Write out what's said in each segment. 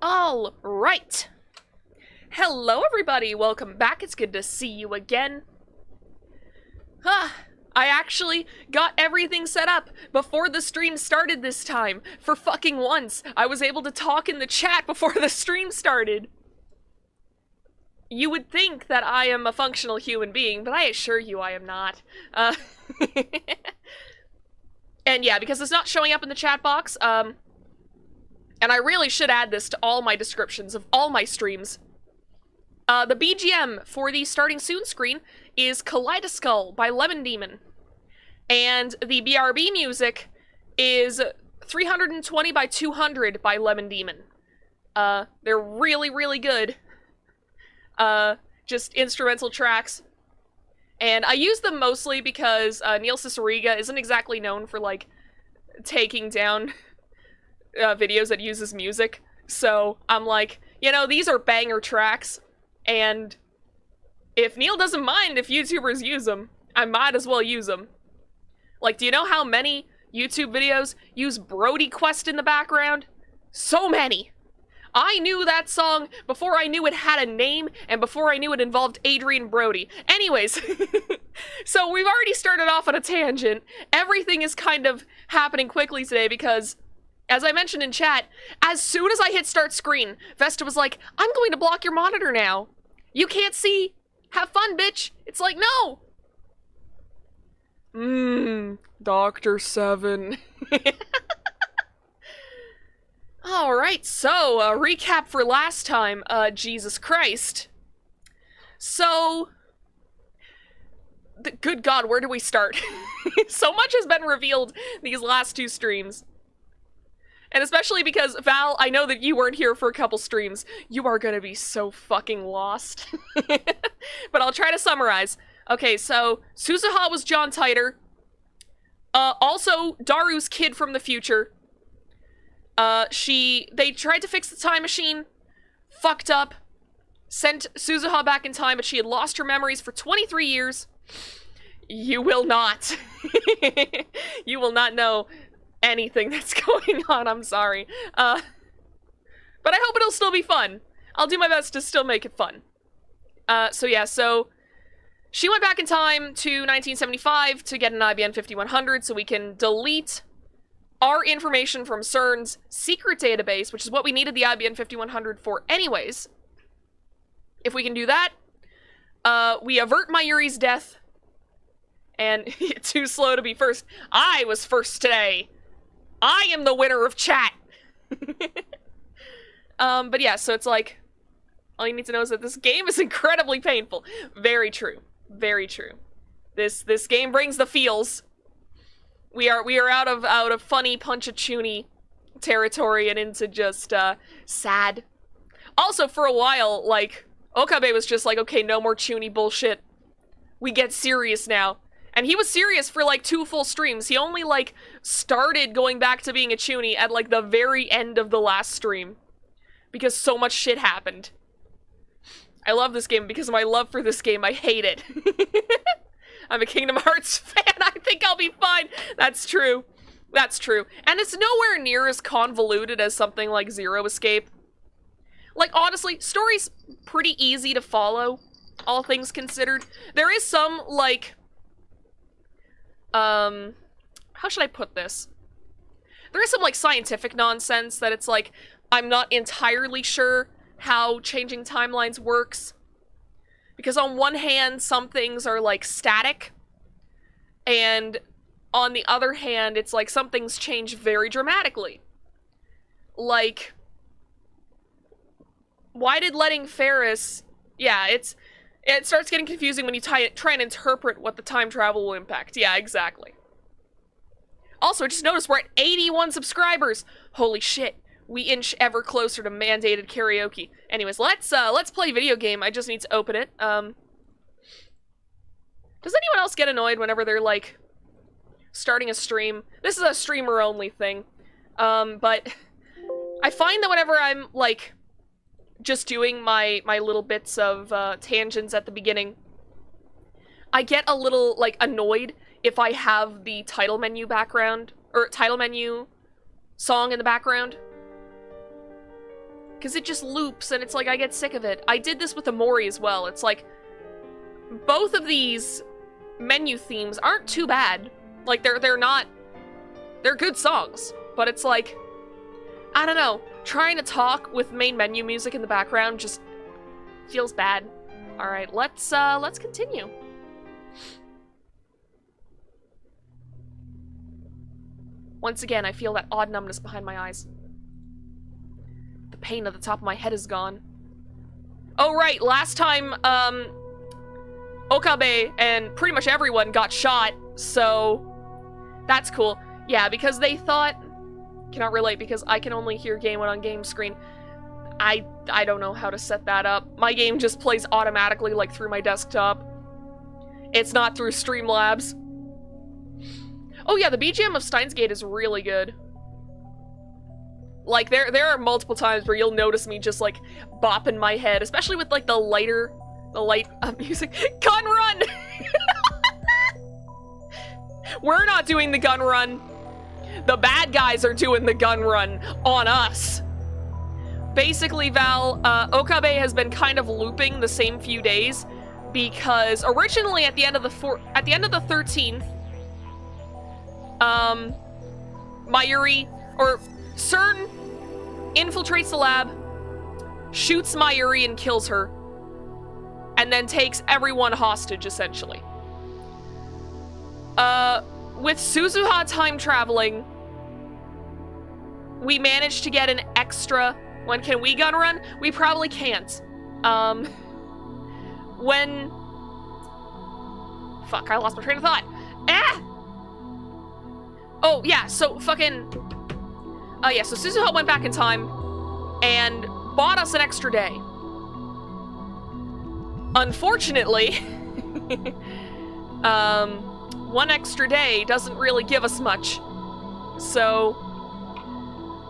All right. Hello, everybody. Welcome back. It's good to see you again. I actually got everything set up before the stream started this time. For fucking once, I was able to talk in the chat before the stream started. You would think that I am a functional human being, but I assure you I am not. And yeah, because it's not showing up in the chat box, and I really should add this to all my descriptions of all my streams. The BGM for the starting soon screen is Kaleidoskull by Lemon Demon. And the BRB music is 320 by 200 by Lemon Demon. They're really, really good. Just instrumental tracks. And I use them mostly because Neil Cicierega isn't exactly known for, like, taking down videos that uses music. So I'm like, you know, these are banger tracks. And if Neil doesn't mind if YouTubers use them, I might as well use them. Like, do you know how many YouTube videos use Brody Quest in the background? So many! I knew that song before I knew it had a name, and before I knew it involved Adrian Brody. Anyways, so we've already started off on a tangent. Everything is kind of happening quickly today because, as I mentioned in chat, as soon as I hit start screen, Vesta was like, I'm going to block your monitor now. You can't see. Have fun, bitch. It's like, no. Dr. Seven. Alright, so, recap for last time, Jesus Christ. So, good God, where do we start? So much has been revealed these last two streams. And especially because, Val, I know that you weren't here for a couple streams. You are gonna be so fucking lost. But I'll try to summarize. Okay, so, Suzuha was John Titor. Also, Daru's kid from the future. They tried to fix the time machine, fucked up, sent Suzuha back in time, but she had lost her memories for 23 years. You will not. You will not know anything that's going on, I'm sorry. But I hope it'll still be fun. I'll do my best to still make it fun. So she went back in time to 1975 to get an IBM 5100 so we can delete our information from CERN's secret database, which is what we needed the IBM 5100 for anyways. If we can do that, we avert Mayuri's death. And too slow to be first. I was first today. I am the winner of chat. But yeah, so it's like, all you need to know is that this game is incredibly painful. Very true. Very true. This game brings the feels. We are out of funny punch-a-chuni territory and into just sad. Also, for a while, like, Okabe was just like, okay, no more chuni bullshit. We get serious now. And he was serious for like 2 full streams. He only like started going back to being a chuni at like the very end of the last stream. Because so much shit happened. I love this game. Because of my love for this game, I hate it. I'm a Kingdom Hearts fan. I think I'll be fine. That's true. That's true. And it's nowhere near as convoluted as something like Zero Escape. Like, honestly, story's pretty easy to follow, all things considered. There is some, like, how should I put this? There is some, like, scientific nonsense that it's like, I'm not entirely sure how changing timelines works. Because on one hand, some things are, like, static. And on the other hand, it's like some things change very dramatically. Like, why did letting Ferris... Yeah, it starts getting confusing when you try and interpret what the time travel will impact. Yeah, exactly. Also, I just noticed we're at 81 subscribers! Holy shit. We inch ever closer to mandated karaoke. Anyways, let's play video game. I just need to open it. Does anyone else get annoyed whenever they're, like, starting a stream? This is a streamer-only thing. But I find that whenever I'm, like, just doing my little bits of, tangents at the beginning, I get a little, like, annoyed if I have the title menu background, or title menu song in the background. Because it just loops, and it's like, I get sick of it. I did this with Amori as well. It's like, both of these menu themes aren't too bad. Like, they're not... They're good songs. But it's like... I don't know. Trying to talk with main menu music in the background just feels bad. Alright, let's continue. Once again, I feel that odd numbness behind my eyes. The pain at the top of my head is gone. Oh, right, last time, Okabe and pretty much everyone got shot, so that's cool. Yeah, because they thought... Cannot relate because I can only hear game on game screen. I don't know how to set that up. My game just plays automatically, like, through my desktop. It's not through Streamlabs. Oh yeah, the BGM of Steins Gate is really good. Like, there are multiple times where you'll notice me just, like, bopping my head, especially with, like, the light music. Gun run! We're not doing the gun run. The bad guys are doing the gun run on us. Basically, Val, Okabe has been kind of looping the same few days because originally at the end of the 13th, Mayuri, or CERN, infiltrates the lab, shoots Mayuri and kills her, and then takes everyone hostage, essentially. With Suzuha time traveling, we managed to get an extra... When can we gun run? We probably can't. When... Fuck, I lost my train of thought. Ah! Oh, yeah, so fucking... yeah, so Suzuha went back in time and bought us an extra day. Unfortunately, one extra day doesn't really give us much. So,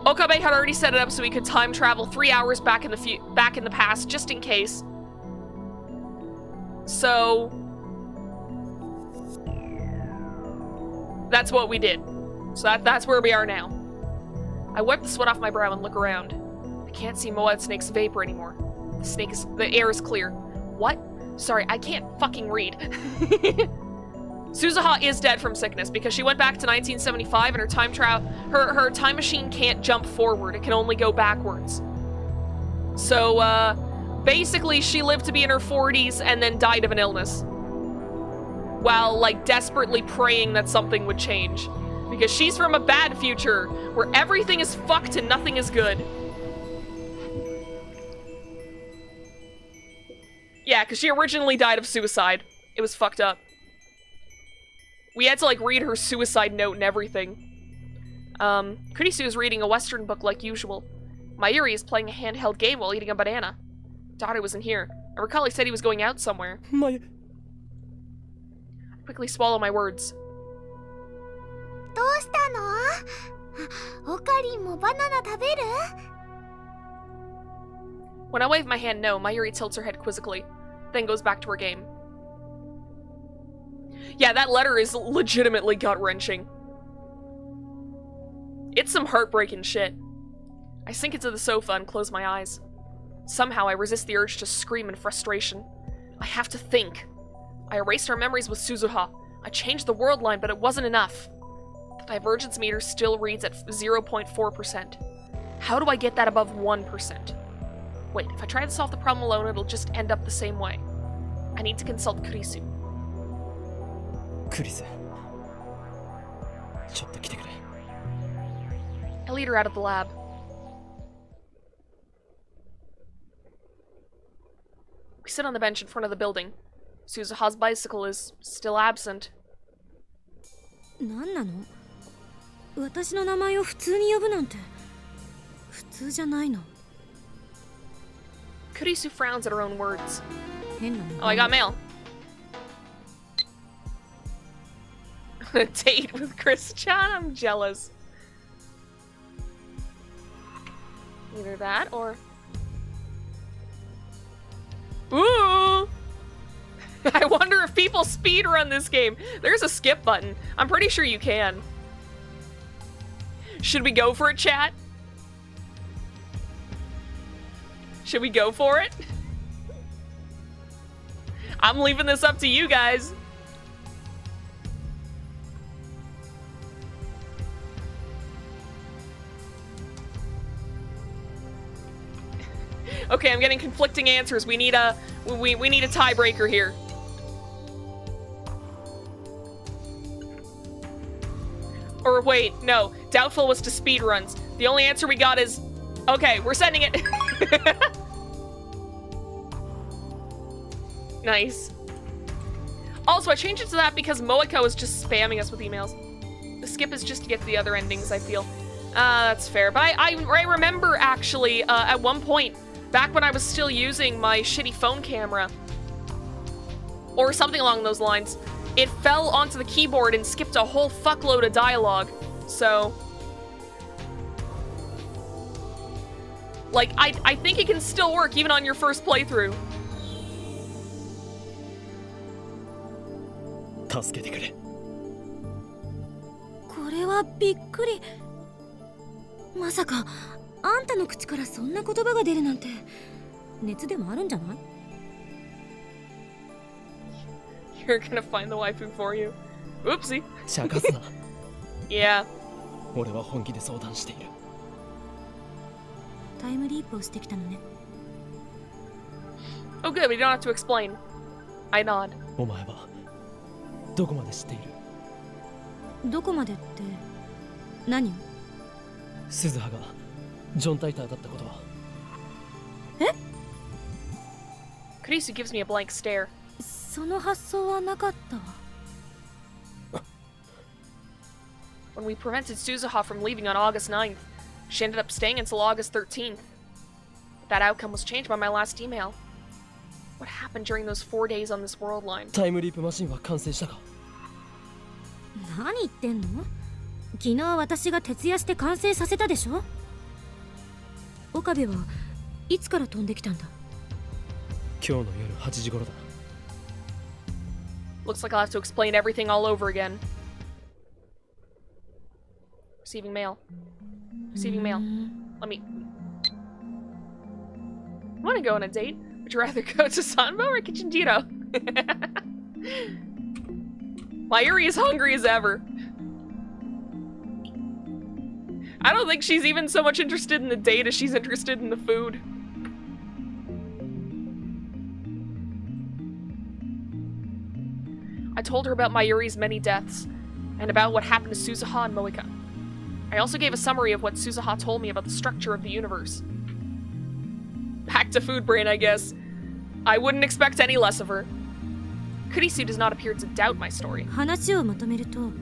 Okabe had already set it up so we could time travel 3 hours back in the past, just in case. So, that's what we did. So that's where we are now. I wipe the sweat off my brow and look around. I can't see Moed Snake's vapor anymore. The air is clear. What? Sorry, I can't fucking read. Suzuha is dead from sickness because she went back to 1975 and her time machine can't jump forward. It can only go backwards. So, basically she lived to be in her 40s and then died of an illness. While, like, desperately praying that something would change. Because she's from a bad future, where everything is fucked and nothing is good. Yeah, because she originally died of suicide. It was fucked up. We had to, like, read her suicide note and everything. Kurisu is reading a Western book like usual. Mayuri is playing a handheld game while eating a banana. Dada wasn't here. I recall he said he was going out somewhere. I quickly swallow my words. When I wave my hand no, Mayuri tilts her head quizzically, then goes back to her game. Yeah, that letter is legitimately gut-wrenching. It's some heartbreaking shit. I sink into the sofa and close my eyes. Somehow I resist the urge to scream in frustration. I have to think. I erased our memories with Suzuha. I changed the world line, but it wasn't enough. The divergence meter still reads at 0.4%. How do I get that above 1%? Wait, if I try to solve the problem alone, it'll just end up the same way. I need to consult Kurisu. I lead her out of the lab. We sit on the bench in front of the building. Suzuha's bicycle is still absent. Kurisu frowns at her own words. Oh, I got mail. A date with Chris-chan? I'm jealous. Either that or... Ooh! I wonder if people speedrun this game. There's a skip button. I'm pretty sure you can. Should we go for it, chat? Should we go for it? I'm leaving this up to you guys. Okay, I'm getting conflicting answers. We need a tiebreaker here. Or wait, no. Doubtful was to speedruns. The only answer we got is, okay, we're sending it. Nice. Also, I changed it to that because Moeko is just spamming us with emails. The skip is just to get to the other endings, I feel. That's fair. But I remember, actually, at one point, back when I was still using my shitty phone camera, or something along those lines, it fell onto the keyboard and skipped a whole fuckload of dialogue. So, like, I think it can still work even on your first playthrough. 助けてくれ。これはびっくり。まさかあんたの口からそんな言葉が出るなんて熱でもあるんじゃない？ You're gonna find the waifu for you. Oopsie. シャカすな。Yeah. 俺は本気で相談している。タイムリープをしてきたのね。Oh good, we don't have to explain. I nod. お前はどこまで知っている？どこまでって何を？鈴葉がジョン・タイターだったことは。え？ Kurisu gives me a blank stare. その発想はなかったわ。When we prevented Suzuha from leaving on August 9th, she ended up staying until August 13th. That outcome was changed by my last email. What happened during those 4 days on this world line? タイムリープマシンは完成したか？何言ってんの？昨日私が徹夜して完成させたでしょ？岡部はいつから飛んできたんだ？今日の夜8時頃だ。Looks like I'll have to explain everything all over again. Receiving mail. Receiving mail. Let me... I want to go on a date. Would you rather go to Sanbo or Kichinjiro? Mayuri is hungry as ever. I don't think she's even so much interested in the date as she's interested in the food. I told her about Mayuri's many deaths, and about what happened to Suzuha and Moeka. I also gave a summary of what Suzuha told me about the structure of the universe. Back to food brain, I guess. I wouldn't expect any less of her. Kurisu does not appear to doubt my story. 話をまとめると、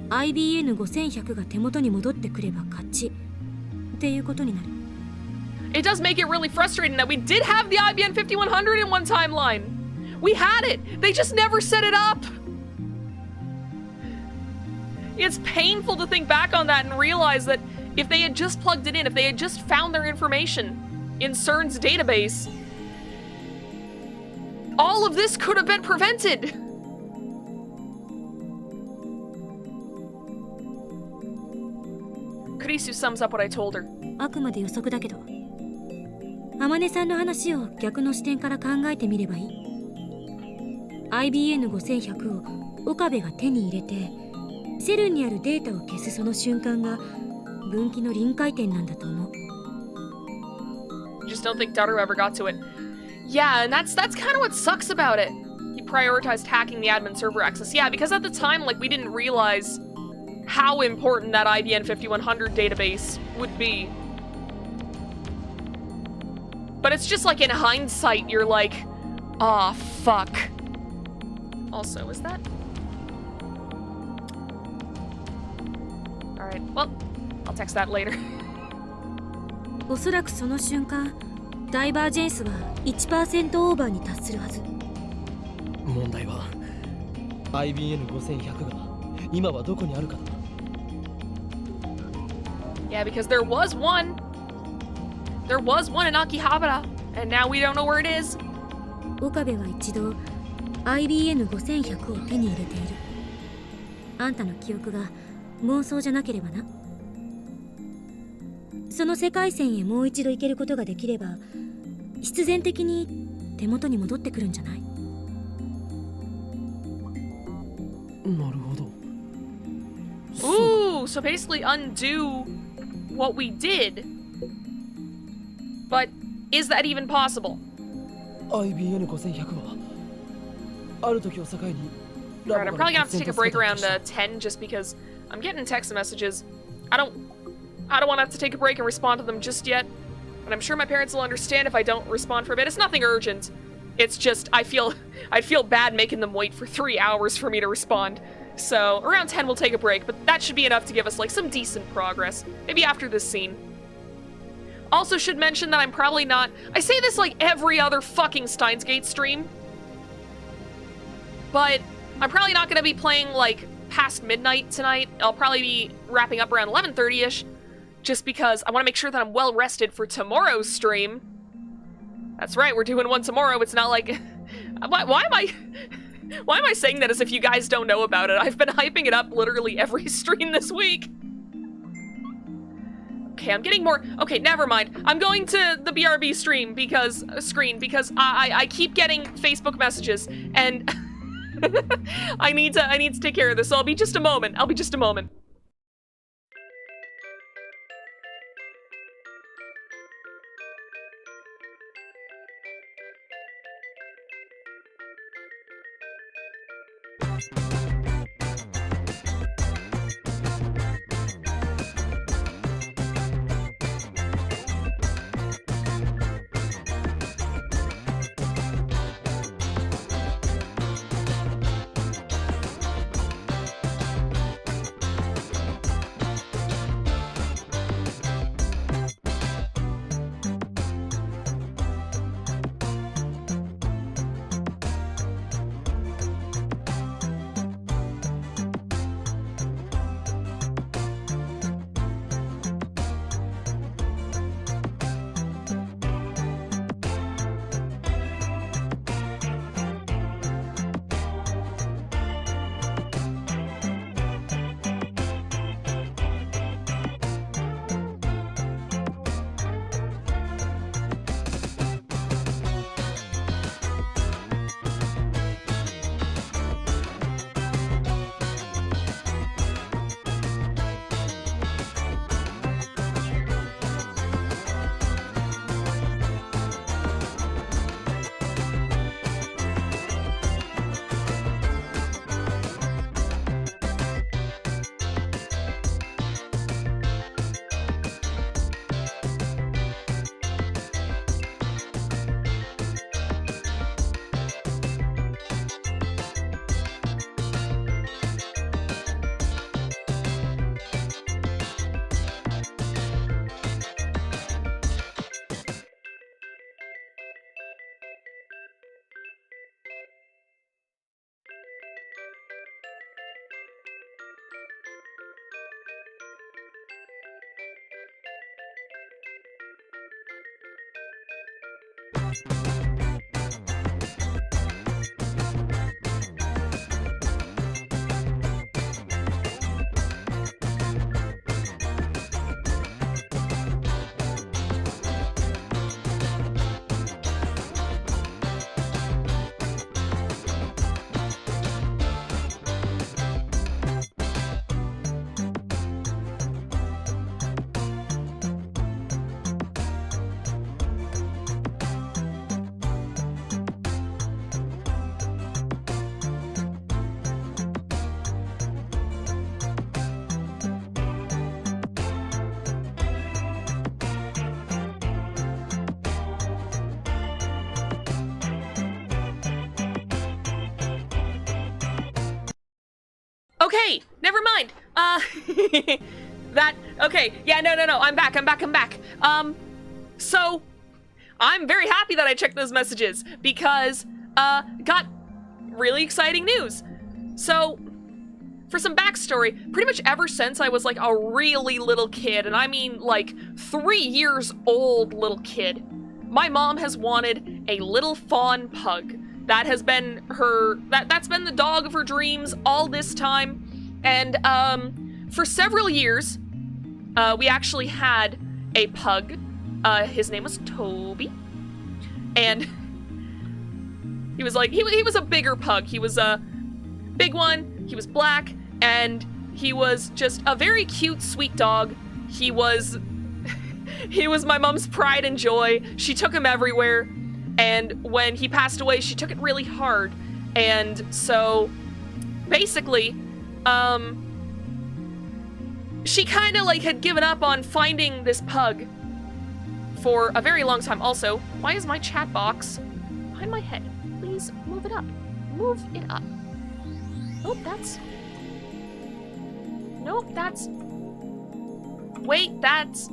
IBN5100 が手元に戻ってくれば勝ちっていうことになる。It does make it really frustrating that we did have the IBN 5100 in one timeline. We had it! They just never set it up! It's painful to think back on that and realize that if they had just plugged it in, if they had just found their information in CERN's database, all of this could have been prevented! Kurisu sums up what I told her. あくまで予測だけど、天音さんの話を逆の視点から考えてみればいい。IBN5100 を岡部が手に入れて、セルンにあるデータを消すその瞬間が分岐の臨界点なんだと思う。Just don't think Daru ever got to it. Yeah, and that's kind of what sucks about it. He prioritized hacking the admin server access. Yeah, because at the time, like, we didn't realize how important that IBN 5100 database would be. But it's just like in hindsight, you're like, aw, fuck. Also, is that? Alright, well, I'll text that later. おそらくその瞬間、ダイバージェンスは 1% オーバーに達するはず。問題は IBN5100 が今はどこにあるかだ。Yeah, because there was one. There was one in Akihabara, and now we don't know where it is. 岡部は一度 IBN5100 を手に入れている。あんたの記憶が妄想じゃなければな。その世界線へもう一度行けることができれば必然的に手元に戻ってくるんじゃない？なるほど。 Ooh, so basically undo what we did. But is that even possible? IBN5100 はある時を境に Alright, I'm probably gonna have to take a break around 10 just because I'm getting text messages. I don't want to have to take a break and respond to them just yet. And I'm sure my parents will understand if I don't respond for a bit. It's nothing urgent. It's just I'd feel bad making them wait for 3 hours for me to respond. So around 10 we'll take a break, but that should be enough to give us like some decent progress. Maybe after this scene. Also should mention that I'm probably not... I say this like every other fucking Steins Gate stream. But I'm probably not going to be playing like past midnight tonight. I'll probably be wrapping up around 11:30ish. Just because I want to make sure that I'm well rested for tomorrow's stream. That's right, we're doing one tomorrow. It's not like... Why am I saying that as if you guys don't know about it? I've been hyping it up literally every stream this week. Okay, I'm getting more... Okay, never mind. I'm going to the BRB stream because... I keep getting Facebook messages, and... I need to take care of this, so I'll be just a moment. Okay, never mind. Okay, yeah, no, I'm back. So, I'm very happy that I checked those messages, because, got really exciting news. So, for some backstory, pretty much ever since I was, like, a really little kid, and I mean, like, 3 years old little kid, my mom has wanted a little fawn pug. That has been that's been the dog of her dreams all this time. And, for several years, we actually had a pug. His name was Toby. And he was like, he was a bigger pug. He was a big one, he was black, and he was just a very cute, sweet dog. He was my mom's pride and joy. She took him everywhere, and when he passed away, she took it really hard. And so, basically, she kind of like had given up on finding this pug for a very long time. Also, why is my chat box behind my head? Please move it up. Move it up. Nope, that's... Nope, that's... Wait, that's...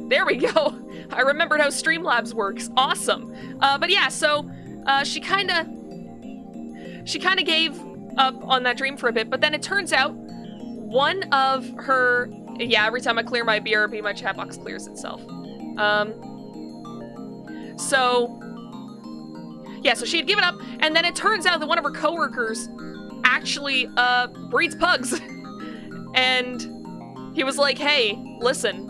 There we go. I remembered how Streamlabs works. Awesome. But yeah, so she kind of gave up on that dream for a bit, but then it turns out one of her... Yeah, every time I clear my BRB, my chat box clears itself. Yeah, so she had given up, and then it turns out that one of her coworkers actually breeds pugs. And he was like, hey, listen,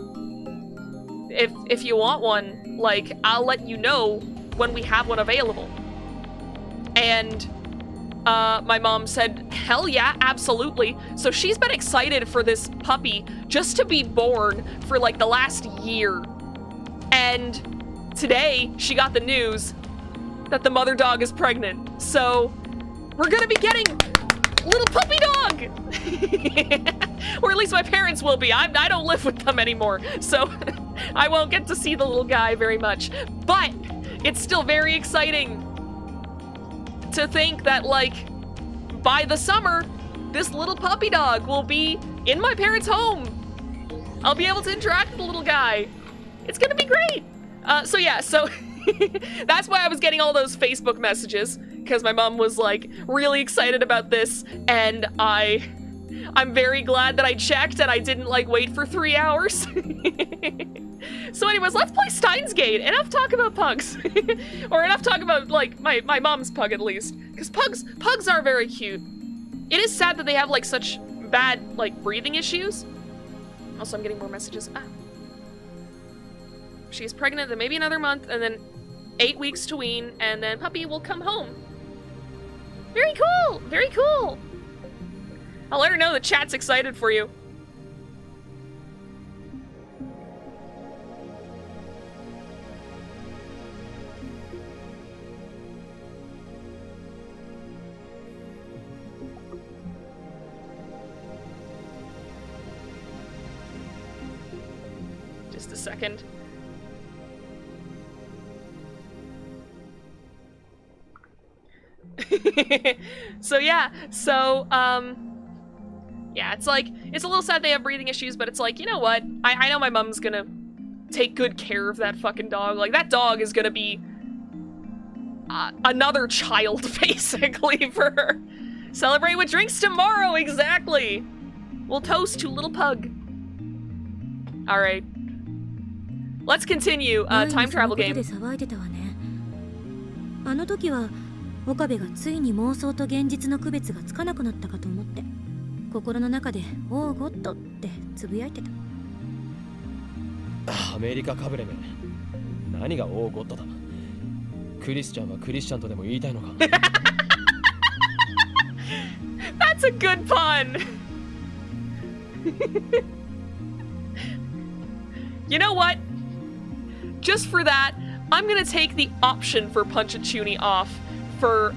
if you want one, like, I'll let you know when we have one available. And my mom said, hell yeah, absolutely. So she's been excited for this puppy just to be born for like the last year. And today she got the news that the mother dog is pregnant. So we're gonna be getting little puppy dog. Or at least my parents will be. I don't live with them anymore, so I won't get to see the little guy very much. But it's still very exciting to think that, like, by the summer, this little puppy dog will be in my parents' home. I'll be able to interact with the little guy. It's gonna be great. So yeah, so that's why I was getting all those Facebook messages, because my mom was like really excited about this, and I'm very glad that I checked and I didn't like wait for 3 hours. So anyways, let's play Steins Gate. Enough talk about pugs. Or enough talk about like my mom's pug at least, because pugs are very cute. It is sad that they have like such bad like breathing issues. Also, I'm getting more messages. She's pregnant, then maybe another month, and then 8 weeks to wean, and then puppy will come home. Very cool! Very cool! I'll let her know the chat's excited for you. Just a second. So yeah, yeah, it's like, it's a little sad they have breathing issues, but it's like, you know what? I know my mom's gonna take good care of that fucking dog. Like, that dog is gonna be another child, basically, for her. Celebrate with drinks tomorrow, exactly! We'll toast to little pug. Alright. Let's continue, time travel game. あの時は岡部がついに妄想と現実の区別がつかなくなったかと思って、心の中で「オーゴッド」ってつぶやいてた。アメリカかぶれめ、何がオーゴッドだ。クリスチャンはクリスチャンとでも言いたいのか。That's a good pun. You know what? Just for that, I'm gonna take the option for Punchachuni off for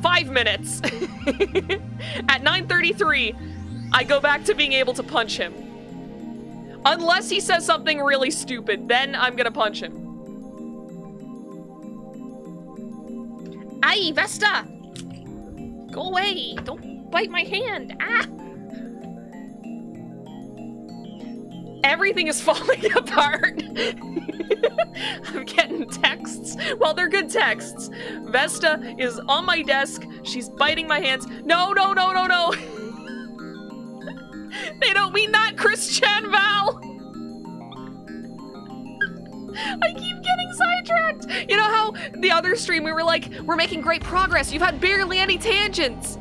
5 minutes. At 9:33, I go back to being able to punch him. Unless he says something really stupid, then I'm gonna punch him. Aye, Vesta! Go away! Don't bite my hand! Ah! Everything is falling apart. I'm getting texts. Well, they're good texts. Vesta is on my desk. She's biting my hands. No, no, no, no, no. They don't mean that, Christian Val. I keep getting sidetracked. You know how the other stream we were like, we're making great progress. You've had barely any tangents.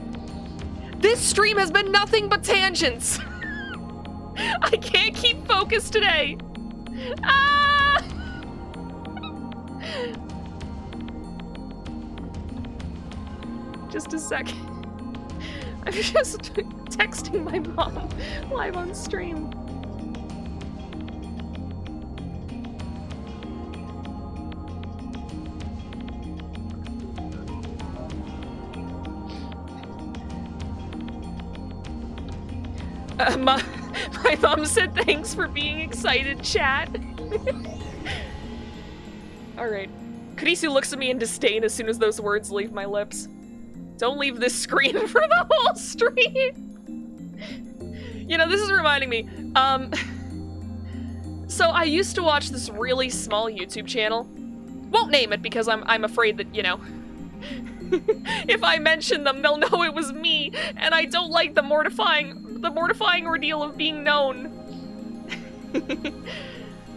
This stream has been nothing but tangents. I can't keep focused today. Ah! Just a second. I'm just texting my mom live on stream. My mom said thanks for being excited, chat. Alright. Kurisu looks at me in disdain as soon as those words leave my lips. Don't leave this screen for the whole stream! You know, this is reminding me. So I used to watch this really small YouTube channel. Won't name it because I'm afraid that, you know, if I mention them, they'll know it was me, and I don't like the mortifying ordeal of being known.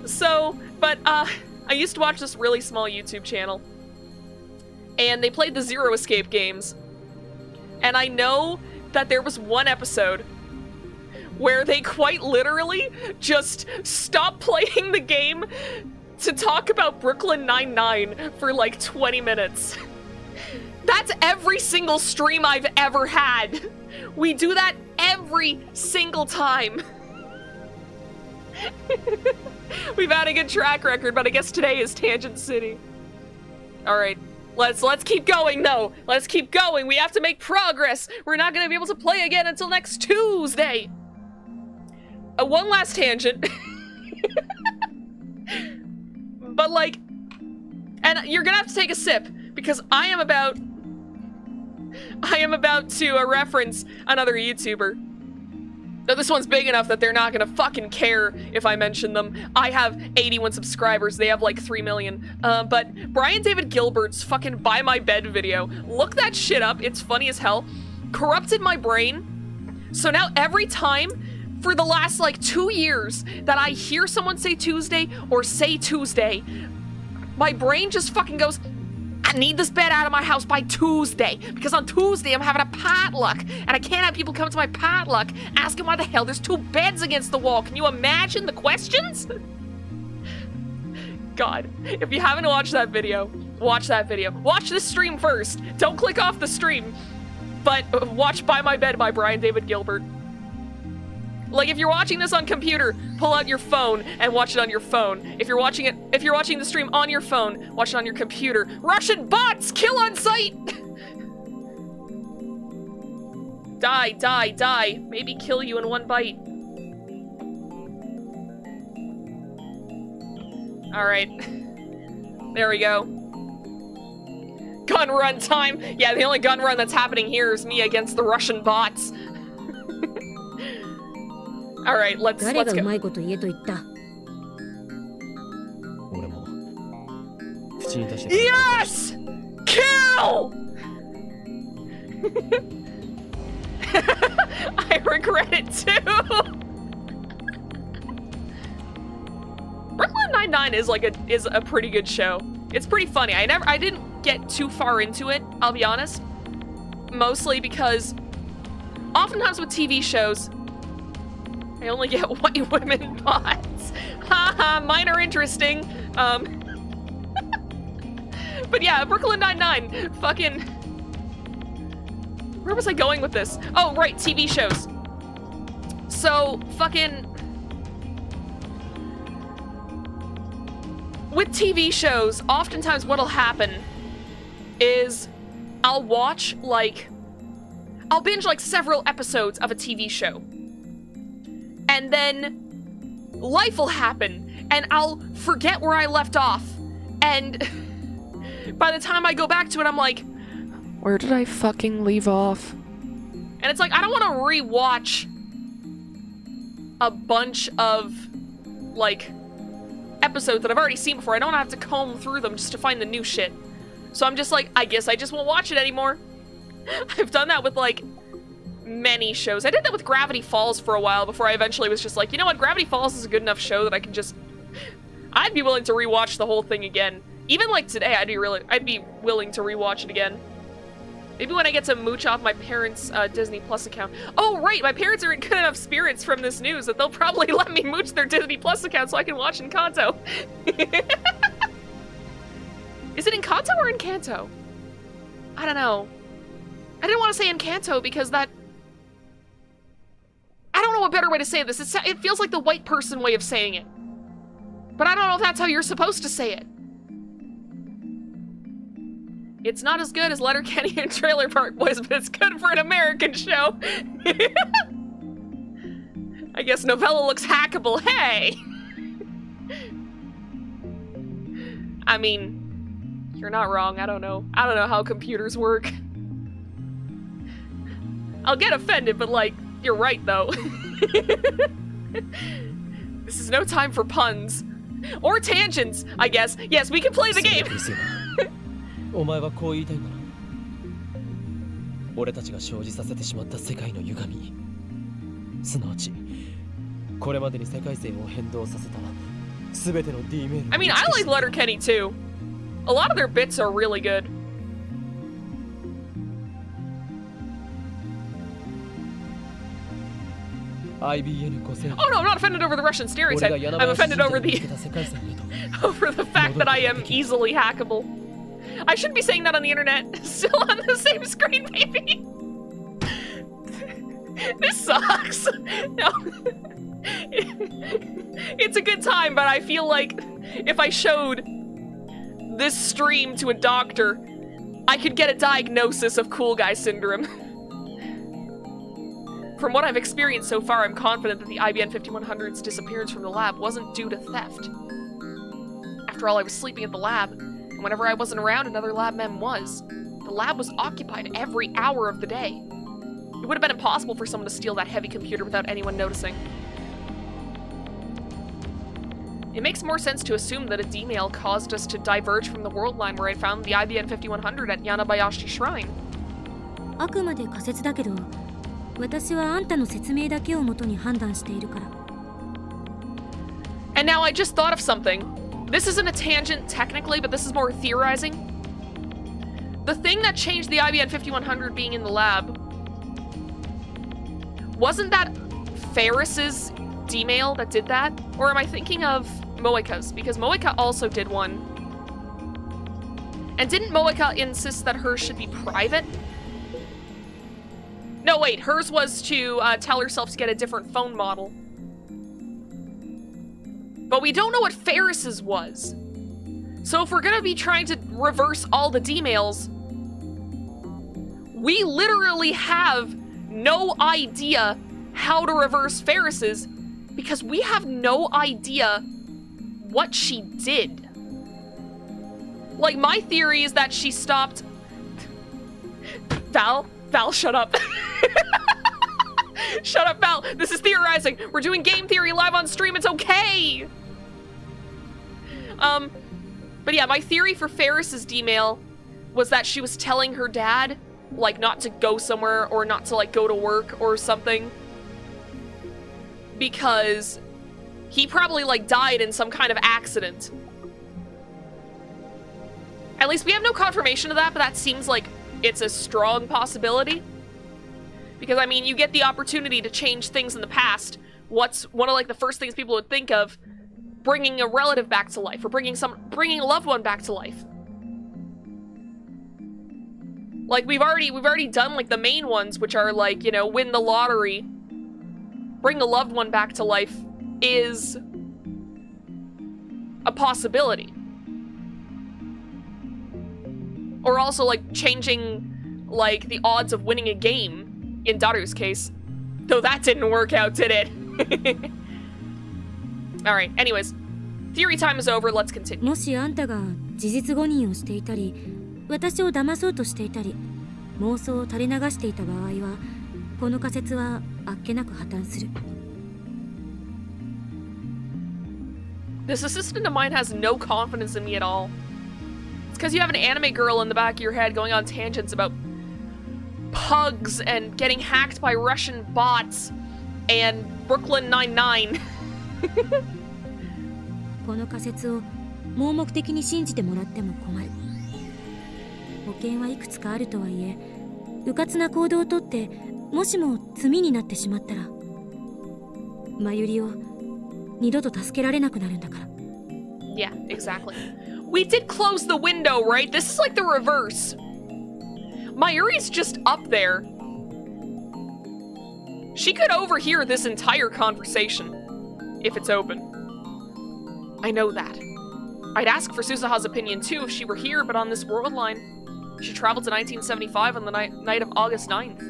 So, but I used to watch this really small YouTube channel, and they played the Zero Escape games, and I know that there was one episode where they quite literally just stopped playing the game to talk about Brooklyn Nine-Nine for like 20 minutes. That's every single stream I've ever had. We do that every single time. We've had a good track record, but I guess today is Tangent City. Alright, let's keep going though. Let's keep going. We have to make progress. We're not gonna be able to play again until next Tuesday. One last tangent. But like, and you're gonna have to take a sip because I am about to reference another YouTuber. Now this one's big enough that they're not gonna fucking care if I mention them. I have 81 subscribers, they have like 3 million. But Brian David Gilbert's fucking By My Bed video, look that shit up, it's funny as hell. Corrupted my brain. So now every time, for the last like 2 years, that I hear someone say Tuesday or say Tuesday, my brain just fucking goes, I need this bed out of my house by Tuesday, because on Tuesday I'm having a potluck, and I can't have people come to my potluck asking why the hell there's 2 beds against the wall. Can you imagine the questions? God, if you haven't watched that video, watch that video. Watch this stream first. Don't click off the stream, but watch By My Bed by Brian David Gilbert. Like, if you're watching this on computer, pull out your phone and watch it on your phone. If you're watching the stream on your phone, watch it on your computer. Russian bots! Kill on sight! Die, die, die. Maybe kill you in one bite. Alright. There we go. Gun run time! Yeah, the only gun run that's happening here is me against the Russian bots. Alright, let's go. 誰がうまいこと言えと言った。俺も口に出して Yes! Kill! I regret it too. Brooklyn Nine-Nine is a pretty good show. It's pretty funny. I didn't get too far into it, I'll be honest. Mostly because oftentimes with TV shows, I only get white women bots. Haha, mine are interesting. But yeah, Brooklyn Nine-Nine, fucking... Where was I going with this? Oh, right, TV shows. So, fucking... With TV shows, oftentimes what'll happen is I'll watch, like... I'll binge, like, several episodes of a TV show. And then life will happen, and I'll forget where I left off. And by the time I go back to it, I'm like, where did I fucking leave off? And it's like, I don't want to rewatch a bunch of, like, episodes that I've already seen before. I don't have to comb through them just to find the new shit. So I'm just like, I guess I just won't watch it anymore. I've done that with, like, many shows. I did that with Gravity Falls for a while before I eventually was just like, you know what, Gravity Falls is a good enough show that I can just... I'd be willing to rewatch the whole thing again. Even like today, I'd be willing to rewatch it again. Maybe when I get to mooch off my parents' Disney Plus account. Oh right, my parents are in good enough spirits from this news that they'll probably let me mooch their Disney Plus account so I can watch Encanto. Is it in Kanto or in Kanto? I don't know. I didn't want to say in Kanto because that... I don't know a better way to say this. It feels like the white person way of saying it. But I don't know if that's how you're supposed to say it. It's not as good as Letterkenny and Trailer Park Boys, but it's good for an American show. I guess Novella looks hackable. Hey! I mean, you're not wrong. I don't know. I don't know how computers work. I'll get offended, but like, you're right though. This is no time for puns. Or tangents, I guess. Yes, we can play the game. お前はこう言いたいんだな。俺たちが生じさせてしまった世界の歪み、すなわちこれまでに世界線を変動させた全ての D メール。 I mean, I like Letterkenny too. A lot of their bits are really good. IBN 5000。 Oh no, I'm not offended over the Russian stereotype. I'm offended over the over the fact that I am easily hackable. I shouldn't be saying that on the internet. Still on the same screen, baby. This sucks. No. It's a good time, but I feel like if I showed this stream to a doctor, I could get a diagnosis of cool guy syndrome. From what I've experienced so far, I'm confident that the IBN 5100's disappearance from the lab wasn't due to theft. After all, I was sleeping at the lab, and whenever I wasn't around, another lab mem was. The lab was occupied every hour of the day. It would have been impossible for someone to steal that heavy computer without anyone noticing. It makes more sense to assume that a D-mail caused us to diverge from the world line where I found the IBN 5100 at Yanabayashi Shrine. あくまで仮説だけど、私はあんたの説明だけをもとに判断しているから。 And now I just thought of something. This isn't a tangent technically, but this is more theorizing. The thing that changed the IBN 5100 being in the lab, wasn't that Ferris's D-mail that did that? Or am I thinking of Moeka's? Because Moeka also did one. And didn't Moeka insist that hers should be private? No, wait, hers was to tell herself to get a different phone model. But we don't know what Ferris's was. So if we're gonna be trying to reverse all the D-mails, we literally have no idea how to reverse Ferris's because we have no idea what she did. Like, my theory is that she stopped... Val, shut up. Shut up, Val. This is theorizing. We're doing game theory live on stream. It's okay. But yeah, my theory for Ferris's D-mail was that she was telling her dad, like, not to go somewhere or not to, like, go to work or something. Because he probably, like, died in some kind of accident. At least we have no confirmation of that, but that seems like it's a strong possibility. Because, I mean, you get the opportunity to change things in the past. What's one of, like, the first things people would think of? Bringing a relative back to life, or bringing a loved one back to life. Like, we've already done, like, the main ones, which are, like, you know, win the lottery. Bring a loved one back to life is a possibility. Or also, like, changing, like, the odds of winning a game, in Daru's case. Though that didn't work out, did it? Alright, anyways. Theory time is over, let's continue. もしあんたが事実誤認をしていたり、私を騙そうとしていたり、妄想を垂れ流していた場合は、この仮説はあっけなく破綻する。 This assistant of mine has no confidence in me at all. It's because you have an anime girl in the back of your head going on tangents about pugs and getting hacked by Russian bots and Brooklyn Nine-Nine. この仮説を盲目的に信じてもらっても困る。保険はいくつかあるとはいえ、迂闊な行動をとってもしも罪になってしまったら、真由里を二度と助けられなくなるんだから。Yeah, exactly. We did close the window, right? This is like the reverse. Mayuri's just up there. She could overhear this entire conversation if it's open. I know that. I'd ask for Suzuha's opinion too if she were here, but on this world line, she traveled to 1975 on the night of August 9th.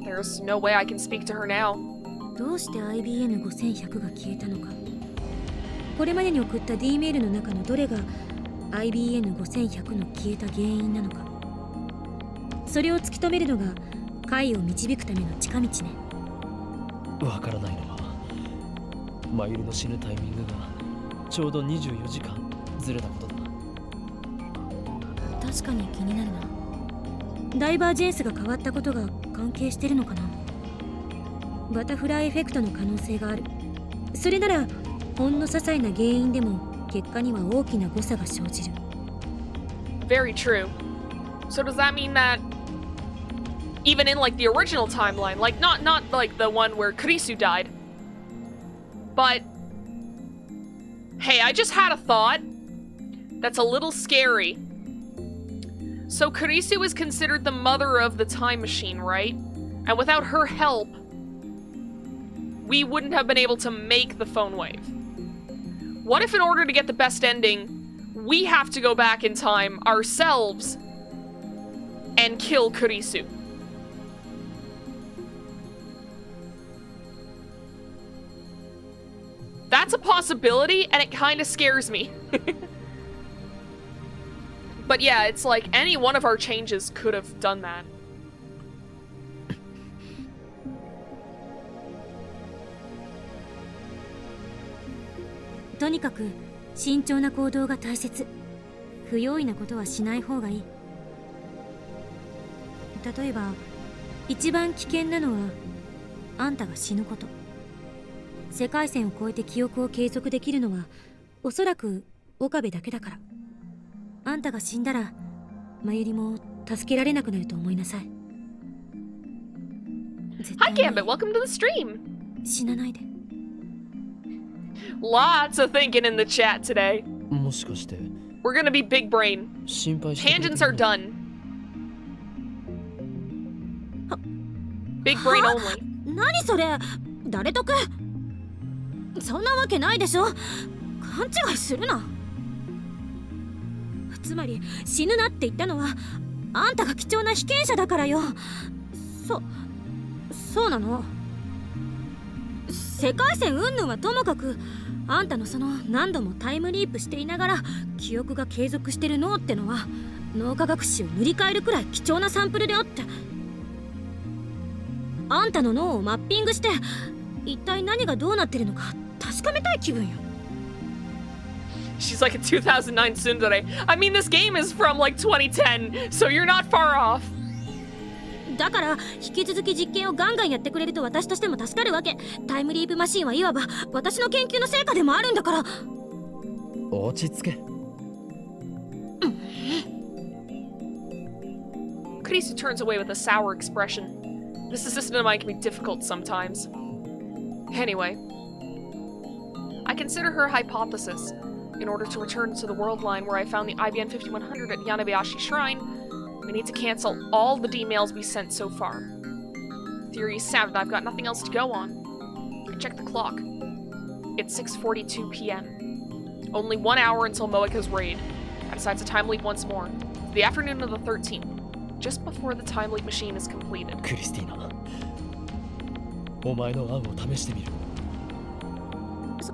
There's no way I can speak to her now. どうして IBN5100 が消えたのか。これまでに送った D メールの中のどれが IBN5100 の消えた原因なのか。それを突き止めるのが解を導くための近道ね。わからないのは、マユルの死ぬタイミングがちょうど24時間ずれたことだ。確かに気になるな。ダイバージェンスが変わったことが関係してるのかな。バタフライエフェクトの可能性がある。それならほんの些細な原因でも結果には大きな誤差が生じる。 Very true. So does that mean that even in like the original timeline, like not like the one where Kurisu died, but hey, I just had a thought that's a little scary. So Kurisu is considered the mother of the time machine, right? And without her help, we wouldn't have been able to make the phone wave. What if in order to get the best ending, we have to go back in time ourselves and kill Kurisu? That's a possibility, and it kind of scares me. But yeah, it's like any one of our changes could have done that. とにかく慎重な行動が大切。不用意なことはしない方がいい。例えば一番危険なのはあんたが死ぬこと。世界線を越えて記憶を継続できるのはおそらく岡部だけだから。あんたが死んだらマユリも助けられなくなると思いなさい。 Hi Gambit, welcome to the stream. 死なないで。 Lots of thinking in the chat today. もしかして We're gonna be big brain. 心配してくれてる Tangents are done. Big brain only. 何それ、誰得。そんなわけないでしょ。勘違いするな。つまり死ぬなって言ったのはあんたが貴重な被験者だからよ。そうなの。世界線云々はともかく、あんたのその何度もタイムリープしていながら記憶が継続してる脳ってのは脳科学史を塗り替えるくらい貴重なサンプルであって、あんたの脳をマッピングして一体何がどうなってるのか確かめたい気分よ。 She's like a 2009 tsundere. I mean, this game is from like 2010, so you're not far off. だから引き続き実験をガンガンやってくれると私としても助かるわけ。タイムリープマシンはいわば私の研究の成果でもあるんだから。落ち着け。Kurisu turns away with a sour expression. This assistant of mine can be difficult sometimes. Anyway, I consider her hypothesis. In order to return to the world line where I found the IBN 5100 at Yanabayashi Shrine, we need to cancel all the D-mails we sent so far. Theory is sound, I've got nothing else to go on. I checked the clock. It's 6:42 p.m. Only 1 hour until Moeka's raid. I decide to time leap once more. The afternoon of the 13th, just before the time leap machine is completed. クリスティーナ、お前の案を試してみる。そ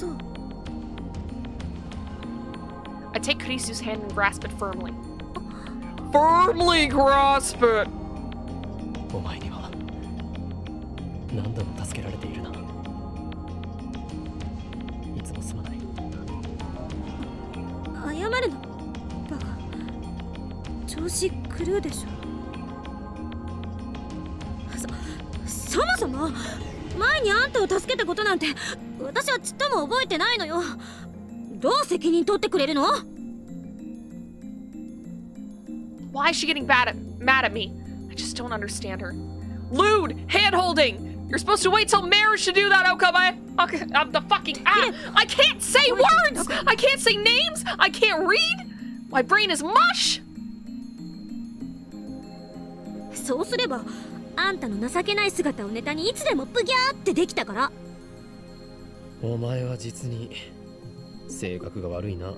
う。 I take Kurisu's hand and grasp it firmly. Firmly grasp it! お前には何度も助けられているな。いつもすまない。謝るのバカ。調子狂うでしょ。そもそも前にあんたを助けたことなんて私はちっとも覚えてないのよ。どう責任取ってくれるの？ Why is she getting mad at me? I just don't understand her. Lewd! Hand-holding! You're supposed to wait till marriage to do that, Okabe! Okay, I'm the fucking I can't say words! I can't say names! I can't read! My brain is mush! そうすればあんたの情けない姿をネタにいつでもブギャーってできたから。お前は実に性格が悪いな。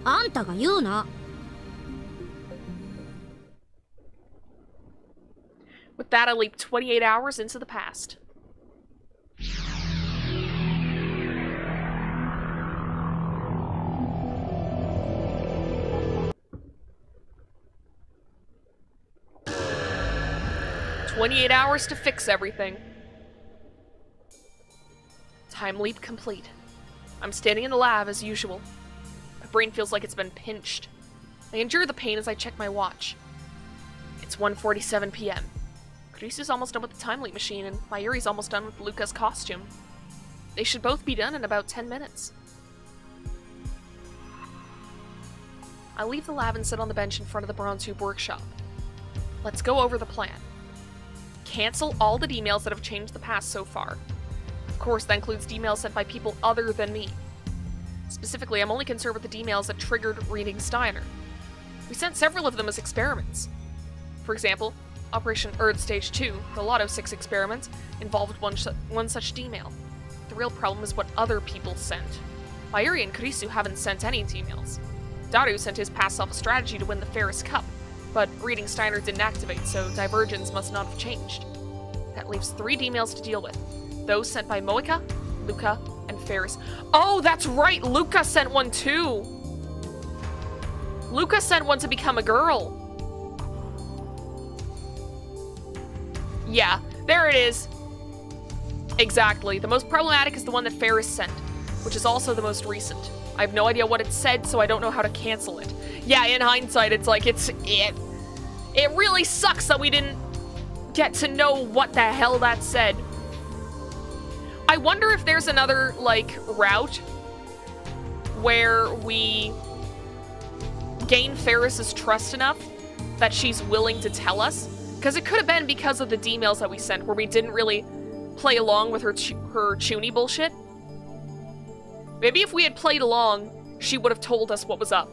あんたが言うな。With that, I leap 28 hours into the past. "28 hours to fix everything." Time leap complete. I'm standing in the lab as usual. My brain feels like it's been pinched. I endure the pain as I check my watch. It's 1:47 p.m. Kurisu's almost done with the time leap machine, and Mayuri's almost done with Luca's costume. They should both be done in about 10 minutes. I leave the lab and sit on the bench in front of the Bronze Tube workshop. Let's go over the plan. Cancel all the emails that have changed the past so far. Of course, that includes emails sent by people other than me. Specifically, I'm only concerned with the emails that triggered reading Steiner. We sent several of them as experiments. For example, Operation Earth Stage 2, the Lotto 6 experiment, involved one such email. The real problem is what other people sent. Mayuri and Kurisu haven't sent any emails. Daru sent his past self a strategy to win the Ferris Cup, but reading Steiner didn't activate, so divergence must not have changed. That leaves 3 emails to deal with. Those sent by Moeka, Luca, and Ferris. Oh, that's right! Luca sent one too! Luca sent one to become a girl. Yeah, there it is. Exactly. The most problematic is the one that Ferris sent, which is also the most recent. I have no idea what it said, so I don't know how to cancel it. Yeah, in hindsight, it's like, it really sucks that we didn't get to know what the hell that said. I wonder if there's another, like, route where we gain Ferris's trust enough that she's willing to tell us. Because it could have been because of the D-mails that we sent, where we didn't really play along with her Chuny bullshit. Maybe if we had played along, she would have told us what was up.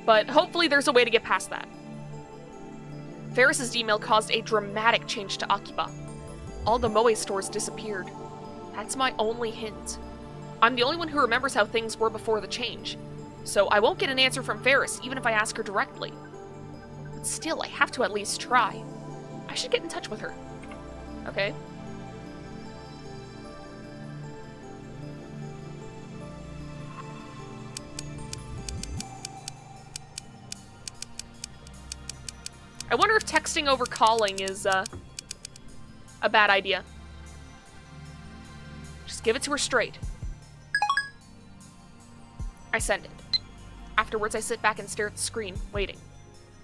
But hopefully there's a way to get past that. Ferris's D-mail caused a dramatic change to Akiba. All the Moe stores disappeared. That's my only hint. I'm the only one who remembers how things were before the change. So I won't get an answer from Ferris, even if I ask her directly. But still, I have to at least try. I should get in touch with her. Okay. I wonder if texting over calling is, a bad idea. Just give it to her straight. I send it. Afterwards, I sit back and stare at the screen, waiting.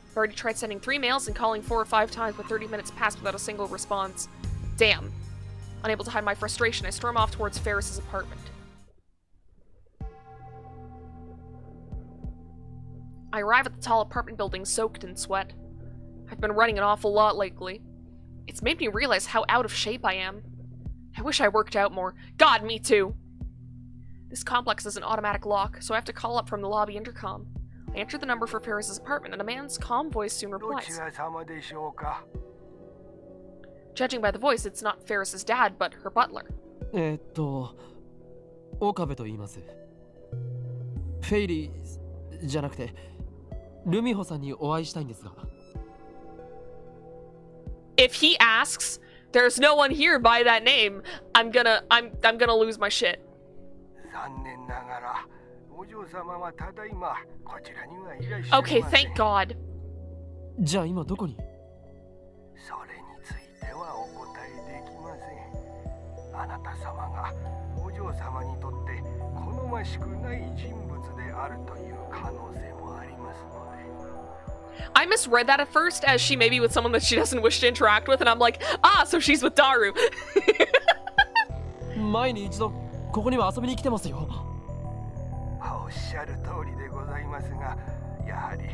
I've already tried sending 3 mails and calling 4 or 5 times, but 30 minutes passed without a single response. Damn. Unable to hide my frustration, I storm off towards Ferris's apartment. I arrive at the tall apartment building soaked in sweat. I've been running an awful lot lately. It's made me realize how out of shape I am. I wish I worked out more. God, me too! This complex is an automatic lock, so I have to call up from the lobby intercom. I enter the number for Ferris's apartment, and a man's calm voice soon replies. Judging by the voice, it's not Ferris's dad, but her butler. 岡部と言います。フェイリーじゃなくて、ルミホさんにお会いしたいんですが。If he asks, there's no one here by that name, I'm gonna lose my shit. Okay, thank God. じゃあ今どこに？それについてはお答えできません。あなた様がお嬢様にとって好ましくない人物であるという可能性もありますので。I misread that at first as she may be with someone that she doesn't wish to interact with, and I'm like, ah, so she's with Daru. 前に一度ここには遊びに来てますよ。おっしゃる通りでございますが、やはり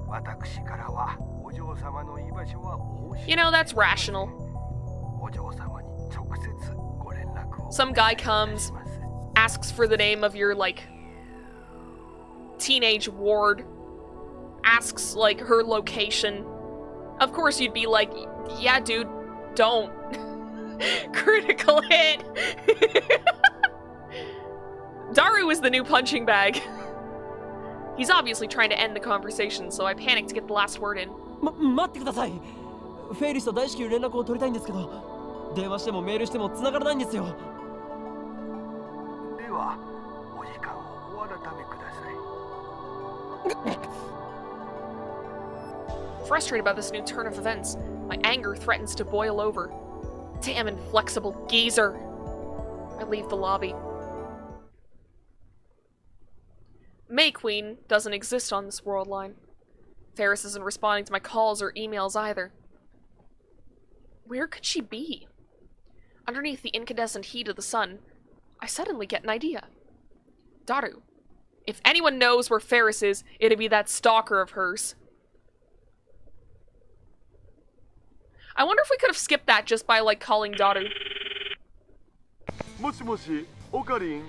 私からはおお嬢様の居場所はお教え You know, that's rational. お嬢様に直接ご連絡を Some guy お願い comes, します asks for the name of your, like, teenage ward, asks, like, her location. Of course you'd be like, yeah, dude, don't. Critical hit. Daru is the new punching bag. He's obviously trying to end the conversation, so I panicked to get the last word in. 待ってください。フェイリスと大至急連絡を取りたいんですけど、電話してもメールしても繋がらないんですよ。ではお時間をお改めください Frustrated by this new turn of events, my anger threatens to boil over. Damn inflexible geezer. I leave the lobby. May Queen doesn't exist on this world line. Ferris isn't responding to my calls or emails either. Where could she be? Underneath the incandescent heat of the sun, I suddenly get an idea. Daru. If anyone knows where Ferris is, it'd be that stalker of hers. I wonder if we could have skipped that just by, like, calling Daru. もしもし、オカリン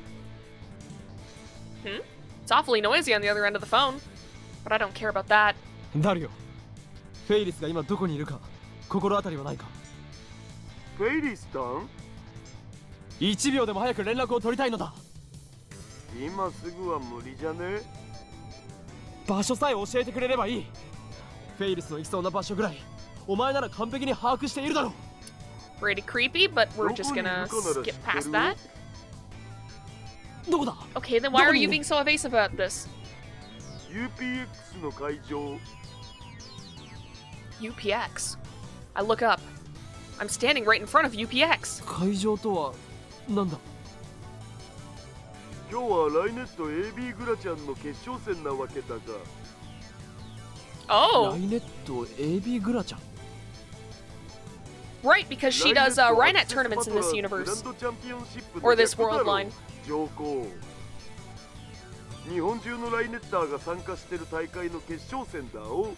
Hmm? It's awfully noisy on the other end of the phone. But I don't care about that. ダルよ。フェイリスが今どこにいるか心当たりはないか。フェイリスタン1秒でも早く連絡を取りたいのだ。今すぐは無理じゃね場所さえ教えてくれればいい。フェイリスの行きそうな場所ぐらいお前なら完璧に把握しているだろう。 Pretty creepy, but we're just gonna skip past that. どこだ？ Okay, then why are you being so evasive about this? UPX の会場 UPX. I look up. I'm standing right in front of UPX. 会場とはなんだ？今日はライネット AB グラちゃんの決勝戦なわけだが Oh, ライネット AB グラちゃん。 right, because she does Rhinet tournaments in this universe. Or this world line. 上皇日本中のライネッターが参加してる大会の決勝戦だお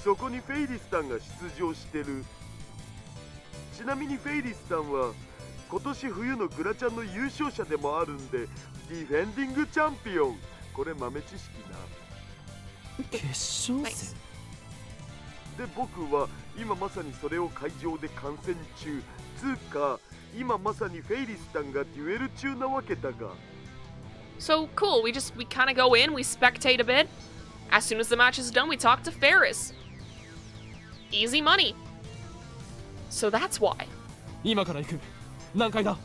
そこにフェイリスタンが出場してるちなみにフェイリスタンは今年冬のグラちゃんの優勝者でもあるんでディフェンディングチャンピオンこれ豆知識な決勝戦。で僕は今まさにそれを会場で観戦中つうか今まさにフェイリスタンがデュエル中なわけだが So cool, we kind of go in, we spectate a bit. As soon as the match is done, we talk to Ferris. Easy money. So that's why. 今から行く。何階だ？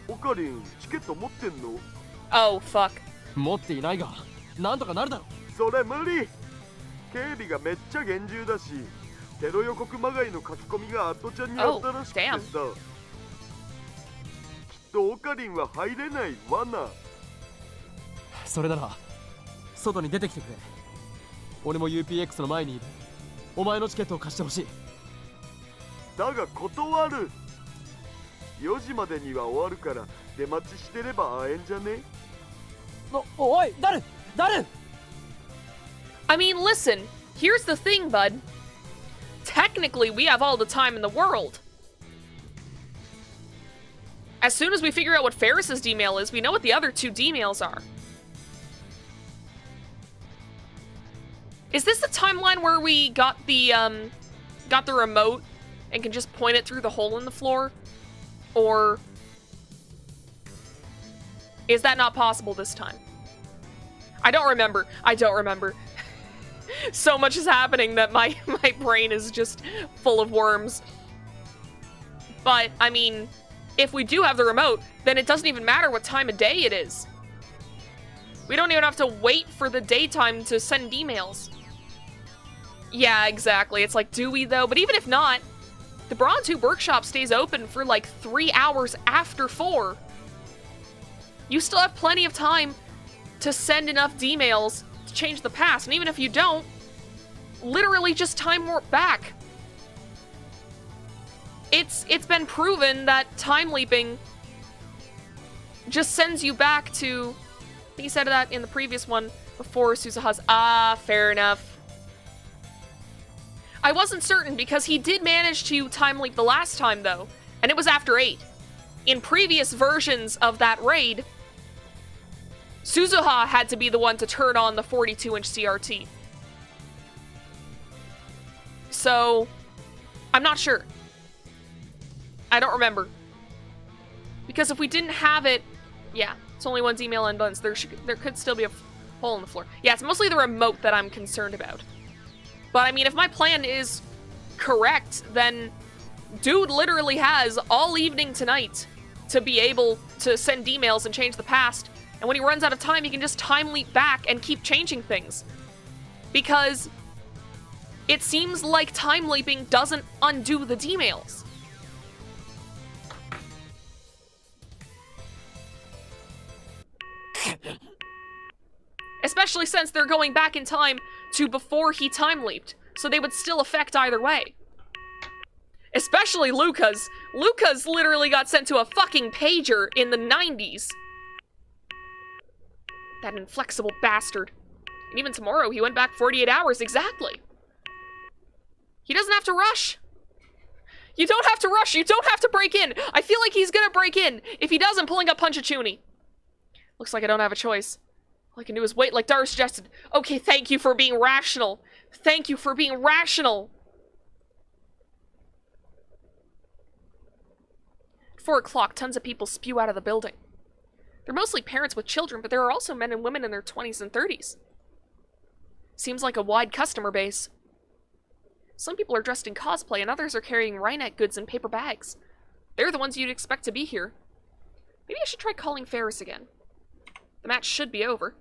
オカリンチケット持ってんの Oh, fuck. 持っていないがなんとかなるだろう。それ無理警備がめっちゃ厳重だしテロ予告まがいの書き込みがアットちゃんにあったらしくてさ、きっとオカリンは入れないわなそれなら外に出てきてくれ。俺も UPX の前にいる。お前のチケットを貸してほしい。だが断る4時までには終わるから出待ちしてれば会えんじゃねおい、ダル I mean, listen, here's the thing, bud. Technically, we have all the time in the world. As soon as we figure out what Ferris's D-mail is, we know what the other two D-mails are. Is this the timeline where we got the remote and can just point it through the hole in the floor? Or is that not possible this time? I don't remember. So much is happening that my brain is just full of worms. But, I mean, if we do have the remote, then it doesn't even matter what time of day it is. We don't even have to wait for the daytime to send emails. Yeah, exactly. It's like, do we though? But even if not, the Brawn Tube Workshop stays open for like 3 hours after 4. You still have plenty of time to send enough D-mails to change the past, and even if you don't, literally just time warp back. It's been proven that time leaping just sends you back to, I think he said that in the previous one before Suzuha's. Ah, fair enough. I wasn't certain because he did manage to time leap the last time, though, and it was after 8. In previous versions of that raid, Suzuha had to be the one to turn on the 42-inch CRT. So, I'm not sure. I don't remember. Because if we didn't have it, yeah, it's only one's email and buttons. There could still be a hole in the floor. Yeah, it's mostly the remote that I'm concerned about. But I mean, if my plan is correct, then dude literally has all evening tonight to be able to send emails and change the past. And when he runs out of time, he can just time leap back and keep changing things. Because it seems like time leaping doesn't undo the emails. Especially since they're going back in time to before he time leaped, so they would still affect either way. Especially Luca's. Luca's literally got sent to a fucking pager in the 90s. That inflexible bastard. And even tomorrow, he went back 48 hours exactly. He doesn't have to rush. You don't have to rush. You don't have to break in. I feel like he's gonna break in. If he does, I'm pulling up Punch-a-Chuni. Looks like I don't have a choice. All I can do is wait like Dara suggested. Okay, thank you for being rational. Thank you for being rational. 4 o'clock, tons of people spew out of the building. They're mostly parents with children, but there are also men and women in their 20s and 30s. Seems like a wide customer base. Some people are dressed in cosplay and others are carrying Rhineck goods in paper bags. They're the ones you'd expect to be here. Maybe I should try calling Ferris again. The match should be over.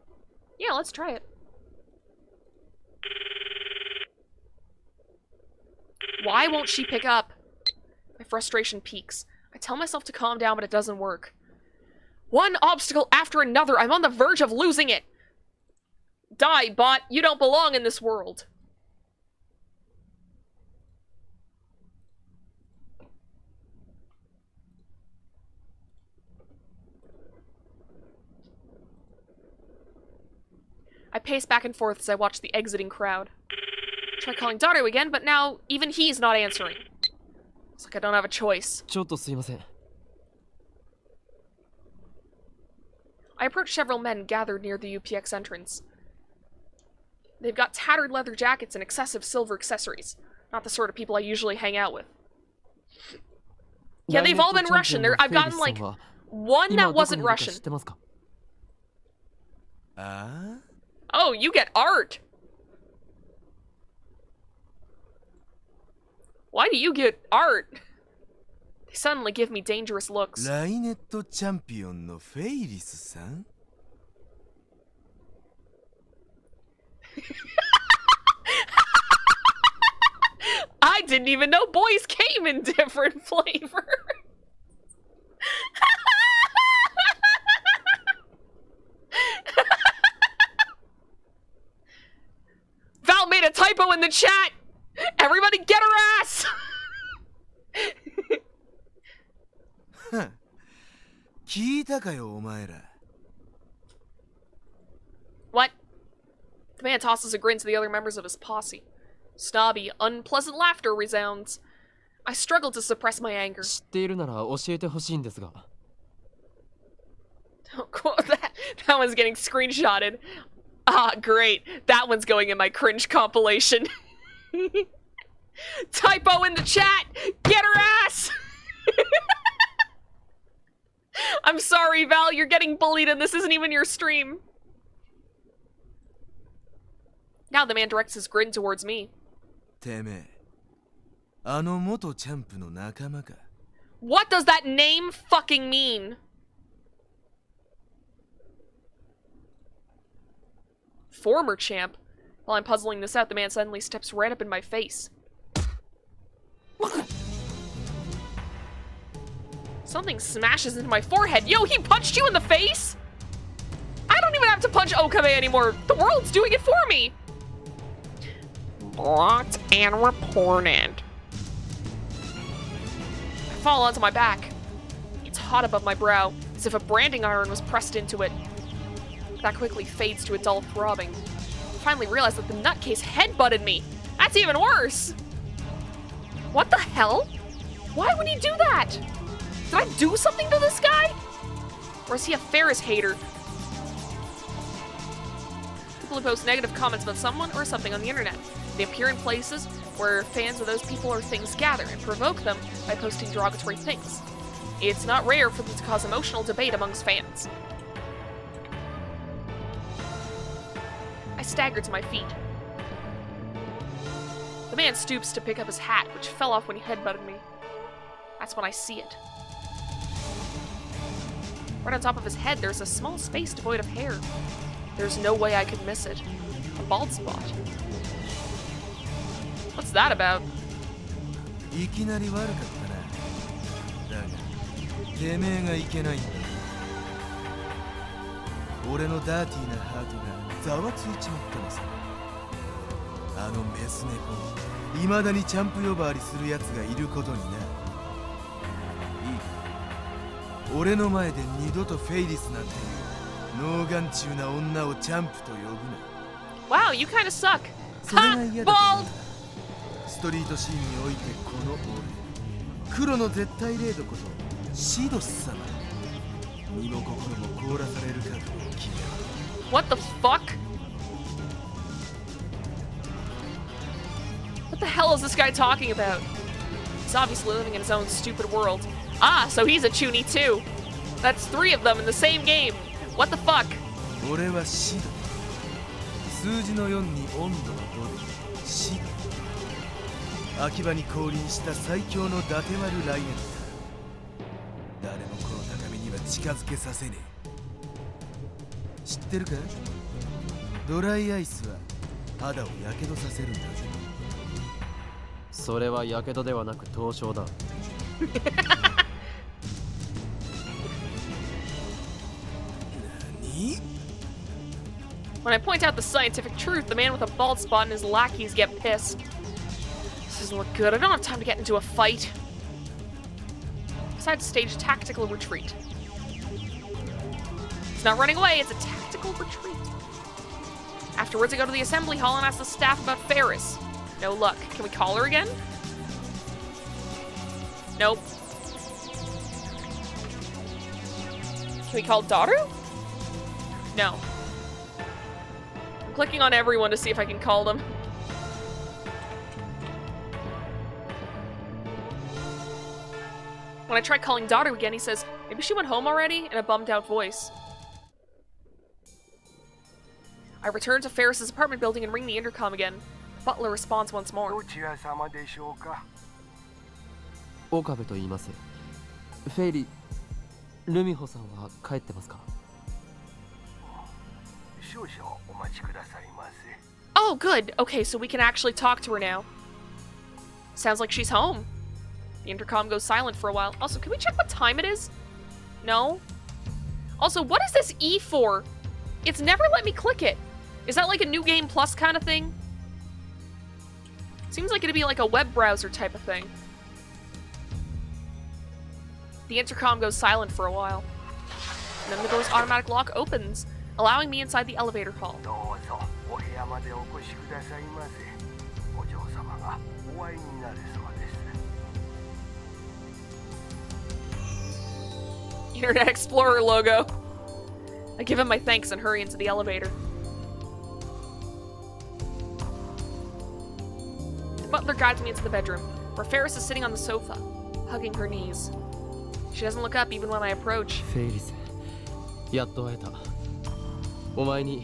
Yeah, let's try it. Why won't she pick up? My frustration peaks. I tell myself to calm down, but it doesn't work. One obstacle after another. I'm on the verge of losing it. Die, bot. You don't belong in this world. I pace back and forth as I watch the exiting crowd. Try calling Daru again, but now even he's not answering. It's like I don't have a choice. ちょっとすいません。 I approach several men gathered near the UPX entrance. They've got tattered leather jackets and excessive silver accessories. Not the sort of people I usually hang out with. Yeah, they've all been Russian. I've gotten like one that wasn't Russian. Oh, you get art! Why do you get art? They suddenly give me dangerous looks. ライネットチャンピオンのフェイリスさん I didn't even know boys came in different flavors. Val made a typo in the chat. Everybody get her ass. 聞いたかよお前ら What? The man tosses a grin to the other members of his posse. Snobby, unpleasant laughter resounds. I struggle to suppress my anger. 知っているなら教えてほしいんですが。 Don't quote that. That one's getting screenshotted. Ah, great. That one's going in my cringe compilation. Typo in the chat! Get her ass! I'm sorry, Val, you're getting bullied and this isn't even your stream. Now the man directs his grin towards me. てめえあの元チャンプの仲間か What does that name fucking mean? Former champ? While I'm puzzling this out, the man suddenly steps right up in my face. Something smashes into my forehead. Yo, he punched you in the face? I don't even have to punch Okame anymore. The world's doing it for me. Blocked and reported. I fall onto my back. It's hot above my brow, as if a branding iron was pressed into it. That quickly fades to a dull throbbing. I finally realize that the nutcase headbutted me. That's even worse. What the hell? Why would he do that? Did I do something to this guy? Or is he a Ferris hater? People who post negative comments about someone or something on the internet. They appear in places where fans of those people or things gather and provoke them by posting derogatory things. It's not rare for them to cause emotional debate amongst fans. I staggered to my feet. The man stoops to pick up his hat, which fell off when he headbutted me. That's when I see it. Right on top of his head, there's a small space devoid of hair. There's no way I could miss it. A bald spot. What's that about? いきなり悪かったな。だが、てめえがいけないんだ。俺のダーティーなハートがざわついちまったのさ。あのメス猫、未だにチャンプ呼ばわりする奴がいることにな。いいか。俺の前で二度とフェイリスなんていう脳眼中な女をチャンプと呼ぶな。Wow, you kinda suck. それが嫌だ Bald! ストリートシーンにおいてこの俺、黒の絶対零度ことシドス様。身も心も凍らされる覚悟を決めろ。What the fuck? What the hell is this guy talking about? He's obviously living in his own stupid world. Ah, so he's a chuny too. That's 3 of them in the same game. What the fuck? 俺はシド。数字の4に温度の5でシド。秋葉に降臨した最強の伊達丸来年だ。誰もこの高みには近づけさせねえ。知ってるか？ドライアイスは肌をやけどさせるんだぜ。それはやけどではなく凍傷だ。何？ When I point out the scientific truth, the man with a bald spot and his lackeys get pissed. This doesn't look good. I don't have time to get into a fight. Decide to stage tactical retreat. It's not running away, it's a tactical retreat. Afterwards, I go to the assembly hall and ask the staff about Ferris. No luck. Can we call her again? Nope. Can we call Daru? No. I'm clicking on everyone to see if I can call them. When I try calling Daru again, he says, maybe she went home already, in a bummed out voice. I return to Ferris's apartment building and ring the intercom again. Butler responds once more. どちら様でしょうか。岡部と言います。フェイリ、ルミホさんは帰ってますか？少々お待ちくださいませ。 Oh, good. Okay, so we can actually talk to her now. Sounds like she's home. The intercom goes silent for a while. Also, can we check what time it is? No? Also, what is this E for? It's never let me click it. Is that like a New Game Plus kind of thing? Seems like it'd be like a web browser type of thing. The intercom goes silent for a while. And then the door's automatic lock opens, allowing me inside the elevator hall. どうぞお部屋までお越しくださいませ。お嬢様がお会いになるそうです。 Internet Explorer logo. I give him my thanks and hurry into the elevator. The butler guides me into the bedroom, where Ferris is sitting on the sofa, hugging her knees. She doesn't look up even when I approach. フェイリス、やっと会えた。お前に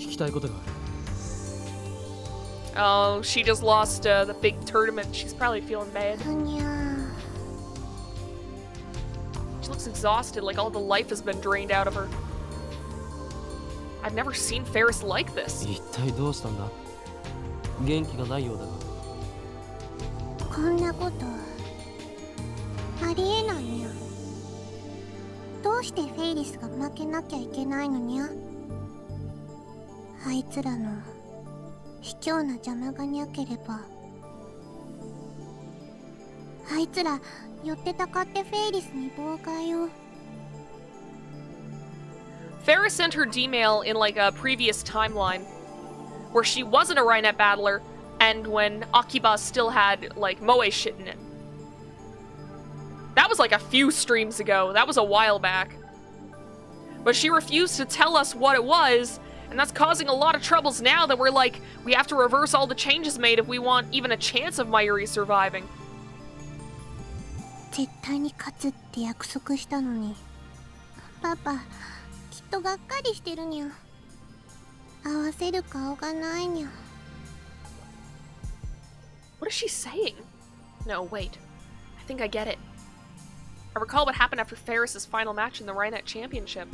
聞きたいことがある。Oh, she just lost the big tournament. She's probably feeling bad. She looks exhausted, like all the life has been drained out of her. I've never seen Ferris like this. 一体どうしたんだ？元気がないようだが。こんなことありえないにゃ。どうしてフェイリスが負けなきゃいけないのにゃ。あいつらの卑怯な邪魔がにゃければ。あいつら寄ってたかってフェイリスに妨害を。Ferris sent her D-mail in like a previous timeline, where she wasn't a Rhinet battler, and when Akiba still had, like, moe shit in it. That was like a few streams ago. That was a while back. But she refused to tell us what it was, and that's causing a lot of troubles now that we're like, we have to reverse all the changes made if we want even a chance of Mayuri surviving. 絶対に勝つって約束したのに。パパ、きっとがっかりしてるにゃ。合わせる顔がないにゃ。What is she saying? No, wait. I think I get it. I recall what happened after Ferris's final match in the Rhinet Championship.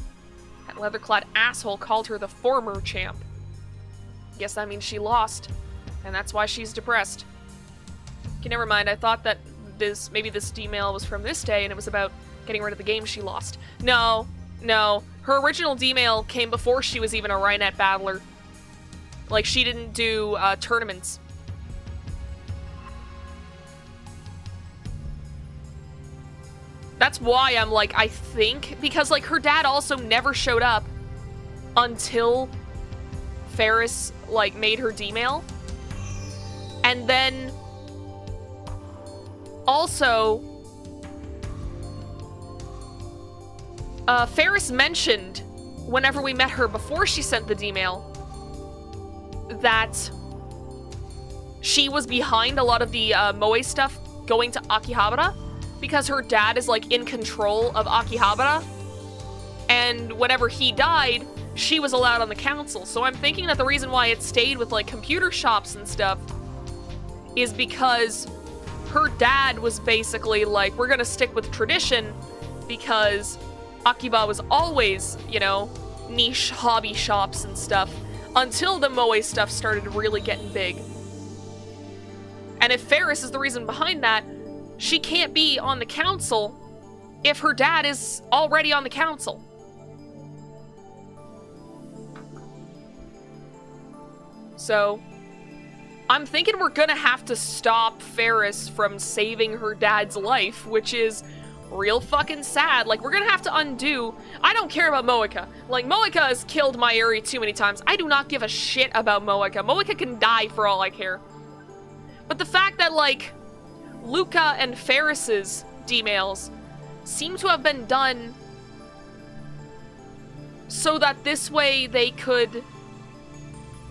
That leather-clad asshole called her the former champ. Guess that means she lost, and that's why she's depressed. Okay, never mind. I thought that maybe this D-mail was from this day, and it was about getting rid of the game she lost. No. Her original D-mail came before she was even a Rhinet battler. Like, she didn't do tournaments. That's why I'm like, I think, because like her dad also never showed up until Ferris like made her D-mail. And then also Ferris mentioned whenever we met her before she sent the D-mail that she was behind a lot of the moe stuff going to Akihabara, because her dad is like in control of Akihabara, and whenever he died, she was allowed on the council. So I'm thinking that the reason why it stayed with like computer shops and stuff is because her dad was basically like, we're gonna stick with tradition, because Akiba was always, you know, niche hobby shops and stuff until the moe stuff started really getting big. And if Ferris is the reason behind that, she can't be on the council if her dad is already on the council. So, I'm thinking we're gonna have to stop Ferris from saving her dad's life, which is real fucking sad. Like, we're gonna have to undo... I don't care about Moeka. Like, Moeka has killed Mayuri too many times. I do not give a shit about Moeka. Moeka can die for all I care. But the fact that, like, Luca and Ferris's D-mails seem to have been done so that this way they could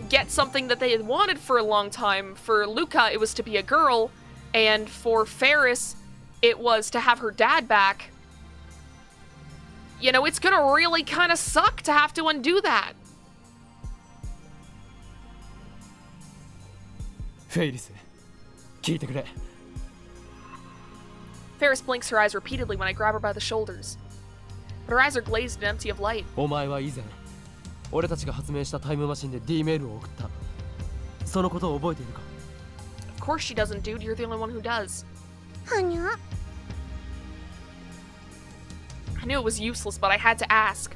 get something that they had wanted for a long time. For Luca, it was to be a girl, and for Ferris, it was to have her dad back. You know, it's gonna really kind of suck to have to undo that. フェイリス、聞いてくれ。 Ferris blinks her eyes repeatedly when I grab her by the shoulders. But her eyes are glazed and empty of light. お前は以前、俺たちが発明したタイムマシンで D メールを送った。そのことを覚えているか？ Of course she doesn't, dude. You're the only one who does. はにゃ。 I knew it was useless, but I had to ask.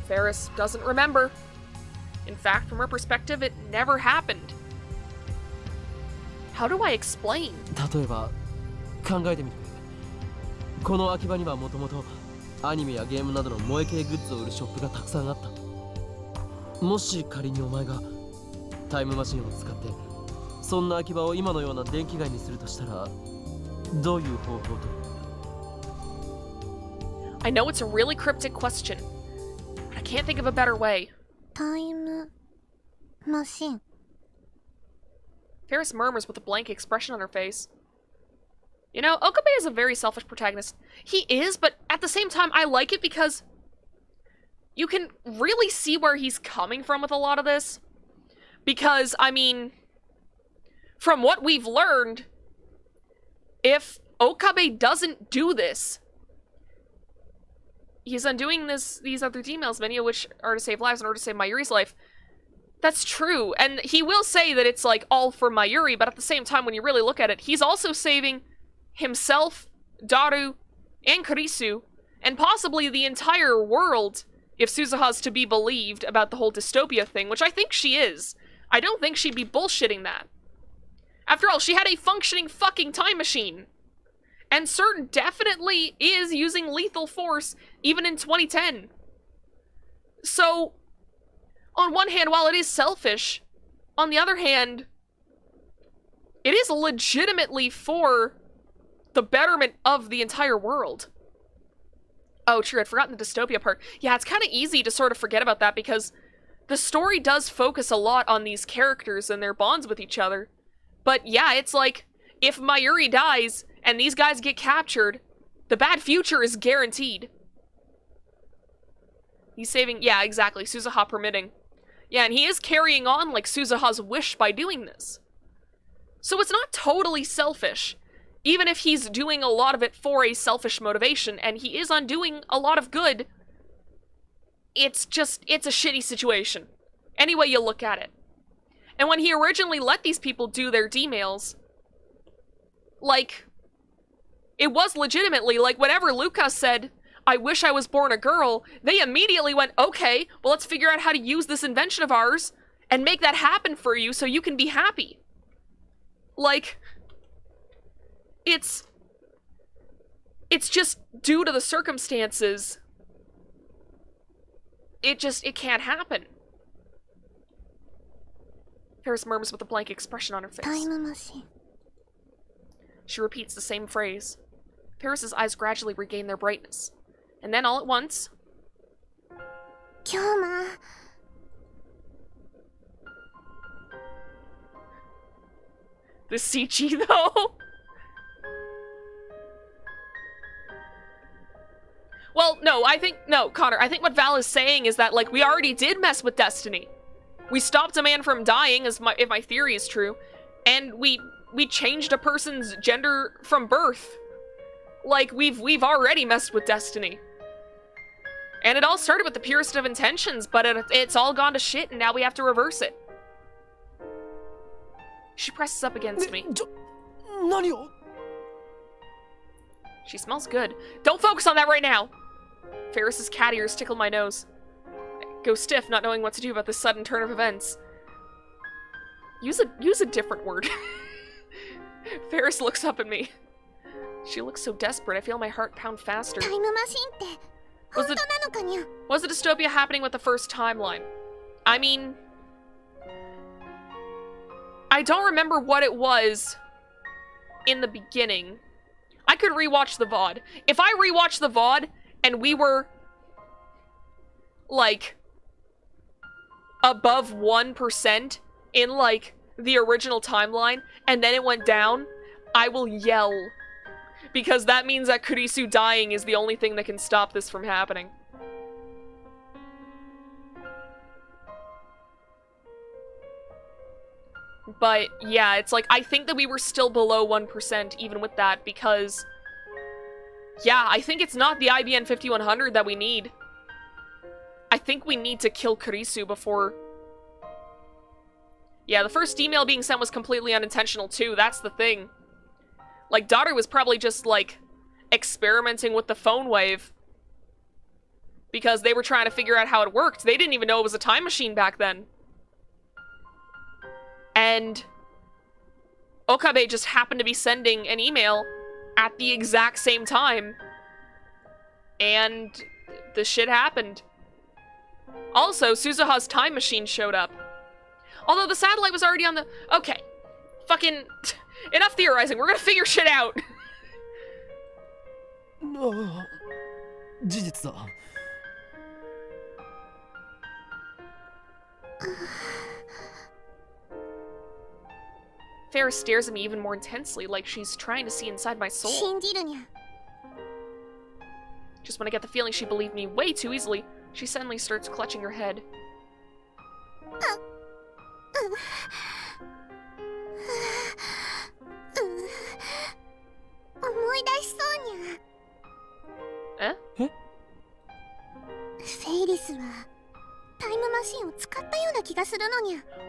Ferris doesn't remember. In fact, from her perspective, it never happened. How do I explain? 例えば、考えてみてくれ。この秋葉にはもともとアニメやゲームなどの萌え系グッズを売るショップがたくさんあった。もし仮にお前がタイムマシンを使ってそんな秋葉を今のような電気街にするとしたら、どういう方法と？ I know it's a really cryptic question, but I can't think of a better way. タイムマシン。 Ferris murmurs with a blank expression on her face. You know, Okabe is a very selfish protagonist. He is, but at the same time, I like it because you can really see where he's coming from with a lot of this. Because, I mean, from what we've learned, if Okabe doesn't do this, he's undoing these other emails, many of which are to save lives in order to save Mayuri's life. That's true, and he will say that it's like all for Mayuri, but at the same time, when you really look at it, he's also saving himself, Daru, and Kurisu, and possibly the entire world, if Suzuha's to be believed about the whole dystopia thing, which I think she is. I don't think she'd be bullshitting that. After all, she had a functioning fucking time machine. And CERN definitely is using lethal force, even in 2010. So, on one hand, while it is selfish, on the other hand, It is legitimately for the betterment of the entire world. Oh, true, I'd forgotten the dystopia part. Yeah, it's kind of easy to sort of forget about that because the story does focus a lot on these characters and their bonds with each other. But yeah, it's like, if Mayuri dies and these guys get captured, the bad future is guaranteed. He's saving, yeah, exactly, Suzuha permitting. Yeah, and he is carrying on like Suzuha's wish by doing this. So it's not totally selfish, even if he's doing a lot of it for a selfish motivation, and he is undoing a lot of good. It's a shitty situation. Any way you look at it. And when he originally let these people do their D-mails, like, it was legitimately, like, whenever Lucas said, I wish I was born a girl, they immediately went, okay, well, let's figure out how to use this invention of ours and make that happen for you so you can be happy. Like, it's just due to the circumstances, it can't happen. Paris murmurs with a blank expression on her face. Time machine. She repeats the same phrase. Paris's eyes gradually regain their brightness. And then all at once... Kyoma. The CG, though? Well, no, Connor, I think what Val is saying is that, like, we already did mess with destiny. We stopped a man from dying, if my theory is true, and we changed a person's gender from birth. Like, we've already messed with destiny. And it all started with the purest of intentions, but it's all gone to shit, and now we have to reverse it. She presses up against me. She smells good. Don't focus on that right now! Ferris's cat ears tickle my nose. I go stiff, not knowing what to do about this sudden turn of events. Use a different word. Ferris looks up at me. She looks so desperate, I feel my heart pound faster. Time machine. Was the dystopia happening with the first timeline? I mean... I don't remember what it was in the beginning. I could rewatch the VOD. If I rewatch the VOD and we were, like, above 1% in, like, the original timeline, and then it went down, I will yell. Because that means that Kurisu dying is the only thing that can stop this from happening. But, yeah, it's like, I think that we were still below 1% even with that, because... Yeah, I think it's not the IBN 5100 that we need. I think we need to kill Kurisu before... Yeah, the first email being sent was completely unintentional too, that's the thing. Like, Daughter was probably just, like, experimenting with the phone wave. Because they were trying to figure out how it worked. They didn't even know it was a time machine back then. And Okabe just happened to be sending an email at the exact same time. And the shit happened. Also, Suzuha's time machine showed up. Although the satellite was already on the... Okay. Fucking... Enough theorizing. We're gonna figure shit out. Ferris stares at me even more intensely, like she's trying to see inside my soul. Just when I get the feeling she believed me way too easily, she suddenly starts clutching her head. Eh?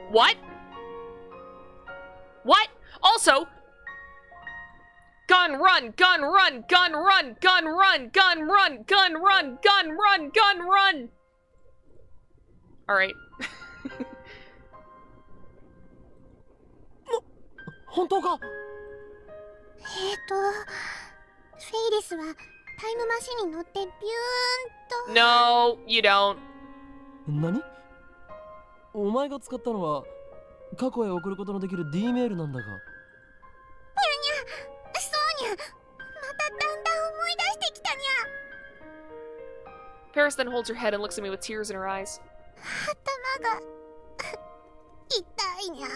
What? What? Also, gun run, gun run, gun run, gun run, gun run, gun run, gun run, gun run. All right. 本当か？フェイリスはタイムマシンに乗ってビューンと。 No, you don't. 何？お前が使ったのは過去へ送ることのできる D メールなんだが。まただんだん思い出してきたにゃ。 Paris then holds her head and looks at me with tears in her eyes. 頭が痛いにゃ。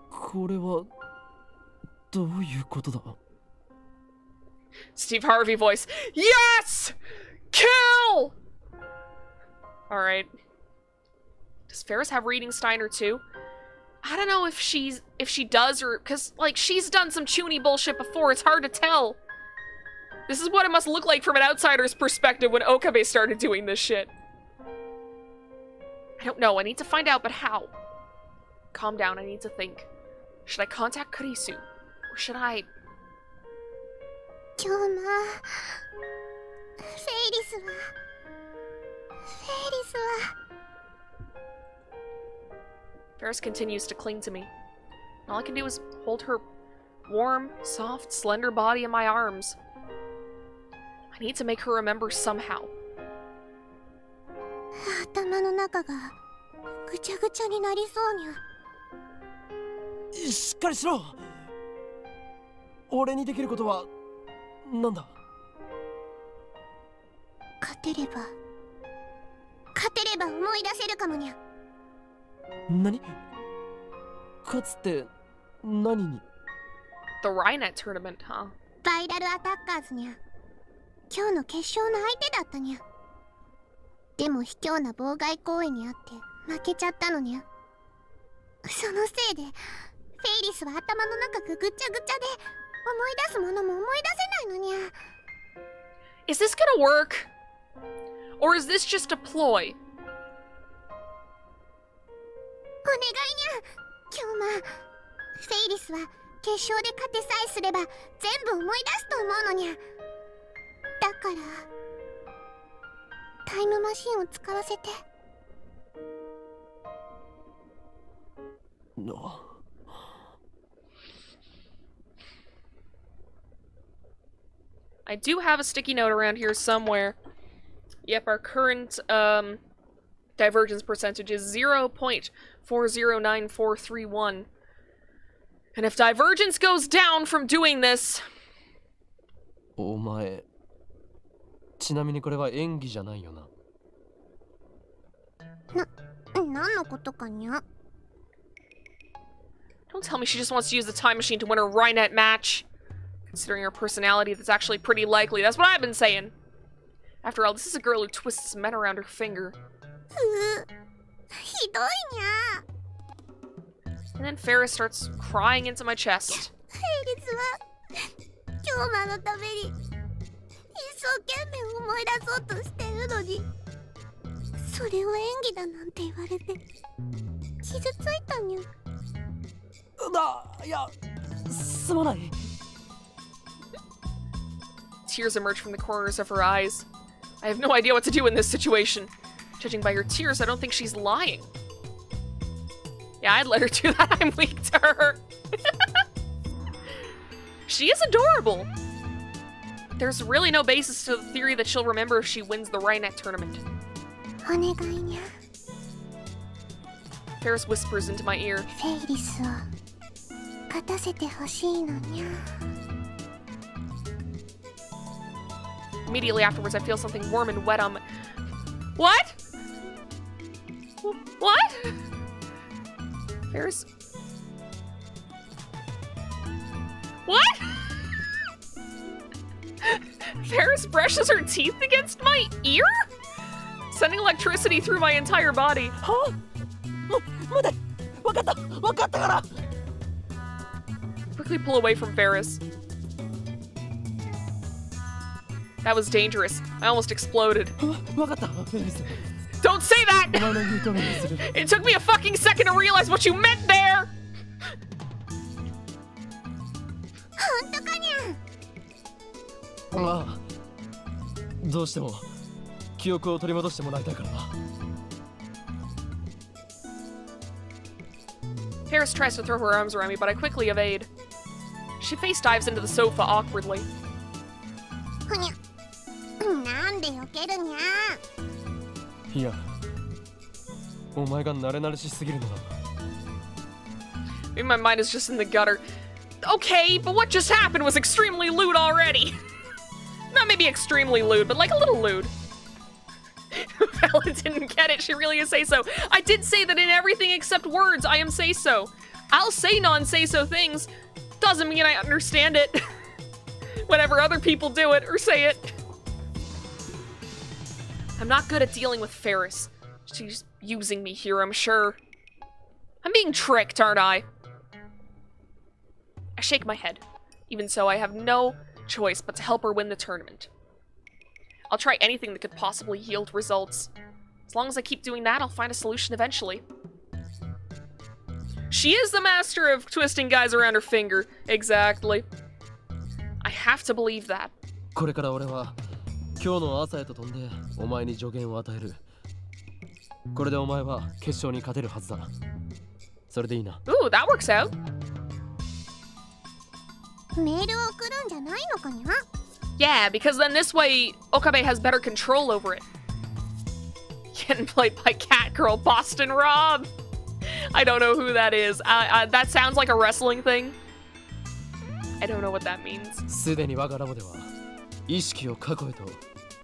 これはどういうことだ？ Steve Harvey voice. Yes! Kill! Alright. Does Ferris have reading Steiner too? I don't know if she does, or because like she's done some chuny bullshit before. It's hard to tell. This is what it must look like from an outsider's perspective when Okabe started doing this shit. I don't know. I need to find out, but how? Calm down. I need to think. Should I contact Kurisu? Or should I... 今日もフェイリスは Ferris continues to cling to me. All I can do is hold her warm, soft, slender body in my arms. I need to make her remember somehow. 頭の中がぐちゃぐちゃになりそうにゃ。しっかりしろ。俺にできることはなんだ？勝てれば思い出せるかもにゃ。何？勝つって何に？ The Rhinet tournament, huh? バイラルアタッカーズにゃ。今日の決勝の相手だったにゃ。でも卑怯な妨害行為にあって負けちゃったのにゃ。そのせいでフェイリスは頭の中がぐちゃぐちゃで思い出すものも思い出せないのにゃ。 Is this gonna work? Or is this just a ploy? お願いにゃ。今日もフェイリスは決勝で勝てさえすれば全部思い出すと思うのにゃ。だからタイムマシンを使わせて。No. I do have a sticky note around here somewhere. Yep, our current divergence percentage is 0.409431. And if divergence goes down from doing this... お前、ちなみにこれは演技じゃないよな。何のことかにゃ。 Don't tell me she just wants to use the time machine to win her Rhinet match. Considering her personality, that's actually pretty likely. That's what I've been saying. After all, this is a girl who twists men around her finger. ひどいにゃ。 And then Ferris starts crying into my chest. フェイリスは今日のために一生懸命思い出そうとしてるのに、それを演技だなんて言われて傷ついたにゃ。いや、すまない。 Tears emerge from the corners of her eyes. I have no idea what to do in this situation. Judging by her tears, I don't think she's lying. Yeah, I'd let her do that. I'm weak to her. She is adorable. There's really no basis to the theory that she'll remember if she wins the Rhinet tournament. お願いにゃ。 Ferris whispers into my ear. フェイリスを勝たせてほしいのにゃ。 Immediately afterwards, I feel something warm and wet on my... What? What? Ferris? What? Ferris brushes her teeth against my ear? Sending electricity through my entire body. は？待て！わかったから！ Quickly pull away from Ferris. That was dangerous. I almost exploded. わかった、フェリス。 Don't say that! お前の言う通りにする。 It took me a fucking second to realize what you meant there! 本当かにゃ。ああ、どうしても記憶を取り戻してもらいたいからな。 Ferris tries to throw her arms around me, but I quickly evade. She face dives into the sofa awkwardly. ふにゃ。なんで避けるにゃ。いや、お前が慣れ慣れしすぎるのだ。 Maybe my mind is just in the gutter. Okay, but what just happened was extremely lewd already. Not maybe extremely lewd, but like a little lewd. Bella didn't get it, she really is say-so. I did say that in everything except words, I am say-so. I'll say non-say-so things. Doesn't mean I understand it. Whenever other people do it or say it. I'm not good at dealing with Ferris. She's using me here, I'm sure. I'm being tricked, aren't I? I shake my head. Even so, I have no choice but to help her win the tournament. I'll try anything that could possibly yield results. As long as I keep doing that, I'll find a solution eventually. She is the master of twisting guys around her finger. Exactly. I have to believe that. これから俺は今日の朝へと飛んでお前に助言を与える。これでお前は決勝に勝てるはずだ。それでいいな。Ooh, that works out. メールを送るんじゃないのかにゃ？ Yeah, because then this way, Okabe has better control over it. Getting played by Catgirl Boston Rob. I don't know who that is. That sounds like a wrestling thing. I don't know what that means. すでに我がラボでは意識を過去へと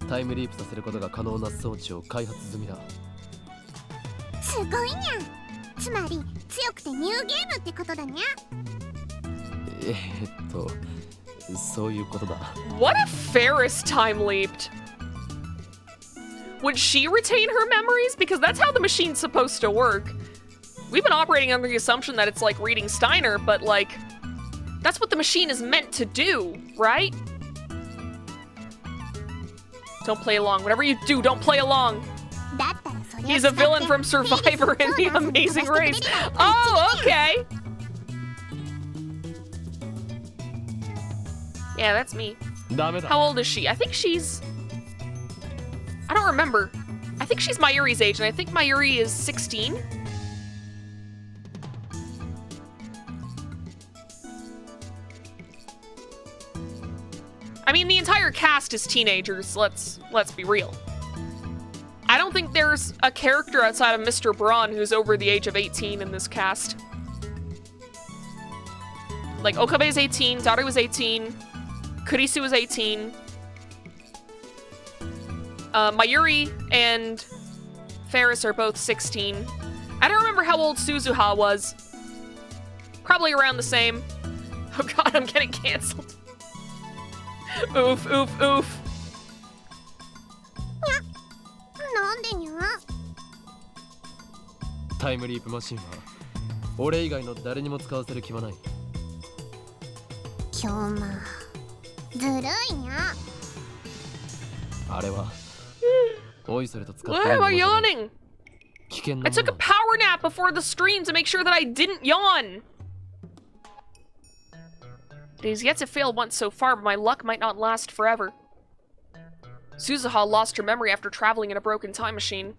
タイムリープさせることが可能な装置を開発済みだ。すごいにゃ。つまり強くてニューゲームってことだにゃ。そういうことだ。What if Ferris time leaped? Would she retain her memories? Because that's how the machine's supposed to work. We've been operating under the assumption that it's like reading Steiner, but like, that's what the machine is meant to do, right? Don't play along. Whatever you do, don't play along. He's a villain from Survivor in The Amazing Race. Oh, okay. Yeah, that's me. How old is she? I think she's... I don't remember. I think she's Mayuri's age, and I think Mayuri is 16. I mean, the entire cast is teenagers, let's be real. I don't think there's a character outside of Mr. Braun who's over the age of 18 in this cast. Like, Okabe's 18, Daru was 18, Kurisu was 18. Mayuri and Ferris are both 16. I don't remember how old Suzuha was. Probably around the same. Oh god, I'm getting canceled. Oof, oof, oof. なんでにゃ？タイムリープマシンは俺以外の誰にも使わせる気はない。今日まずるいにゃ。あれはおいそれと使って Why am I yawning? 危険な I took a power nap before the stream to make sure that I didn't yawn. It has yet to fail once so far, but my luck might not last forever. Suzuha lost her memory after traveling in a broken time machine.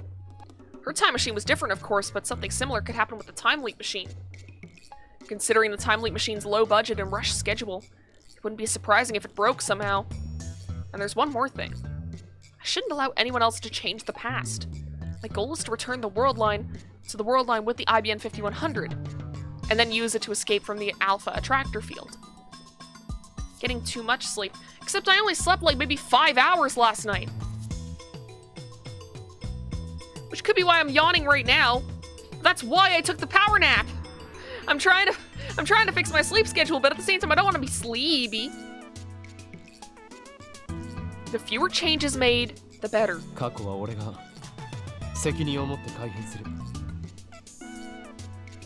Her time machine was different, of course, but something similar could happen with the time leap machine. Considering the time leap machine's low budget and rushed schedule, it wouldn't be surprising if it broke somehow. And there's one more thing. I shouldn't allow anyone else to change the past. My goal is to return the world line to the world line with the IBN 5100, and then use it to escape from the Alpha Attractor field. Getting too much sleep. Except I only slept like maybe 5 hours last night. Which could be why I'm yawning right now. That's why I took the power nap. I'm trying to fix my sleep schedule, but at the same time I don't want to be sleepy. The fewer changes made, the better. 過去は俺が責任を持って改変する。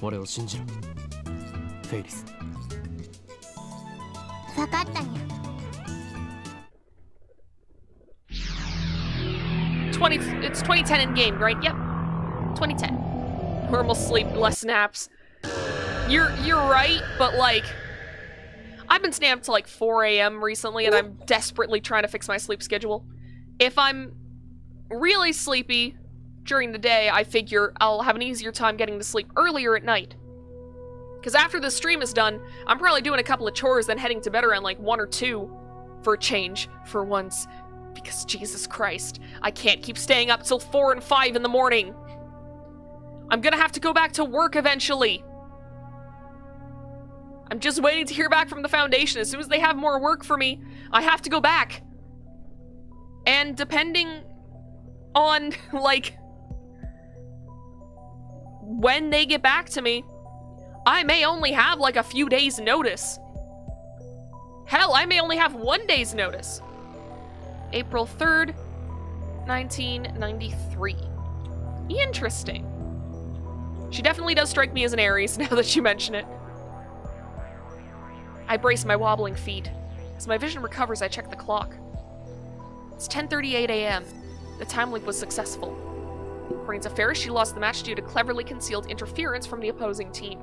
俺を信じろ。フェイリス。わかったにゃ。It's 2010 in game, right? Yep. 2010. Normal sleep, less naps. You're right, but like I've been snapped to like 4 a.m. recently and I'm desperately trying to fix my sleep schedule. If I'm really sleepy during the day, I figure I'll have an easier time getting to sleep earlier at night. Because after the stream is done, I'm probably doing a couple of chores, then heading to bed around like 1 or 2 for a change, for once. Because Jesus Christ, I can't keep staying up till 4 and 5 in the morning. I'm gonna have to go back to work eventually. I'm just waiting to hear back from the Foundation. As soon as they have more work for me, I have to go back. And depending on, like, when they get back to me, I may only have, like, a few days' notice. Hell, I may only have 1 day's notice. April 3rd, 1993. Interesting. She definitely does strike me as an Aries, now that you mention it. I brace my wobbling feet. As my vision recovers, I check the clock. It's 10:38 a.m. The time leap was successful. According to Ferris, she lost the match due to cleverly concealed interference from the opposing team.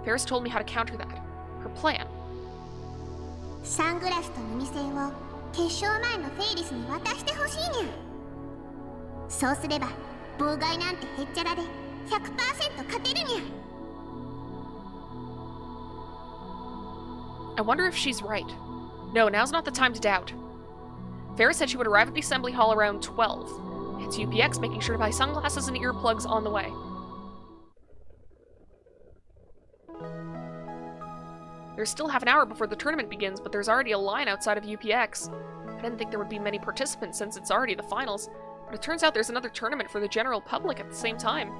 Ferris told me how to counter that. Her plan. サングラスと耳栓を決勝前のフェイリスに渡してほしいにゃ。そうすれば妨害なんてへっちゃらで 100% 勝てるにゃ。I wonder if she's right. No, now's not the time to doubt. Ferris said she would arrive at the assembly hall around 12. It's UPX, making sure to buy sunglasses and earplugs on the way. There's still half an hour before the tournament begins, but there's already a line outside of UPX. I didn't think there would be many participants since it's already the finals, but it turns out there's another tournament for the general public at the same time.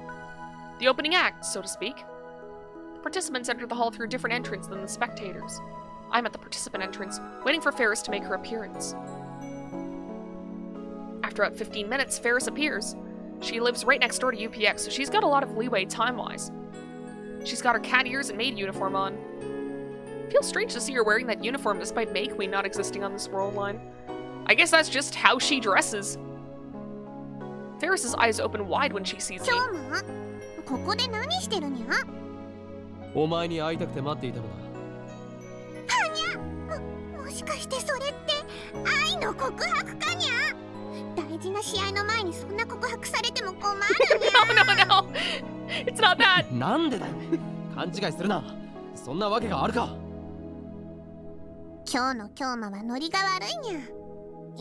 The opening act, so to speak. The participants enter the hall through a different entrance than the spectators. I'm at the participant entrance, waiting for Ferris to make her appearance. After about 15 minutes, Ferris appears. She lives right next door to UPX, so she's got a lot of leeway time-wise. She's got her cat ears and maid uniform on. Feels strange to see her wearing that uniform despite May Queen not existing on this world line. I guess that's just how she dresses. Ferris's eyes open wide when she sees me. 今日もここで何してるにゃ。お前に会いたくて待っていたのだ。もしかしてそれって愛の告白かにゃ。大事な試合の前にそんな告白されても困るにゃ。No, no, no! It's not that! なんでだよ。勘違いするな。そんなわけがあるか。今日の京馬はノリが悪いにゃ。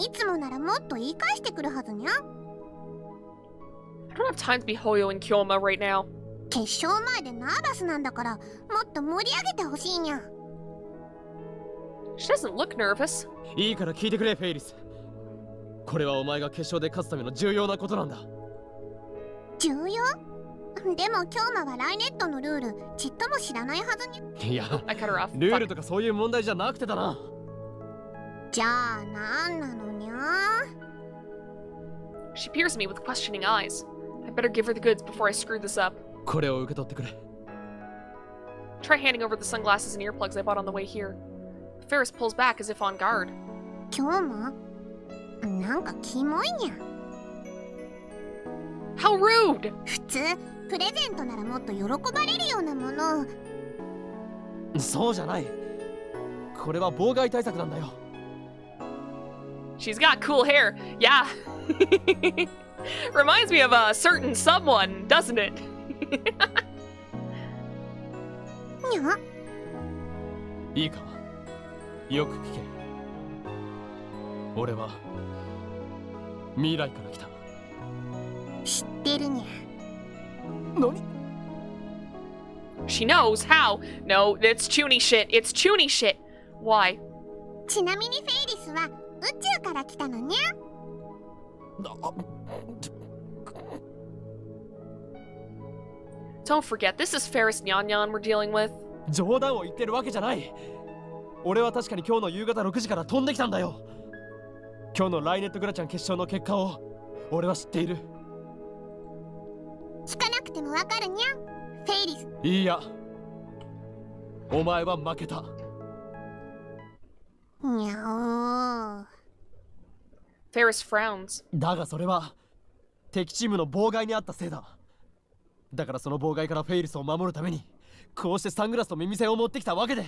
いつもならもっと言い返してくるはずにゃ。I don't have time to be Hoyo and Kyoma right now. 決勝前でナーバスなんだからもっと盛り上げてほしいにゃ。She doesn't look nervous. いいから聞いてくれ、フェイリス。これはお前が決勝で勝つための重要なことなんだ。重要？でも京馬はライネットのルールちっとも知らないはずにゃ。いや、 I cut her off. ルールとかそういう問題じゃなくてだな。じゃあなんなのにゃ。She peers me with questioning eyes. I better give her the goods before I screw this up. これを受け取ってくれ。Try handing over the sunglasses and earplugs I bought on the way here. Ferris pulls back as if on guard. 京馬なんかキモいにゃ。 How rude! 普通プレゼントならもっと喜ばれるようなもの。そうじゃない。これは妨害対策なんだよ。She's got cool hair. Yeah. Reminds me of a certain someone, doesn't it? にゃ。いいか、よく聞け。俺は未来から来た。知ってるにゃ。何？ She knows how. No, it's Chuny shit. It's Chuny shit. Why? ちなみにフェイリスは宇宙から来たのにゃ。Don't forget, this is Ferris Nyan Nyan we're dealing with. 冗談を言ってるわけじゃない。俺は確かに今日の夕方6時から飛んできたんだよ。今日のライネットグラちゃん決勝の結果を俺は知っている。聞かなくてもわかるにゃ。フェイリス。いいや、お前は負けた。にゃお。Ferris frowns. だがそれは敵チームの妨害にあったせいだ。だからその妨害からフェイリスを守るためにこうしてサングラスと耳栓を持ってきたわけで。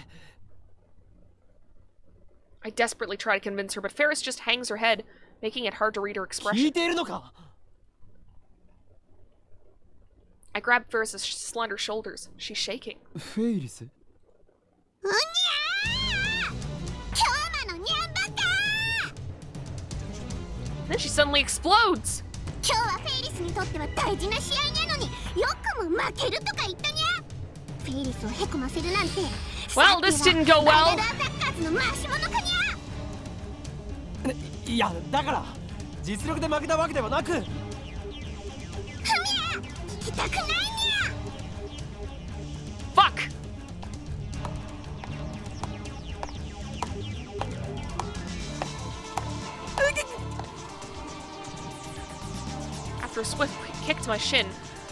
I desperately try to convince her, but Ferris just hangs her head, making it hard to read her 聞 expression. いているのか？ I grab Ferris's slender shoulders. She's shaking. フェイリス？うにゃー。京馬のにゃんばか。 Then she suddenly explodes. 今日はフェイリスにとっては大事な試合なのによくも負けるとか言ったにゃ。フェイリスをへこませるなんて Well, this didn't go well. いやだから実力で負けたわけではなく。Fuck! After a swift kick to my shin,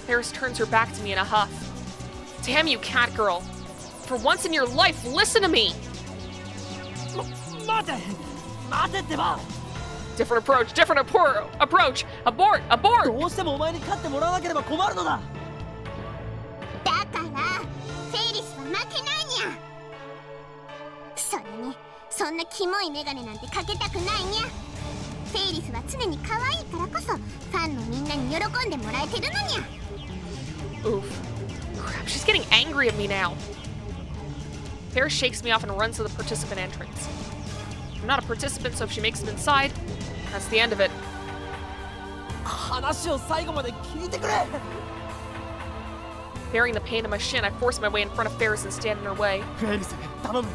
Ferris turns her back to me in a huff. Damn you, cat girl. For once in your life, listen to me! 待てってば。 Different approach, different approach! Abort! Abort! どうしてもお前に勝ってもらわなければ困るのだ。だからフェイリスは負けないにゃ。それにそんなキモいメガネなんてかけたくないにゃ。フェイリスは常に可愛いからこそファンのみんなに喜んでもらえてるのにゃ。 Oof. Crap, she's getting angry at me now. Ferris shakes me off and runs to the participant entrance. I'm not a participant, so if she makes it inside, that's the end of it. 話を最後まで聞いてくれ。 Bearing the pain in my shin, I force my way in front of Ferris and stand in her way. フェイリス頼む。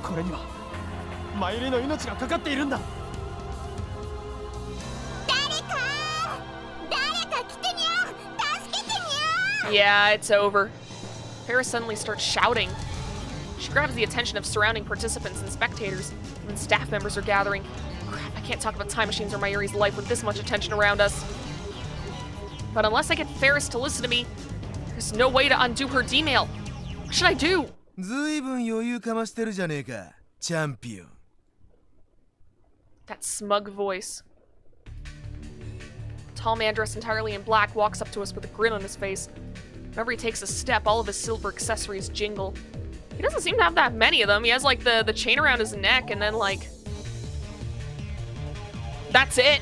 これにはマユリの命がかかっているんだ。誰か来てにゃ。助けてにゃ。 Yeah, it's over. Ferris suddenly starts shouting. She grabs the attention of surrounding participants and spectators, and staff members are gathering. Crap, I can't talk about time machines or Mayuri's life with this much attention around us. But unless I get Ferris to listen to me, there's no way to undo her D-mail. What should I do? ずいぶん余裕かましてるじゃねえか、チャンピオン。 That smug voice. A tall man dressed entirely in black walks up to us with a grin on his face. Whenever he takes a step, all of his silver accessories jingle. He doesn't seem to have that many of them. He has like the chain around his neck and then like... That's it!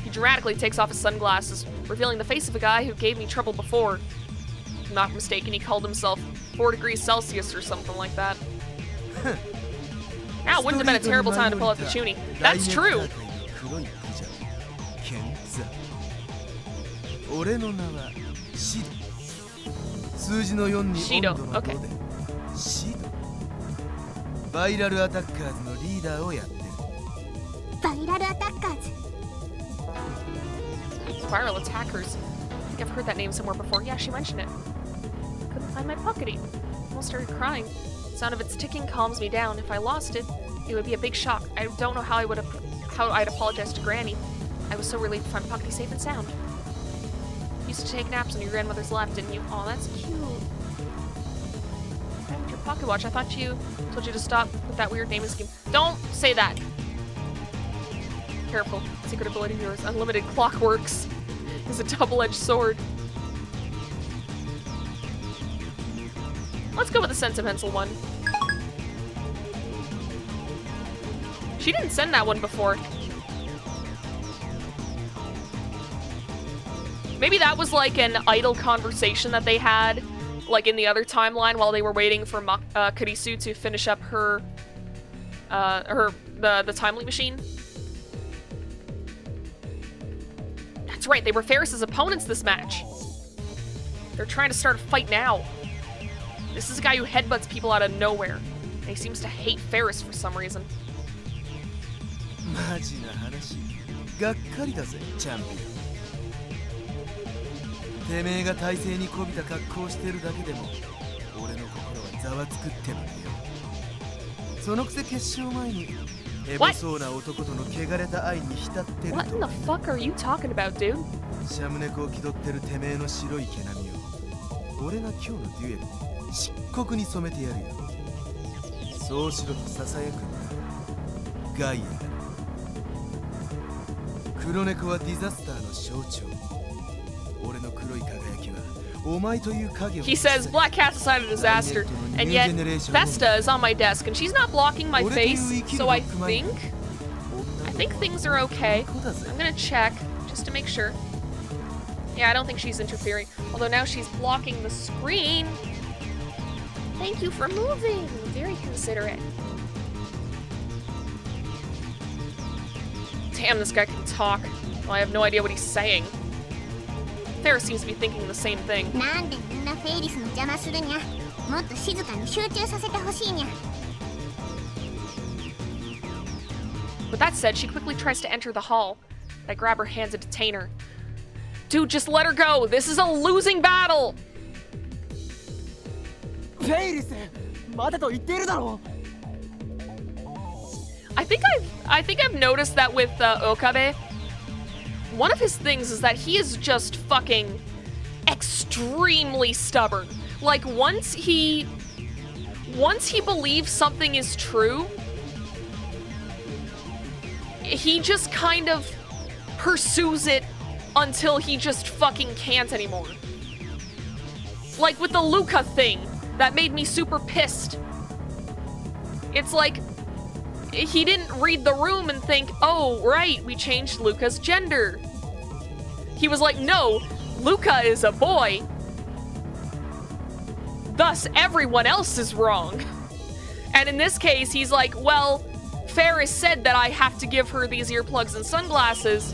He dramatically takes off his sunglasses, revealing the face of a guy who gave me trouble before. If I'm not mistaken, he called himself 4 degrees Celsius or something like that. Now, wouldn't have been a terrible time to pull out the Chuny. That's true! 俺の名はシド。数字の4に温度の5でシド。バイラルアタッカーズのリーダーをやってる。バイラルアタッカーズ。 Spiral attackers. I think I've heard that name somewhere before. Yeah, she mentioned it. Couldn't find my pockety. Almost started crying. The sound of its ticking calms me down. If I lost it, it would be a big shock. I don't know how I'd apologize to Granny. I was so relieved to find Pockety safe and sound. You used to take naps on your grandmother's lap, didn't you? Aw, that's cute. Why with your pocket watch? I thought you told you to stop with that weird naming scheme. Don't say that. Careful. Secret ability of yours. Unlimited clockworks is a double-edged sword. Let's go with the sentimental one. She didn't send that one before. Maybe that was like an idle conversation that they had, like in the other timeline while they were waiting for Kurisu to finish up her, the time leap machine. That's right, they were Ferris's opponents this match. They're trying to start a fight now. This is a guy who headbutts people out of nowhere, and he seems to hate Ferris for some reason. マジな話、がっかりだぜ、チャンピオン。てめえが体勢にこびた格好をしてるだけでも俺の心はざわつくってのによ。そのくせ決勝前にエボそうな男との汚れた愛に浸ってると。 What in the fuck are you talking about, dude? シャムネコを気取ってるてめえの白い毛並みを俺が今日のデュエルに漆黒に染めてやるよ。そうしろとささやくんだ、ガイア。黒猫はディザスターの象徴。 He says Black Cat's a sign of disaster, and yet Vesta is on my desk, and she's not blocking my face, so I think things are okay. I'm gonna check, just to make sure. Yeah, I don't think she's interfering, although now she's blocking the screen. Thank you for moving, very considerate. Damn, this guy can talk. Well, I have no idea what he's saying. Ferris seems to be thinking the same thing. なんでみんなフェイリスの邪魔するにゃ。もっと静かに集中させてほしいにゃ。 With that said, she quickly tries to enter the hall. I grab her hands and detain her. Dude, just let her go. This is a losing battle. フェイリス、待てと言っているだろう。 I think I've noticed that with Okabe. One of his things is that he is just fucking extremely stubborn. Like once he believes something is true, he just kind of pursues it until he just fucking can't anymore. Like with the Luca thing, that made me super pissed. It's like, he didn't read the room and think, oh, right, we changed Luca's gender. He was like, no, Luca is a boy. Thus, everyone else is wrong. And in this case, he's like, well, Ferris said that I have to give her these earplugs and sunglasses,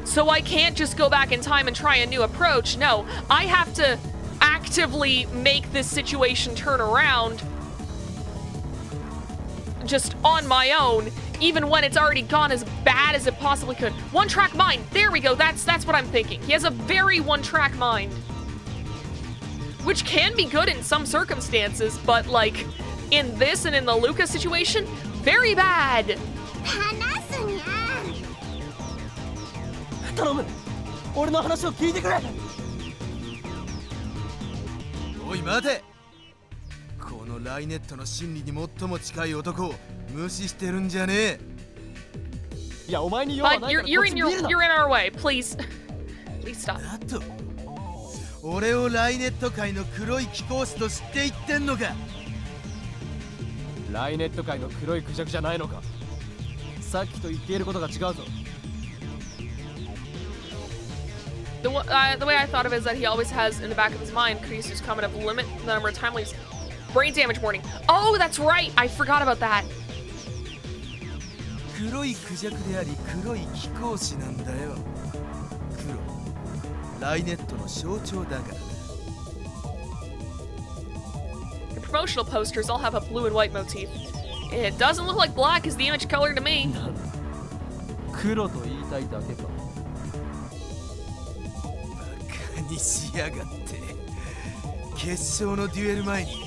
so I can't just go back in time and try a new approach. No, I have to actively make this situation turn around just on my own, even when it's already gone as bad as it possibly could. One-track mind. There we go. That's what I'm thinking. He has a very one-track mind, which can be good in some circumstances, but like in this and in the Luca situation, very bad. 話すにゃ。頼む、俺の話を聞いてくれ。おい待て。このライネットの真理に最も近い男を無視してるんじゃねえ。いや、お前に用は But ないからこっ you're ち見るな。 in our way. Please, please stop. あと俺をライネット界の黒い貴公子と知って言ってんのか。ライネット界の黒いクジャクじゃないのか。さっきと言っていることが違うぞ。The way I thought of it is that he always has in the back of his mind Kurisu's comment of limit the number of time leaves. Brain damage warning. Oh, that's right. I forgot about that. 黒いクジャクであり黒い貴公子なんだよ。黒、ライネットの象徴だから。The promotional posters all have a blue and white motif. It doesn't look like black is the image color to me. 黒と言いたいだけか。バカにしやがって。決勝のデュエル前に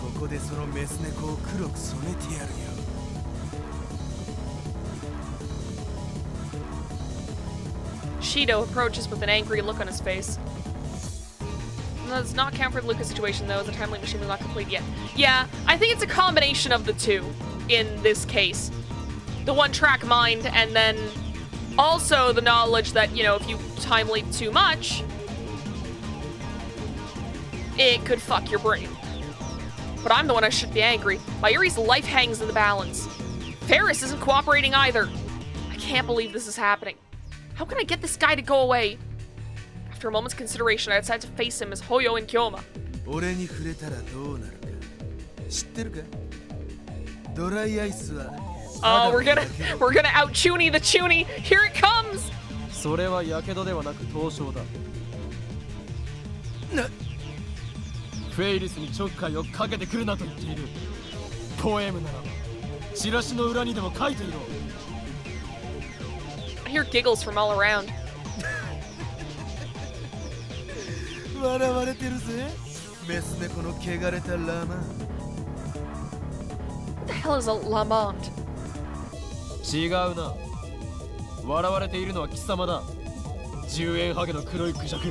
ここでそのメス猫を黒く染めてやるよ。Shido approaches with an angry look on his face. No, does not count for the Luca situation though, as the time limit machine was not complete yet. Yeah, I think it's a combination of the two in this case. The one-track mind, and then also the knowledge that, you know, if you time leap too much, it could fuck your brain. But I'm the one I should be angry. Mayuri's life hangs in the balance. Ferris isn't cooperating either. I can't believe this is happening. How can I get this guy to go away? After a moment's consideration, I decided to face him as Hoyo and Kyoma. 俺に触れたらどうなるか知ってるか。ドライアイスは Oh, we're gonna out Chuny the Chuny. Here it comes. それはやけどではなく凍傷だ。フェイリスにちょっかいをかけてくるなと言っている。ポエムならばチラシの裏にでも書いていろ。I hear giggles from all around. 笑われてるぜ。メス猫の汚れたラマン。What the hell is a lamont? 違うな。笑われているのは貴様だ。10円ハゲの黒いクジャク。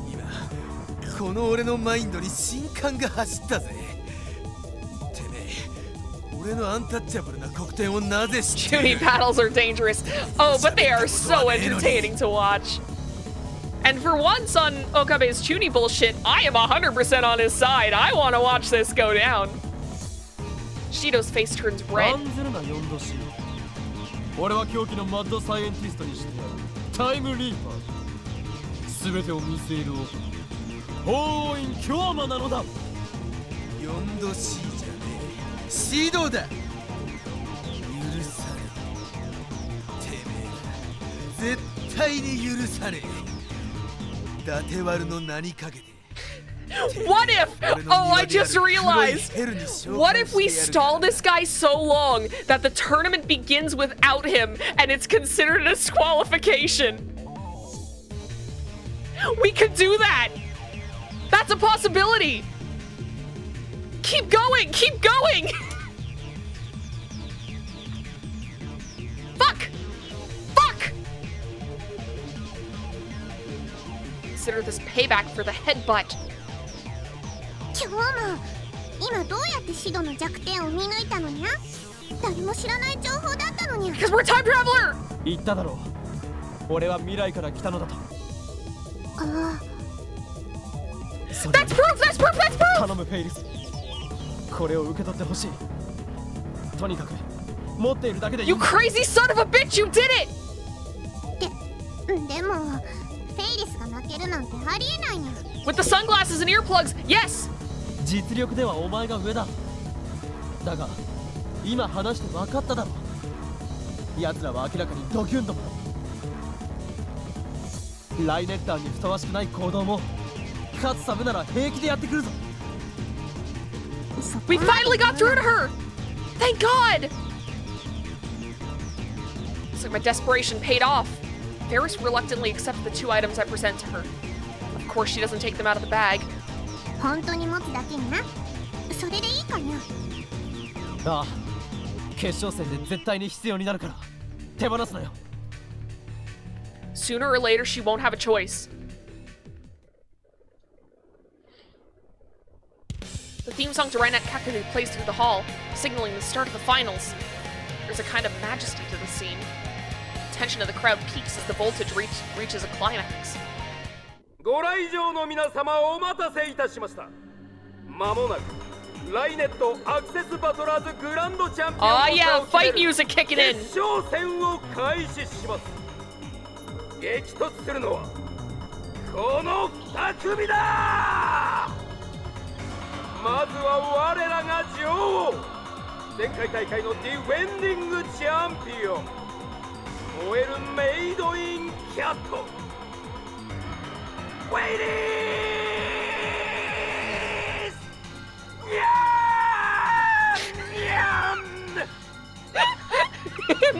今この俺のマインドに新感が走ったぜ。てめえ、俺のアンタッチャブルな黒点をなぜ知ってる。 Chuny battles are dangerous. Oh, but they are so entertaining to watch. And for once on Okabe's Chuny bullshit, I am 100% on his side. I want to watch this go down. Shido's face turns red. 案ずるな4度 C。俺は狂気のマッドサイエンティストにしてタイムリーパー。全てを見据える王院京馬なのだ。4度 C じゃねえ。シードだ。許され。てめえら絶対に許され。て割るの名にかけて What if? Oh, I just realized. What if we stall this guy so long that the tournament begins without him and it's considered a disqualification? We could do that. That's a possibility. Keep going. Keep going. Fuck. Fuck. Consider this payback for the headbutt. 今日も今どうやってシドの弱点を見抜いたのにゃ？誰も知らない情報だったのにゃ。 Because we're a time traveler. 言っただろう。俺は未来から来たのだと。ああ。それ That's proof. That's proof. That's proof. 頼むフェイリス。これを受け取ってほしい。とにかく持っているだけでいい。 You crazy son of a bitch! You did it. でもフェイリスが負けるなんてありえないにゃ。 With the sunglasses and earplugs. Yes. 実力ではお前が上だ。だが今話して分かっただろう。奴らは明らかにドキュンともだ。ライネッターにふさわしくない行動も勝つためなら平気でやってくるぞ。 We finally got through to her. Thank God. Looks like my desperation paid off. Ferris reluctantly accepts the 2 items I present to her. Of course, she doesn't take them out of the bag. 本当に持つだけにな。それでいいかにゃ。ああ、決勝戦で絶対に必要になるから手放すなよ。 Sooner or later, she won't have a choice. The theme song to Rainet Kakadu plays through the hall, signaling the start of the finals. There's a kind of majesty to the scene. The tension of the crowd peaks as the voltage reaches a climax. ご来場の皆様お待たせいたしました。まもなくライネットアクセスバトラーズグランドチャンピオン Oh yeah, fight music kicking in. 決勝戦を開始します。激突するのはこの2組だ。まずは我らが女王、前回大会のディフェンディングチャンピオン、燃えるメイドインキャット、ウェイリース。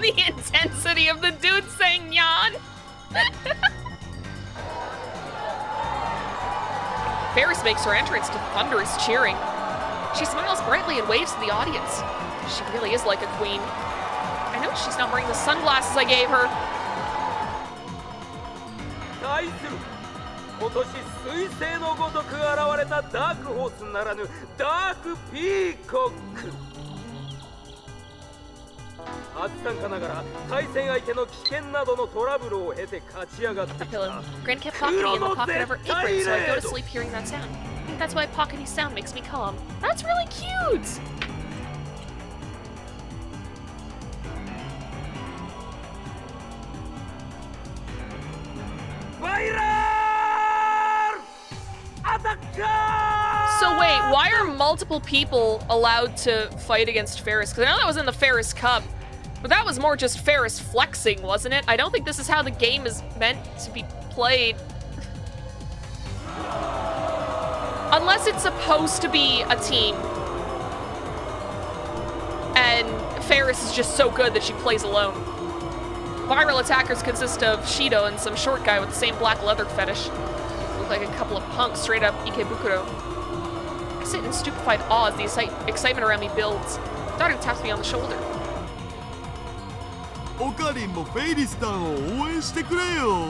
The intensity of the dude saying "yan." Ferris makes her entrance to thunderous cheering. She smiles brightly and waves to the audience. She really is like a queen. I know she's not wearing the sunglasses I gave her. 対する今年彗星のごとく現れたダークホースならぬダークピーコック。初参加ながら対戦相手の危険などのトラブルを経て勝ち上がってき A pillow. た Gran kept Pockety in the pocket of her apron, so I go to sleep hearing that sound. I think that's why Pockety's sound makes me calm. That's really cute! So wait, why are multiple people allowed to fight against Ferris? Because I know that was in the Ferris Cup, but that was more just Ferris flexing, wasn't it? I don't think this is how the game is meant to be played. Unless it's supposed to be a team. And Ferris is just so good that she plays alone. Viral attackers consist of Shido and some short guy with the same black leather fetish. Look like a couple of punks straight up Ikebukuro. I sit in stupefied awe as the excitement around me builds. Daughter taps me on the shoulder. オカリンもフェイリスタンを応援してくれよ。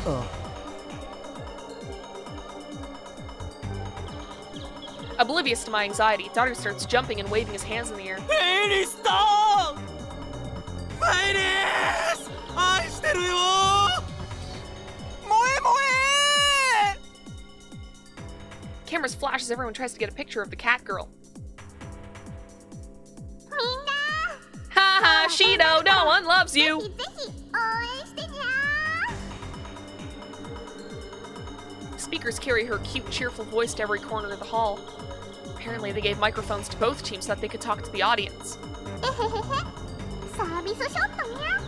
ああ。 Oblivious to my anxiety, Daughter starts jumping and waving his hands in the air. フェイリスタン！フェイリス！愛してるよ！萌え萌え！ Cameras flash as everyone tries to get a picture of the cat girl. みんな Haha, Shido, no one loves you! ぜひ応援してにゃ Speakers carry her cute, cheerful voice to every corner of the hall. Apparently, they gave microphones to both teams so that they could talk to the audience. えへへへサービスショットにゃ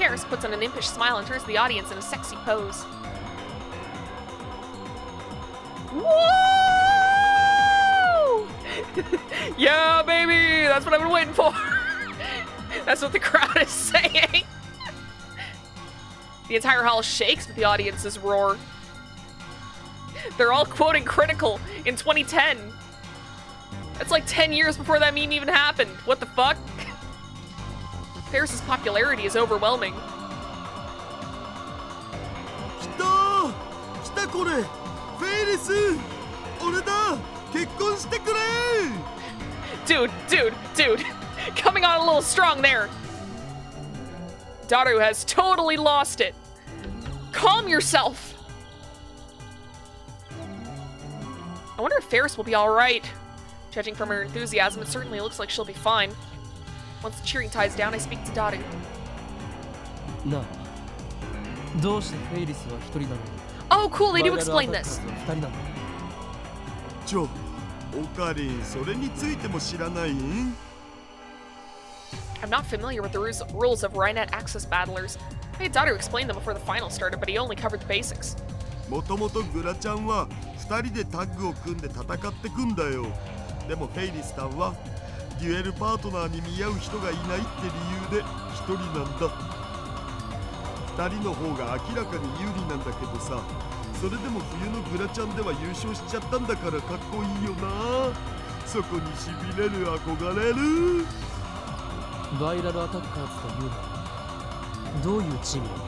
Ferris puts on an impish smile and turns to the audience in a sexy pose. Woo! Yeah, baby! That's what I've been waiting for! That's what the crowd is saying. The entire hall shakes with the audience's roar. They're all quoting Critical in 2010. That's like 10 years before that meme even happened. What the fuck? Ferris's popularity is overwhelming. 来たこれフェイリス俺だ結婚してくれ Dude. Coming on a little strong there. Daru has totally lost it. Calm yourself. I wonder if Ferris will be alright. Judging from her enthusiasm, it certainly looks like she'll be fine. Once the cheering ties down, I speak to Daru. なあどうしてフェイリスは一人なのに Oh, cool, they do explain this. 二人なんだオカリンそれについても知らない I'm not familiar with the rules of Rainet Access Battlers. I had Daru explain them before the final started, but he only covered the basics. もともとグラちゃんは2人でタッグを組んで戦ってくんだよでもフェイリスさんはデュエルパートナーに見合う人がいないって理由で1人なんだ2人の方が明らかに有利なんだけどさそれでも冬のグラちゃんでは優勝しちゃったんだからかっこいいよなそこにしびれる憧れるバイラルアタッカーズというのはどういうチームなの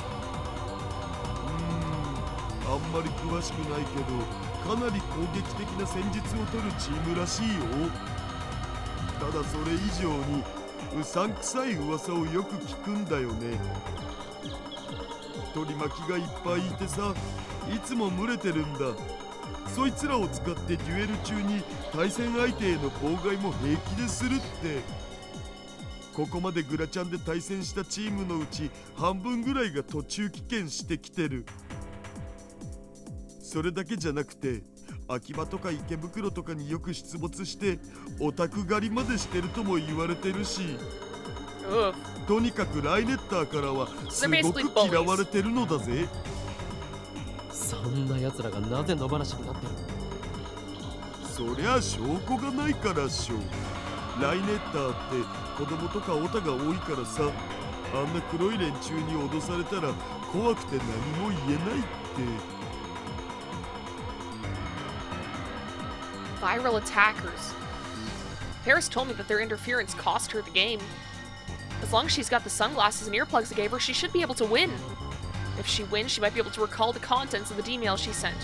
あんまり詳しくないけどかなり攻撃的な戦術を取るチームらしいよただそれ以上にうさんくさい噂をよく聞くんだよね取り巻きがいっぱいいてさいつも群れてるんだそいつらを使ってデュエル中に対戦相手への妨害も平気でするってここまでグラちゃんで対戦したチームのうち半分ぐらいが途中棄権してきてるそれだけじゃなくて秋葉とか池袋とかによく出没してオタク狩りまでしてるとも言われてるしとにかくライネッターからはすごく嫌われてるのだぜそんな奴らがなぜ野放しになってるそりゃ証拠がないからっしょライネッターって子供とかオタが多いからさあんな黒い連中に脅されたら怖くて何も言えないって Viral attackers. Ferris told me that their interference cost her the game. As long as she's got the sunglasses and earplugs I gave her, she should be able to win. If she wins, she might be able to recall the contents of the email she sent.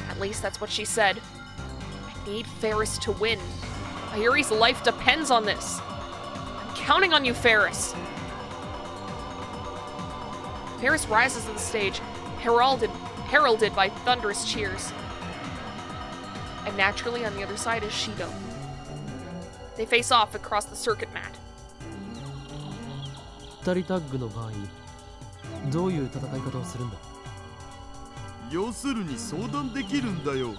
At least that's what she said. I need Ferris to win. Ayuri's life depends on this. I'm counting on you, Ferris. Ferris rises to the stage, heralded by thunderous cheers. And naturally, on the other side is Shido. They face off across the circuit mat. 二人タッグの場合どういう戦い方をするんだ要するに相談できるんだよ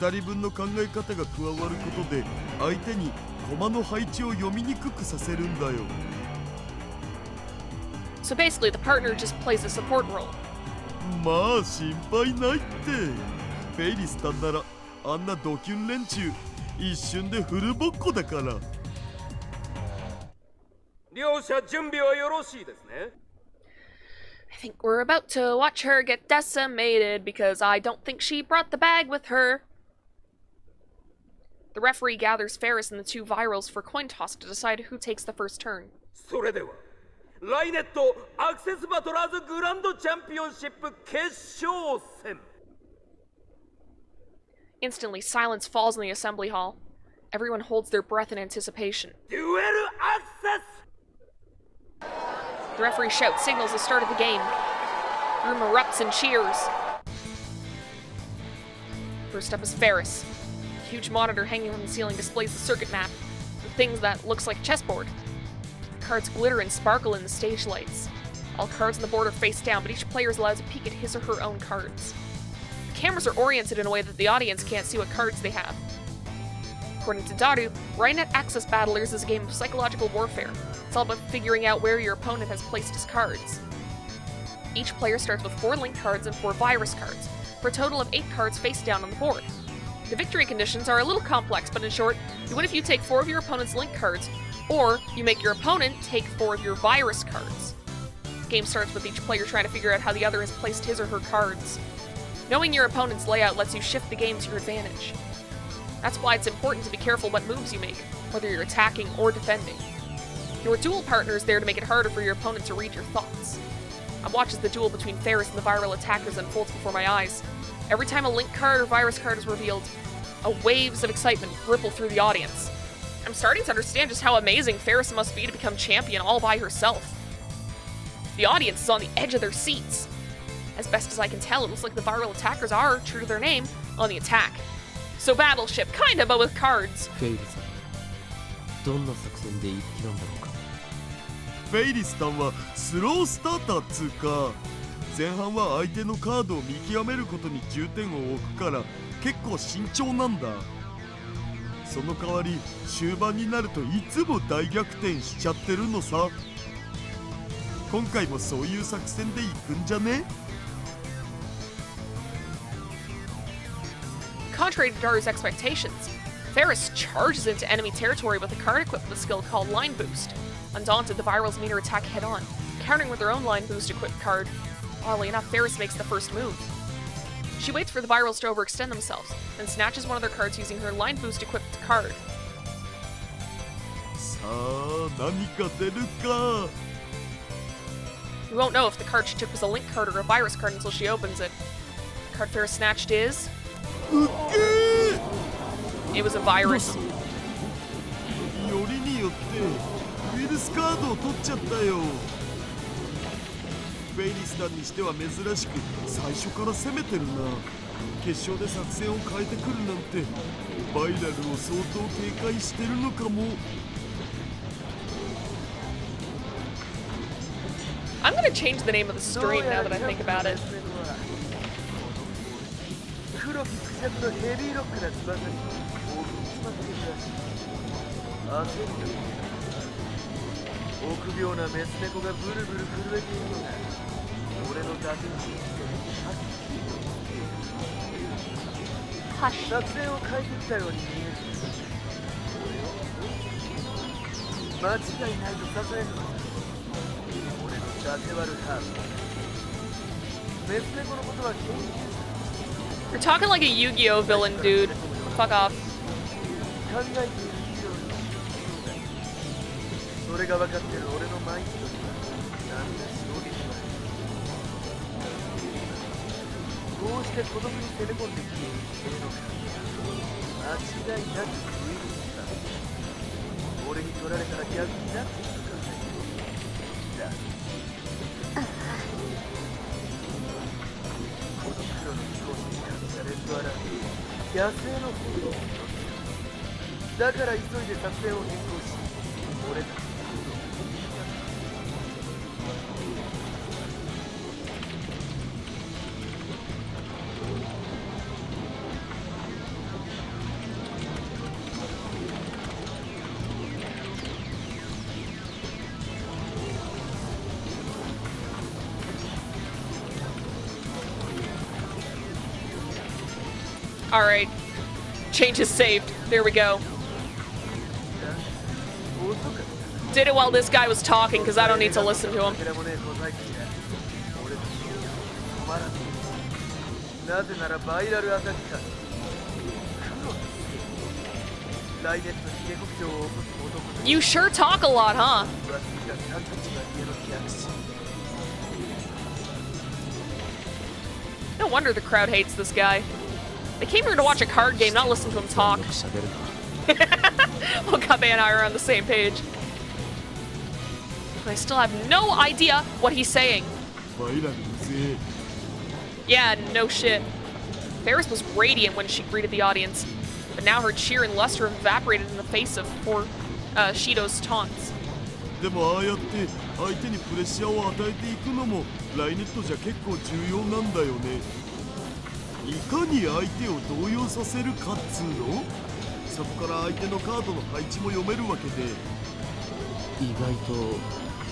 2人分の考え方が加わることで相手に駒の配置を読みにくくさせるんだよ So basically, the partner just plays a support role. まあ心配ないってフェイリスさんならあんなドキュン連中一瞬でフルボッコだから両者準備はよろしいですね I think we're about to watch her get decimated because I don't think she brought the bag with her. The referee gathers Ferris and the two virals for coin toss to decide who takes the first turn. それではライネットアクセスバトラーズグランドチャンピオンシップ決勝戦 Instantly, silence falls in the assembly hall. Everyone holds their breath in anticipation. デュエルアクセス The referee shouts signals the start of the game. The room erupts in cheers. First up is Ferris. A huge monitor hanging from the ceiling displays the circuit map, with things that looks like a chessboard. Cards glitter and sparkle in the stage lights. All cards on the board are face down, but each player is allowed to peek at his or her own cards. The cameras are oriented in a way that the audience can't see what cards they have. According to Daru, Rainet Access Battlers is a game of psychological warfare. It's all about figuring out where your opponent has placed his cards. Each player starts with 4 link cards and 4 virus cards, for a total of 8 cards face down on the board. The victory conditions are a little complex, but in short, you win if you take 4 of your opponent's link cards, or you make your opponent take 4 of your virus cards. The game starts with each player trying to figure out how the other has placed his or her cards. Knowing your opponent's layout lets you shift the game to your advantage. That's why it's important to be careful what moves you make, whether you're attacking or defending. Your duel partner is there to make it harder for your opponent to read your thoughts. I watch as the duel between Ferris and the viral attackers unfolds before my eyes. Every time a link card or virus card is revealed, waves of excitement ripple through the audience. I'm starting to understand just how amazing Ferris must be to become champion all by herself. The audience is on the edge of their seats. As best as I can tell, it looks like the viral attackers are, true to their name, on the attack. So Battleship, kinda, but with cards. フェイリス、どんな作戦で一気なんだろうか。フェイリスさんはスロースターターっつうか、前半は相手のカードを見極めることに重点を置くから結構慎重なんだ。その代わり終盤になるといつも大逆転しちゃってるのさ。今回もそういう作戦で行くんじゃね？ Contrary to Daru's expectations, Ferris charges into enemy territory with a card equipped with a skill called Line Boost. Undaunted, the virals meet her attack head-on, countering with their own Line Boost equipped card. Oddly enough, Ferris makes the first move. She waits for the virals to overextend themselves, then snatches one of their cards using her Line Boost equipped card. さあ、何か出るか。 We won't know if the card she took was a link card or a virus card until she opens it. The card Ferris snatched is... うっけー！ It was a virus. よりによってウイルスカードを取っちゃったよ。フェイリスさんにしては珍しく最初から攻めてるな。決勝で作戦を変えてくるなんてバイラルを相当警戒してるのかも。 I'm gonna change the name of the stream now that I think about it. 黒きクジャクのヘビーロックな翼に大きくつまってるらしい。焦るよ。臆病なメス猫がブルブル震えているのだ。俺の打点信じてハッ作戦を変えてきたように見える。間違いないとささやくのだ。俺のダテワルハーブ。メス猫のことは研究者。 You're talking like a Yu-Gi-Oh villain, dude. Fuck off. 考えている以上にそれが分かってる俺のマインドには何ら衝撃はない。こうして孤独に攻め込んできている性能感間違いなくウイルスだ。俺に取られたら逆になっていくからだ。この黒の飛行士に感じたレッドアラーム野生の行動だから急いで作戦を変更し俺たち Alright. Change is saved. There we go. Did it while this guy was talking, because I don't need to listen to him. なぜならバイラルアタッカー来年のヒゲ国境を起こす男 You sure talk a lot, huh? No wonder the crowd hates this guy. They came here to watch a card game, not listen to him talk. Well, Kabe and I are on the same page. But I still have no idea what he's saying. Yeah, no shit. Ferris was radiant when she greeted the audience, but now her cheer and luster evaporated in the face of poor Shido's taunts. でもああやって相手にプレッシャーを与えていくのもライネットじゃ結構重要なんだよね。いかに相手を動揺させるかっつうの？そこから相手のカードの配置も読めるわけで。意外と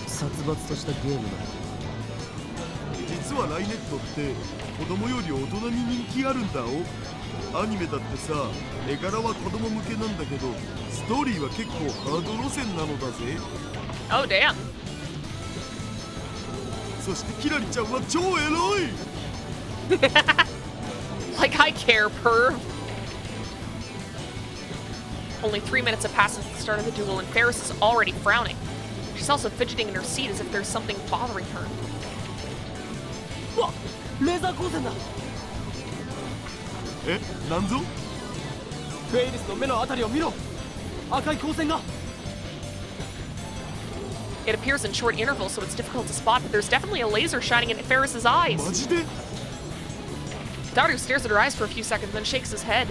殺伐としたゲームだ。実はライネットって子供より大人に人気あるんだお。アニメだってさ、絵柄は子供向けなんだけど、ストーリーは結構ハード路線なのだぜ。 Oh, damn. そしてキラリちゃんは超エロい。 Like I care, perv. Only 3 minutes have passed since the start of the duel, and Ferris is already frowning. She's also fidgeting in her seat as if there's something bothering her. うわ、レーザー光線だ。え、なんぞ？フェイリスの目のあたりを見ろ。赤い光線が。 It appears in short intervals, so it's difficult to spot, but there's definitely a laser shining in Ferris's eyes. マジで？ Daru stares at her eyes for a few seconds, then shakes his head.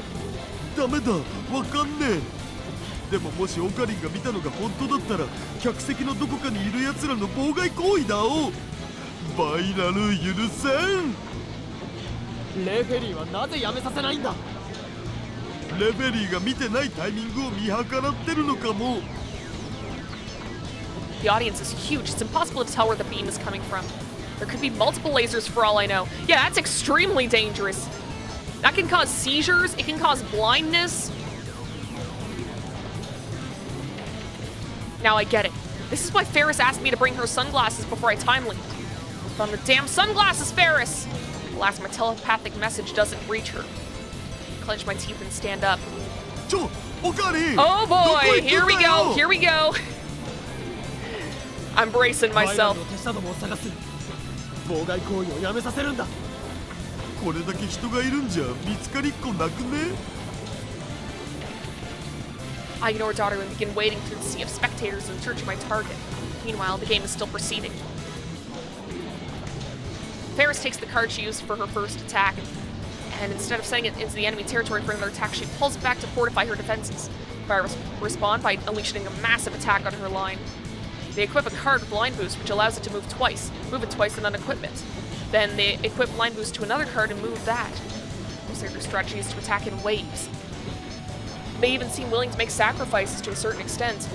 ダメだ、わかんねえ。でももしオカリンが見たのが本当だったら、客席のどこかにいる奴らの妨害行為だお。バイラル許せん。レフェリーはなぜやめさせないんだ。レフェリーが見てないタイミングを見計らってるのかも。 The audience is huge. It's impossible to tell where the beam is coming from. There could be multiple lasers for all I know. Yeah, that's extremely dangerous. That can cause seizures. It can cause blindness. Now I get it. This is why Ferris asked me to bring her sunglasses before I time linked. On the damn sunglasses, Ferris! Alas, my telepathic message doesn't reach her. I clench my teeth and stand up. ちょ、オカリン。 Oh どこ boy! 行くん Here we だよ。 go! Here we go! I'm bracing バイラ myself. ルの手下どもを探す。妨害行為をやめさせるんだ。これだけ人がいるんじゃ見つかりっこなくね？ I ignore Daru and begin wading through the sea of spectators in search of my target. Meanwhile, the game is still proceeding. Ferris takes the card she used for her first attack, and instead of sending it into the enemy territory for another attack, she pulls it back to fortify her defenses. Virus respond by unleashing a massive attack on her line. They equip a card with Line Boost, which allows it to move it twice, and unequip it. Then they equip Line Boost to another card and move that. Most of their strategy is to attack in waves. They even seem willing to make sacrifices to a certain extent.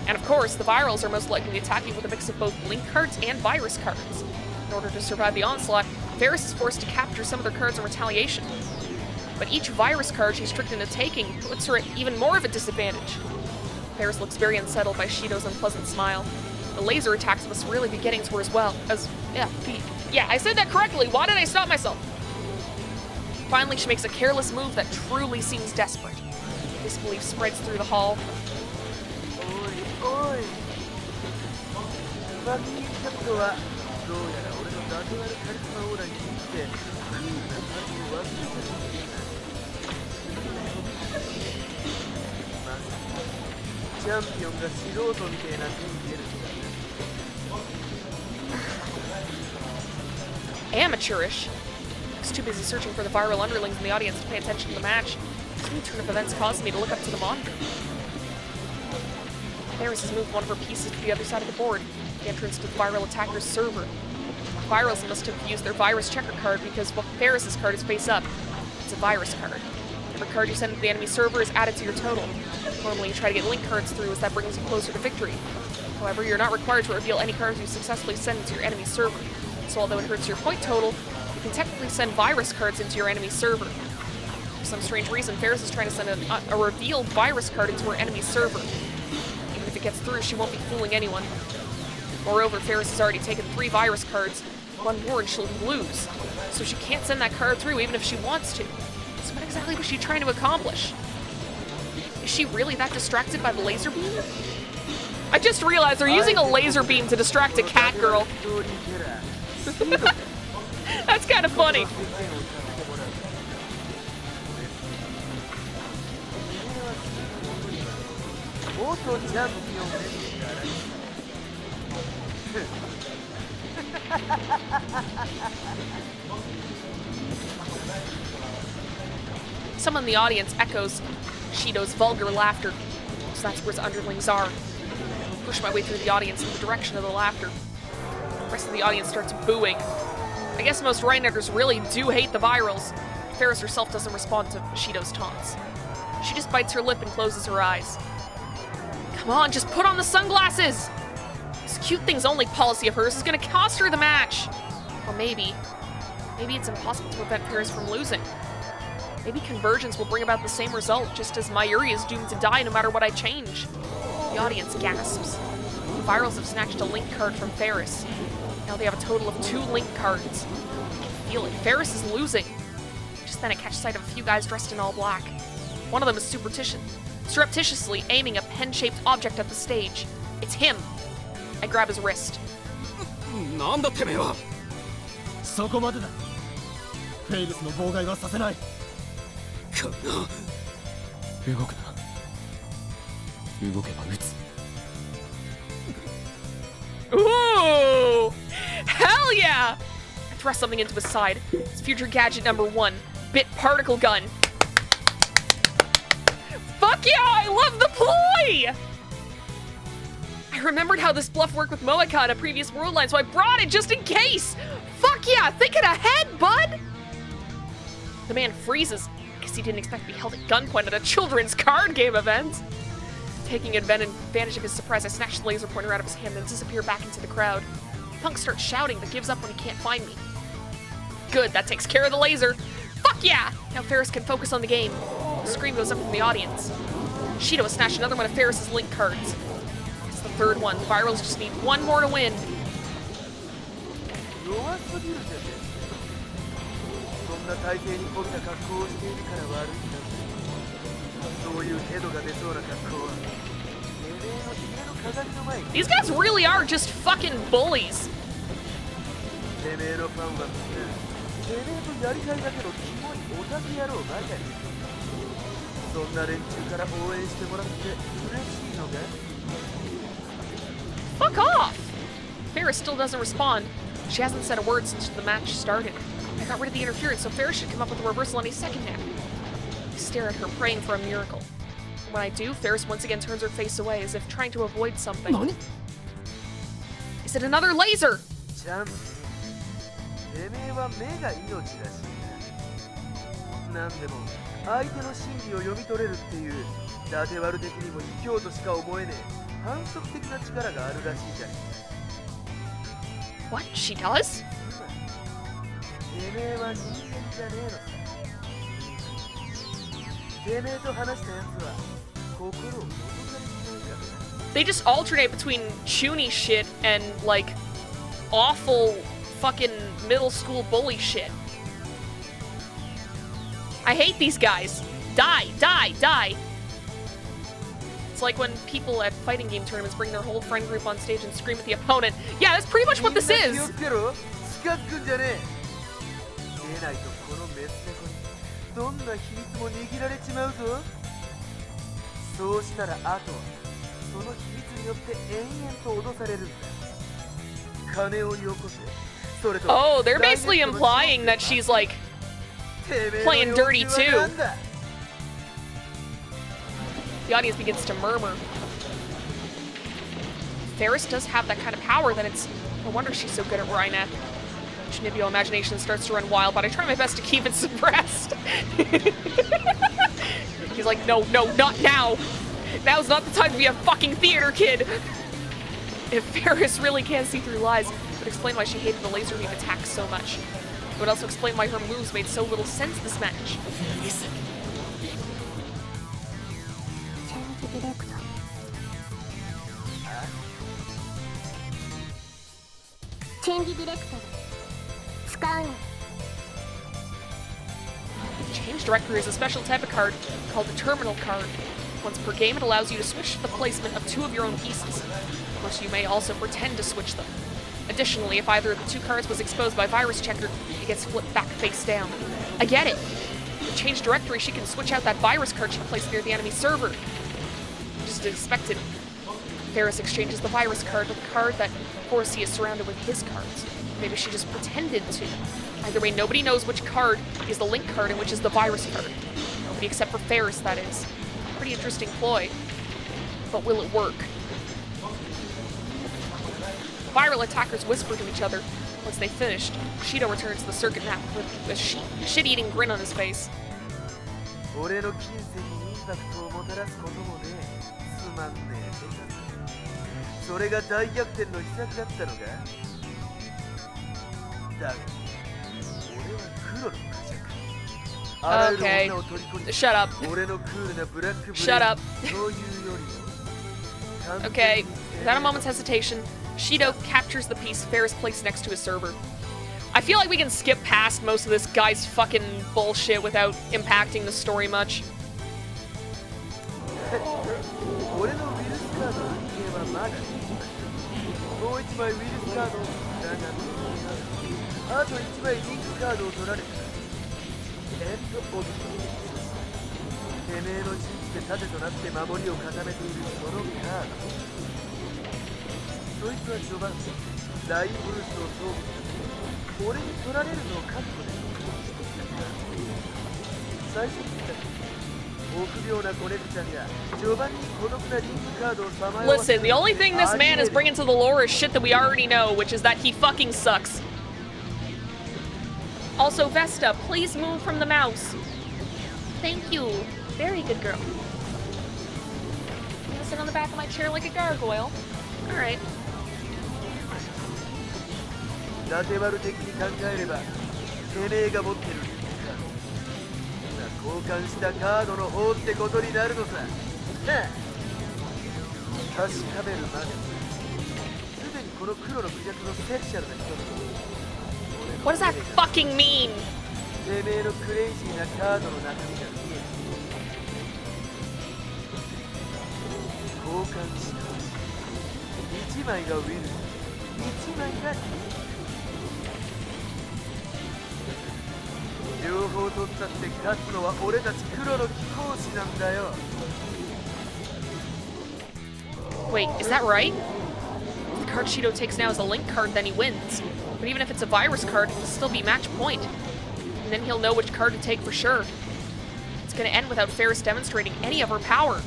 And of course, the Virals are most likely attacking with a mix of both Link cards and Virus cards. In order to survive the onslaught, Ferris is forced to capture some of their cards in retaliation. But each Virus card she's tricked into taking puts her at even more of a disadvantage. Ferris looks very unsettled by Shido's unpleasant smile. The laser attacks must really be getting to her as well, yeah, I said that correctly, why did I stop myself? Finally, she makes a careless move that truly seems desperate. Disbelief spreads through the hall. おいおいバッキーキャットはどうやら俺のダテ割るカリスマオーラに似ていいな数を忘れたみたいだ。まさかチャンピオンが素人みたいな手に出るんだ。 Amateurish. I was too busy searching for the viral underlings in the audience to pay attention to the match. This new turn of events caused me to look up to the monitor. Ferris has moved one of her pieces to the other side of the board, the entrance to the viral attacker's server. The Virals must have used their virus checker card because Ferris's card is face up. It's a virus card. Every card you send to the enemy server is added to your total. Normally you try to get link cards through as that brings you closer to victory. However, you're not required to reveal any cards you successfully send into your enemy's server. So although it hurts your point total, you can technically send virus cards into your enemy's server. For some strange reason, Ferris is trying to send a revealed virus card into her enemy's server. Even if it gets through, she won't be fooling anyone. Moreover, Ferris has already taken 3 virus cards. One more and she'll lose. So she can't send that card through even if she wants to. So what exactly was she trying to accomplish? Is she really that distracted by the laser beam? I just realized they're using a laser beam to distract a cat girl. That's kind of funny. Someone in the audience echoes Shido's vulgar laughter, so that's where his underlings are. I push my way through the audience in the direction of the laughter. The rest of the audience starts booing. I guess most Rhineckers really do hate the Virals. Ferris herself doesn't respond to Shido's taunts. She just bites her lip and closes her eyes. Come on, just put on the sunglasses! This cute things only policy of hers is gonna cost her the match. Or maybe it's impossible to prevent Paris from losing. Maybe convergence will bring about the same result, just as Mayuri is doomed to die no matter what I change. The audience gasps. The Virals have snatched a link card from Ferris. Now they have a total of 2 link cards. I can feel it. Ferris is losing. Just then I catch sight of a few guys dressed in all black. One of them is surreptitiously aiming a pen-shaped object at the stage. It's him. I grab his wrist. なんだてめえは。そこまでだ。フェイルスの妨害はさせない。この動くな。動けば撃つ。Ooh! Hell yeah! I thrust something into his side. It's future gadget number 1, Bit Particle Gun. Fuck yeah! I love the ploy! I remembered how this bluff worked with Moeka in a previous world line, so I brought it just in case! Fuck yeah! Thinking ahead, bud! The man freezes. Guess he didn't expect to be held at gunpoint at a children's card game event. Taking advantage of his surprise, I snatch the laser pointer out of his hand and disappear back into the crowd. Punk starts shouting, but gives up when he can't find me. Good, that takes care of the laser. Fuck yeah! Now Ferris can focus on the game. A scream goes up from the audience. Shido has snatched another one of Ferris's link cards. It's the 3rd one. The Virals just need 1 more to win. 弱すぎるぜ。そんな体勢にこびた格好をしているから悪いんだ。そういうヘドが出そうな格好は。These guys really are just fucking bullies. てめえのファンはみんな、てめえとやりたいだけのキモいオタク野郎ばかり。そんな連中から応援してもらって嬉しいのか? Fuck off! Ferris still doesn't respond. She hasn't said a word since the match started. I got rid of the interference, so Ferris should come up with a reversal any second now. I stare at her, praying for a miracle. When I do, Ferris once again turns her face away, as if trying to avoid something. Is it another laser? ちゃん、てめえは目が命らしいな。なんでも相手の心理を読み取れるっていうダテワル的にも卑怯としか思えねえ反則的な力があるらしいじゃねえか。 What? She does? てめえは人間じゃねえのさ。てめえと話したやつは心を覗かれてないからな。They just alternate between chuny shit and, like, awful fucking middle school bully shit. I hate these guys. Die, die, die. It's like when people at fighting game tournaments bring their whole friend group on stage and scream at the opponent. Yeah, that's pretty much what this is. 近づくんじゃねえ。出ないとこのメス猫にどんな秘密も握られちまうぞ。そうしたらあとはその秘密によって延々と脅されるんだ。金をよこせ。それと Oh, they're basically implying that she's like playing dirty too. The audience begins to murmur. Ferris does have that kind of power, then it's no wonder she's so good at Rhinet. Shinibio imagination starts to run wild, but I try my best to keep it suppressed. He's like, no, no, not now. Now's not the time to be a fucking theater kid. If Ferris really can't see through lies, it would explain why she hated the laser beam attacks so much. It would also explain why her moves made so little sense this match. チェンジディレクト使うの。 Change Directory is a special type of card called the Terminal card. Once per game, it allows you to switch the placement of 2 of your own pieces. Of course, you may also pretend to switch them. Additionally, if either of the 2 cards was exposed by Virus Checker, it gets flipped back face down. I get it. With Change Directory, she can switch out that virus card she placed near the enemy server. Just as expected. Ferris exchanges the virus card with a card that Horsey is surrounded with his cards. Maybe she just pretended to. Either way, nobody knows which card is the link card and which is the virus card. Nobody except for Ferris, that is. Pretty interesting ploy. But will it work? Viral attackers whisper to each other. Once they finished, Shido returns to the circuit map with a shit-eating grin on his face. 俺の金銭にインパクトをもたらすこともね、つまんねえ手だ。それが大逆転の秘策だったのか。だが俺は黒のクジャク。あらゆる女を虜に Shut up. 俺のクールなブラックブレイ Shut up. そういうよりも Okay, without a moment's hesitation, Shido captures the piece Ferris placed next to his server. I feel like we can skip past most of this guy's fucking bullshit without impacting the story much. 俺のウィルスカードの人間はまだもう一枚ウィルスカードをだがあと一枚リンクカードを取られたおてめえの陣地で盾となって守りを固めているそのカードそいつは序盤大ブルースを装備俺に取られるのを覚悟で最初に言った臆病な子猫ちゃんが序盤に孤独なリンクカードをさまよわせ Listen, the only thing this man is bringing to the lore is shit that we already know, which is that he fucking sucks. Also, Vesta, please move from the mouse. Thank you. Very good girl. I'm gonna sit on the back of my chair like a gargoyle. Alright. ラテバル的に考えればてめえが持ってるリンクカード交換したカードの方ってことになるのさなあ確かめるまですでにこの黒のクジャクのセクシャルな人々 What does that fucking mean? てめえのクレイジーなカードの中身が見える交換した1枚がウィル1枚がリンク両方取ったって勝つのは俺たち黒の貴公子なんだよ Wait, is that right? If the card Shido takes now is a link card, then he wins. But even if it's a virus card, it'll still be match point. And then he'll know which card to take for sure. It's gonna end without Ferris demonstrating any of her power.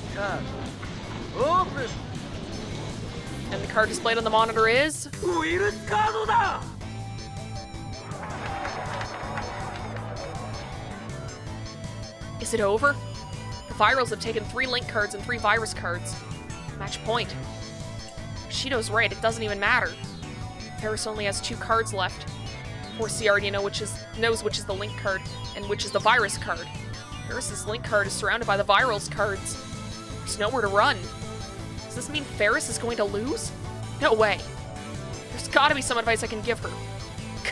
Open. And the card displayed on the monitor is... ウイルスカードだ Is it over? The virals have taken 3 link cards and 3 virus cards. Match point. Shido's right, it doesn't even matter. Ferris only has 2 cards left. Of course, he already knows which is the link card and which is the virus card. Ferris's link card is surrounded by the virals cards. There's nowhere to run. Does this mean Ferris is going to lose? No way. There's gotta be some advice I can give her.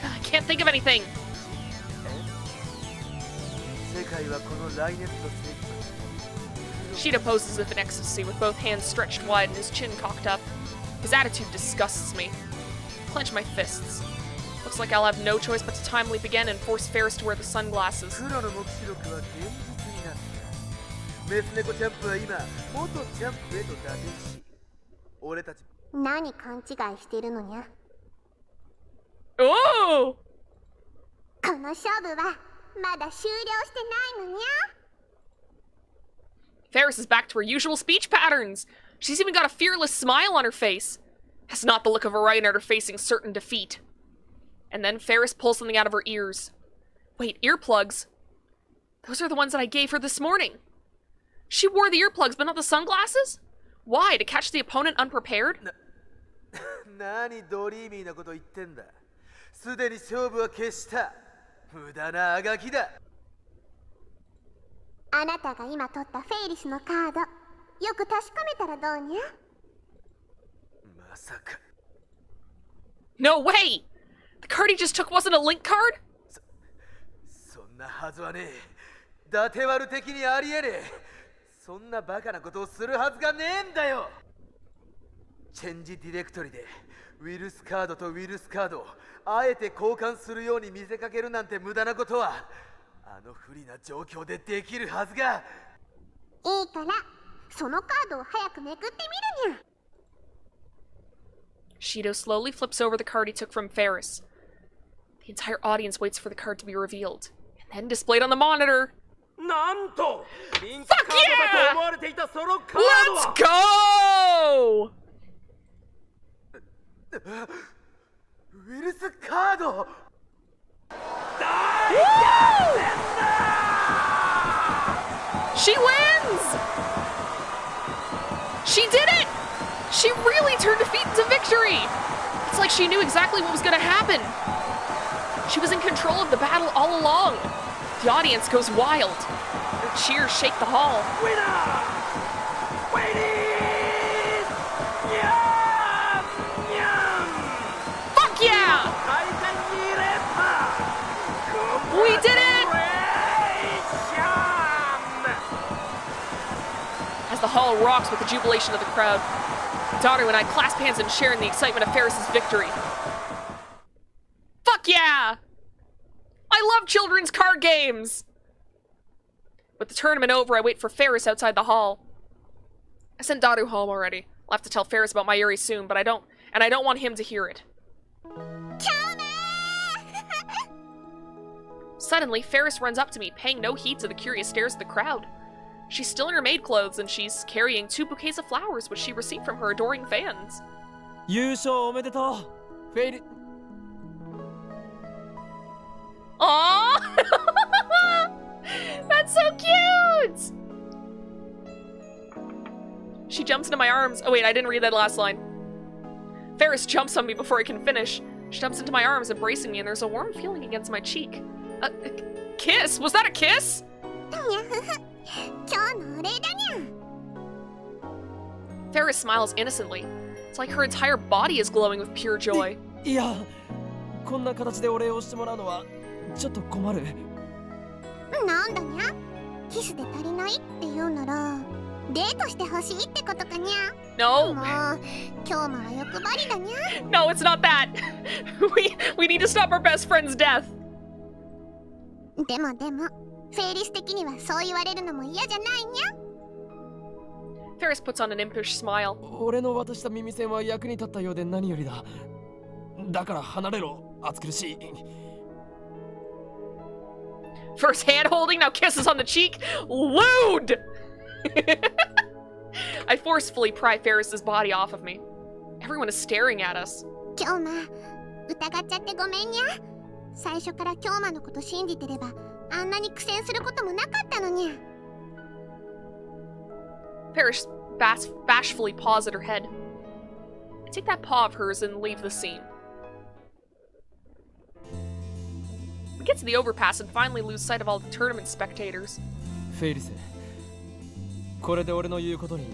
I can't think of anything. 世界はこのライネット世紀 Shido poses as if in ecstasy with both hands stretched wide and his chin cocked up. His attitude disgusts me. I clench my fists. Looks like I'll have no choice but to time leap again and force Ferris to wear the sunglasses. 黒の目視録は現実になったメス猫チャンプは今元チャンプへと打点し俺たち何勘違いしてるのにゃ Oh! この勝負はまだ終了してないのにゃ Ferris is back to her usual speech patterns. She's even got a fearless smile on her face. That's not the look of a Reinhardt facing certain defeat. And then Ferris pulls something out of her ears. Wait, earplugs? Those are the ones that I gave her this morning. She wore the earplugs, but not the sunglasses? Why? To catch the opponent unprepared? 何ドリーミーなこと言ってんだすでに勝負は決した無駄なあがきだあなたが今取ったフェイリスのカードよく確かめたらどうにゃまさか No way! The card he just took wasn't a link card? そんなはずはねえ伊達丸的にありえねえそんなバカなことをするはずがねえんだよチェンジディレクトリでウィルスカードとウィルスカードをあえて交換するように見せかけるなんて無駄なことはあの不利な状況でできるはずがいいからそのカードを早くめくってみるにゃ Shido slowly flips over the card he took from Ferris. The entire audience waits for the card to be revealed, and then displayed on the monitor. なんとリンクカードだと思われていたそのカードは Let's go! ウィルスカード She wins! She did it! She really turned defeat victory! It's like she knew exactly what was gonna happen. She was in control of the battle all along. The audience goes wild. Their cheers shake the hall. Winner! Ladies! Yum! Yum! Fuck yeah! We did it! As the hall rocks with the jubilation of the crowd, Daru and I clasp hands and share in the excitement of Ferris's victory. Fuck yeah! I love children's card games! With the tournament over, I wait for Ferris outside the hall. I sent Daru home already. I'll have to tell Ferris about Mayuri soon, but I don't want him to hear it. Suddenly, Ferris runs up to me, paying no heed to the curious stares of the crowd. She's still in her maid clothes, and she's carrying 2 bouquets of flowers, which she received from her adoring fans. 優勝おめでとう。フェイリ。Aww! That's so cute! She jumps into my arms. Oh wait, I didn't read that last line. Ferris jumps on me before I can finish. She jumps into my arms, embracing me, and there's a warm feeling against my cheek. A kiss? Was that a kiss? Ferris smiles innocently. It's like her entire body is glowing with pure joy. いや、こんな形でお礼をしてもらうのはちょっと困る。なんだにゃ？キスで足りないって言うならデートしてほしいってことかにゃ。No. もう今日もは欲張りだにゃ。No, it's not that. We need to stop our best friend's death. でもフェイリス的にはそう言われるのも嫌じゃないにゃ。Ferris puts on an impish smile. 俺の渡した耳栓は役に立ったようで何よりだ。だから離れろ、暑苦しい。First hand holding, now kisses on the cheek. Lewd! I forcefully pry Ferris's body off of me. Everyone is staring at us. 今日ま疑っちゃってごめんにゃ。最初から今日まのこと信じてればあんなに苦戦することもなかったのにゃ。Ferris bashfully paws at her head. I take that paw of hers and leave the scene. We get to the overpass and finally lose sight of all the tournament spectators. フェイリス、これで俺の言うことに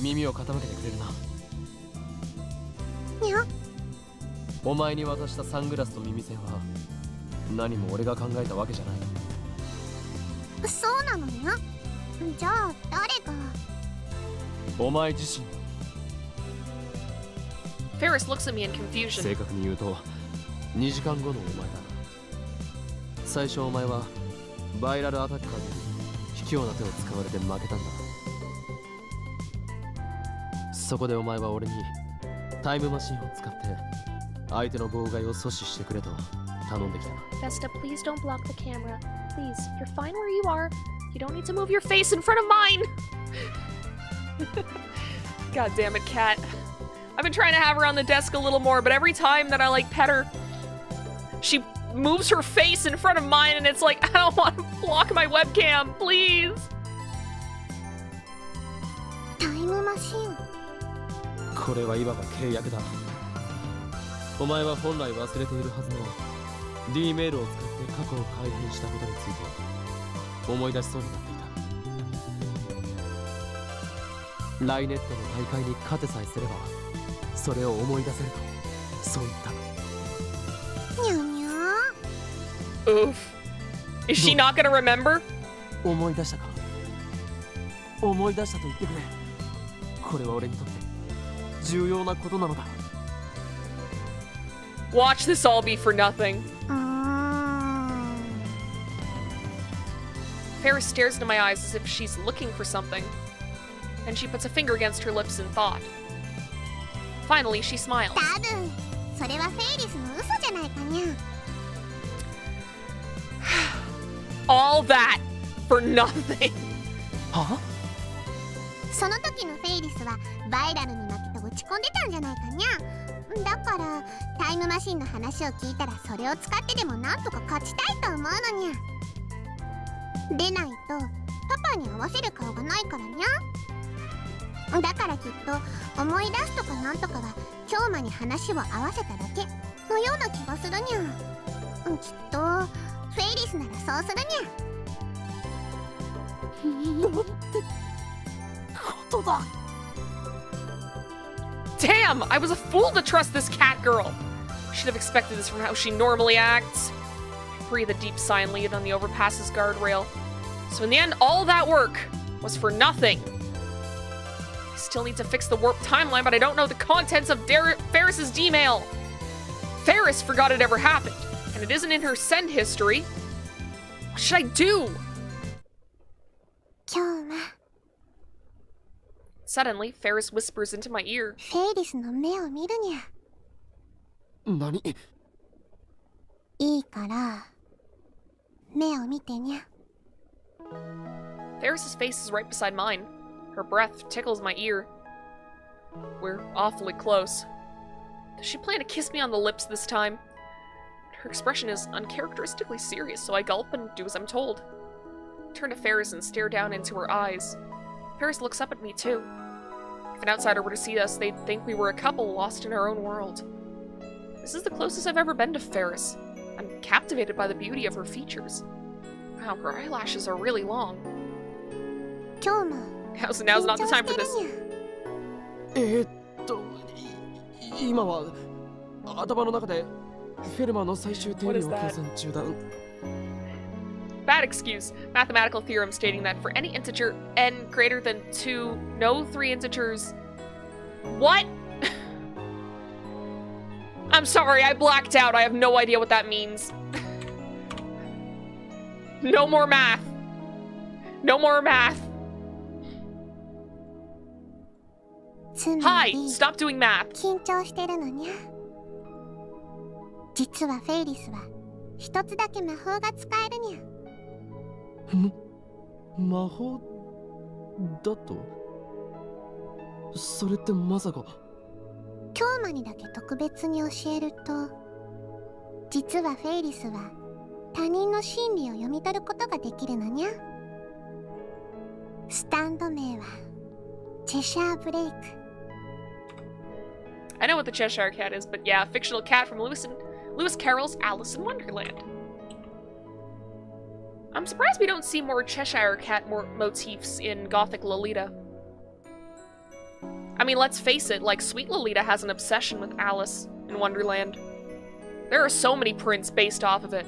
耳を傾けてくれるな。にゃ。お前に渡したサングラスと耳栓は何も俺が考えたわけじゃない。そうなのにゃ。じゃあ誰が？お前自身。Ferris looks at me in confusion. 正確に言うと2時間後のお前だ。最初お前はバイラルアタッカーで卑怯な手を使われて負けたんだ。そこでお前は俺にタイムマシンを使って相手の妨害を阻止してくれと頼んできた。Vesta, please don't block the camera. Please, you're fine where you are. You don't need to move your face in front of mine. God damn it, cat. I've been trying to have her on the desk a little more, but every time that I like pet her, she moves her face in front of mine and it's like, I don't want to block my webcam, please. タイムマシン。これはいわば契約だ。お前は本来忘れているはずの D メールを使って過去を改変したことについて思い出しそうになっていた。ライネットの大会に勝てさえすればそれを思い出せるとそう言った。にゃにゃ。Oof. Is she not gonna remember? 思い出したか。思い出したと言ってくれ。これは俺にとって重要なことなのだ。Watch this all be for nothing. Ferris stares into my eyes as if she's looking for something. Then she puts a finger against her lips in thought. Finally, she smiles. 多分それはフェイリスの嘘じゃないかにゃ。All that for nothing. は？その時のフェイリスはバイラルに負けて落ち込んでたんじゃないかにゃ。だからタイムマシンの話を聞いたらそれを使ってでもなんとか勝ちたいと思うのにゃ。でないとパパに合わせる顔がないからにゃ。だからきっと思い出すとかなんとかは京馬に話を合わせただけのような気がするにゃ。きっとフェイリスならそうするにゃ。なんてことだ。 Damn! I was a fool to trust this cat girl! Should have expected this from how she normally acts. Breathe a deep sigh and lean on the overpass's guardrail. So in the end, all that work was for nothing. I still need to fix the warp timeline, but I don't know the contents of Ferris's D-mail. Ferris forgot it ever happened, and it isn't in her send history. What should I do? 京馬、 Suddenly, Ferris whispers into my ear. フェイリスの目を見るにゃ。何？いいから目を見てにゃ。 Ferris's face is right beside mine. Her breath tickles my ear. We're awfully close. Does she plan to kiss me on the lips this time? Her expression is uncharacteristically serious, so I gulp and do as I'm told. I turn to Ferris and stare down into her eyes. Ferris looks up at me too. If an outsider were to see us, they'd think we were a couple lost in our own world. This is the closest I've ever been to Ferris. I'm captivated by the beauty of her features. Wow, her eyelashes are really long. 京馬、 Now's not the time for this. 今は頭の中でフェルマーの最終定理を計算中だ。 Bad excuse. Mathematical theorem stating that for any integer n greater than 2, no 3 integers... What? I'm sorry, I blacked out. I have no idea what that means. No more math. No more math. つま Hi, り stop doing math. 緊張してるのにゃ。実はフェイリスは一つだけ魔法が使えるにゃ。魔法だと？それってまさか。京馬にだけ特別に教えると、実はフェイリスは他人の心理を読み取ることができるのにゃ。スタンド名はチェシャーブレイク。 I know what the Cheshire Cat is, but yeah, fictional cat from Lewis Carroll's Alice in Wonderland. I'm surprised we don't see more Cheshire Cat motifs in Gothic Lolita. I mean, let's face it, like, Sweet Lolita has an obsession with Alice in Wonderland. There are so many prints based off of it.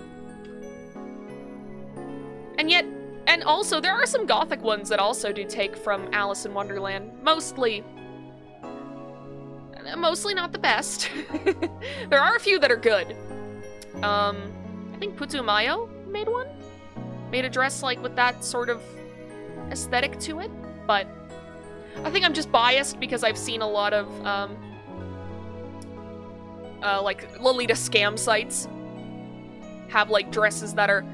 And also, there are some Gothic ones that also do take from Alice in Wonderland. Mostly not the best. There are a few that are good. I think Putumayo made one? Made a dress, like, with that sort of aesthetic to it, but I think I'm just biased because I've seen a lot of, like, Lolita scam sites have, like, dresses that are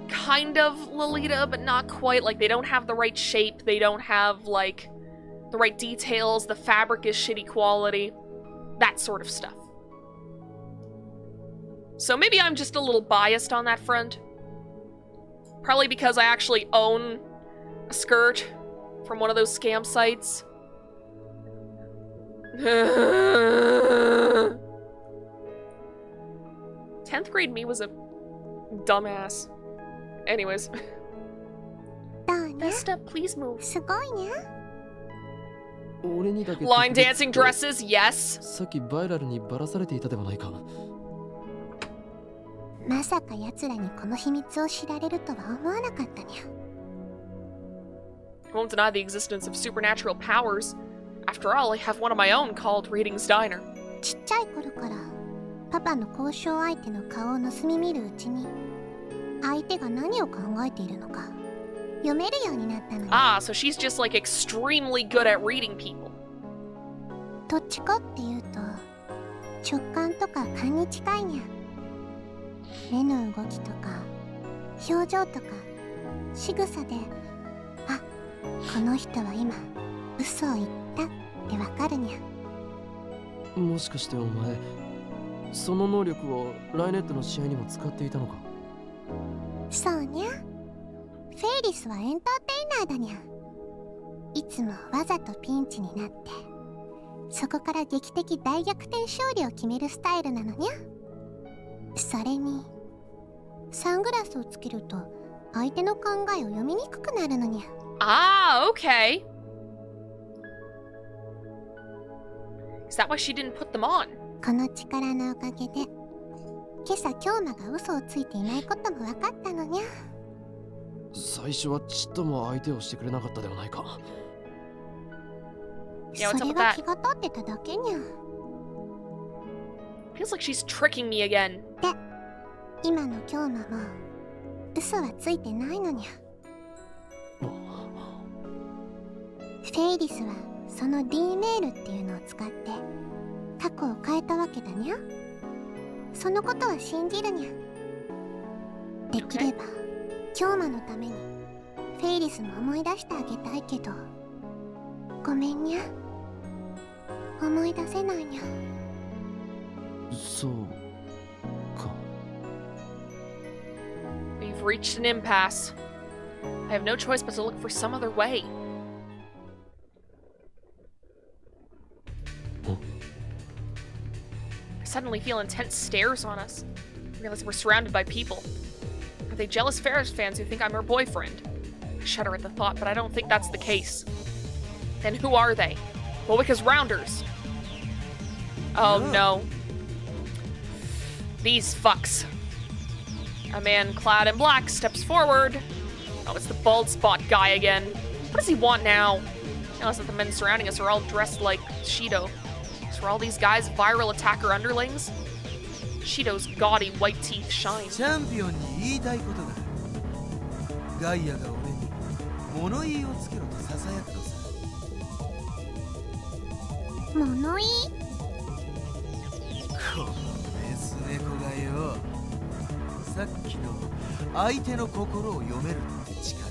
kind of Lolita, but not quite. Like, they don't have the right shape, they don't have, like, the right details, the fabric is shitty quality, that sort of stuff. So maybe I'm just a little biased on that front. Probably because I actually own a skirt from one of those scam sites. 10th grade me was a dumbass. Anyways. どうにゃ。 Next up, please move. すごいにゃ。 俺にだけ Line dancing dresses, yes. さっきバイラルにばらされていたではないか。まさか奴らにこの秘密を知られるとは思わなかったにゃ。 I won't deny the existence of supernatural powers. After all, I have one of my own called Reading's Diner. ちっちゃい頃からパパの交渉相手の顔を盗み見るうちに相手が何を考えているのか読めるようになったのに。 Ah, so she's just like extremely good at reading people. どっちかっていうと直感とか勘に近いにゃ。目の動きとか表情とか仕草で、あ、この人は今嘘を言ったってわかるにゃ。もしかしてお前その能力をライネットの試合にも使っていたのか。そうにゃ。フェイリスはエンターテイナーだにゃ。いつもわざとピンチになって、そこから劇的大逆転勝利を決めるスタイルなのにゃ。それにサングラスをつけると相手の考えを読みにくくなるのにゃ。Ah, okay. Is that why she didn't put them on? この力のおかげで今朝京馬が嘘をついていないことも分かったのにゃ。最初はちっとも相手をしてくれなかったではないか。Yeah, そ what's up れ with は that? 気が立ってただけにゃ。 Feels like she's tricking me again. で、今の京馬も嘘はついてないのにゃ。フェイリスはその D メールっていうのを使って過去を変えたわけだにゃ。そのことは信じるにゃ。できれば京馬のためにフェイリスも思い出してあげたいけど、ごめんにゃ、思い出せないにゃ。そうか。 We've reached an impasse. I have no choice but to look for some other way. I suddenly feel intense stares on us. I realize we're surrounded by people. Are they jealous Ferris fans who think I'm her boyfriend? I shudder at the thought, but I don't think that's the case. Then who are they? Well, because Rounders. Oh no. These fucks. A man clad in black steps forward. Oh, it's the bald spot guy again. What does he want now? Notice that the men surrounding us are all dressed like Shido. So are all these guys viral attacker underlings? Shido's gaudy white teeth shine. チャンピオンに言いたいことがある。ガイアが俺に物言いをつけろとささやくのさ。物言い？このメス猫がよ、さっきの相手の心を読めるって力、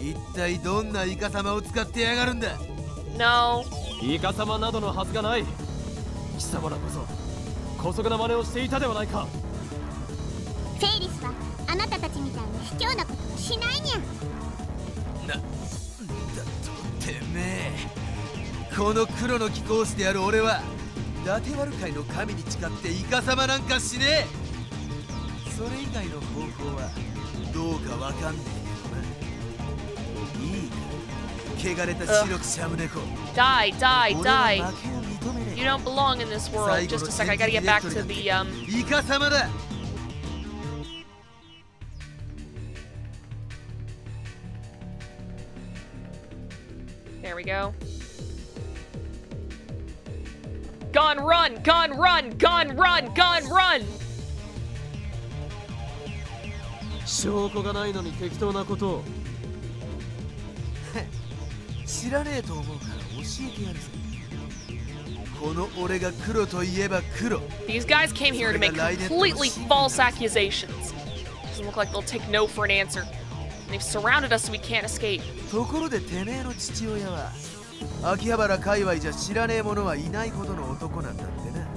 一体どんなイカ様を使ってやがるんだ。 No. イカ様などのはずがない。貴様らこそ姑息な真似をしていたではないか。フェイリスはあなたたちみたいな卑怯なことはしないにゃ。だとてめえ、この黒の貴公子である俺は伊達丸界の神に誓ってイカ様なんかしねえ。それ以外の方法はどうかわかんねえけどな。いいか、汚れた白くシャム猫。 Die, die, 俺は die. 負けを認めねえ。 You don't belong in this world. Just a sec, I gotta get back to the, イカ様だ。 There we go. Gun, run! Gun, run! Gun, run! Gun, run! 証拠がないのに適当なことを。知らねえと思うから教えてやるぜ。この俺が黒といえば黒。 These guys came here to make completely false accusations. Doesn't look like they'll take no for an answer. They've surrounded us so we can't escape. ところでてめえの父親は秋葉原界隈じゃ知らねえ者はいないほどの男なんだってな。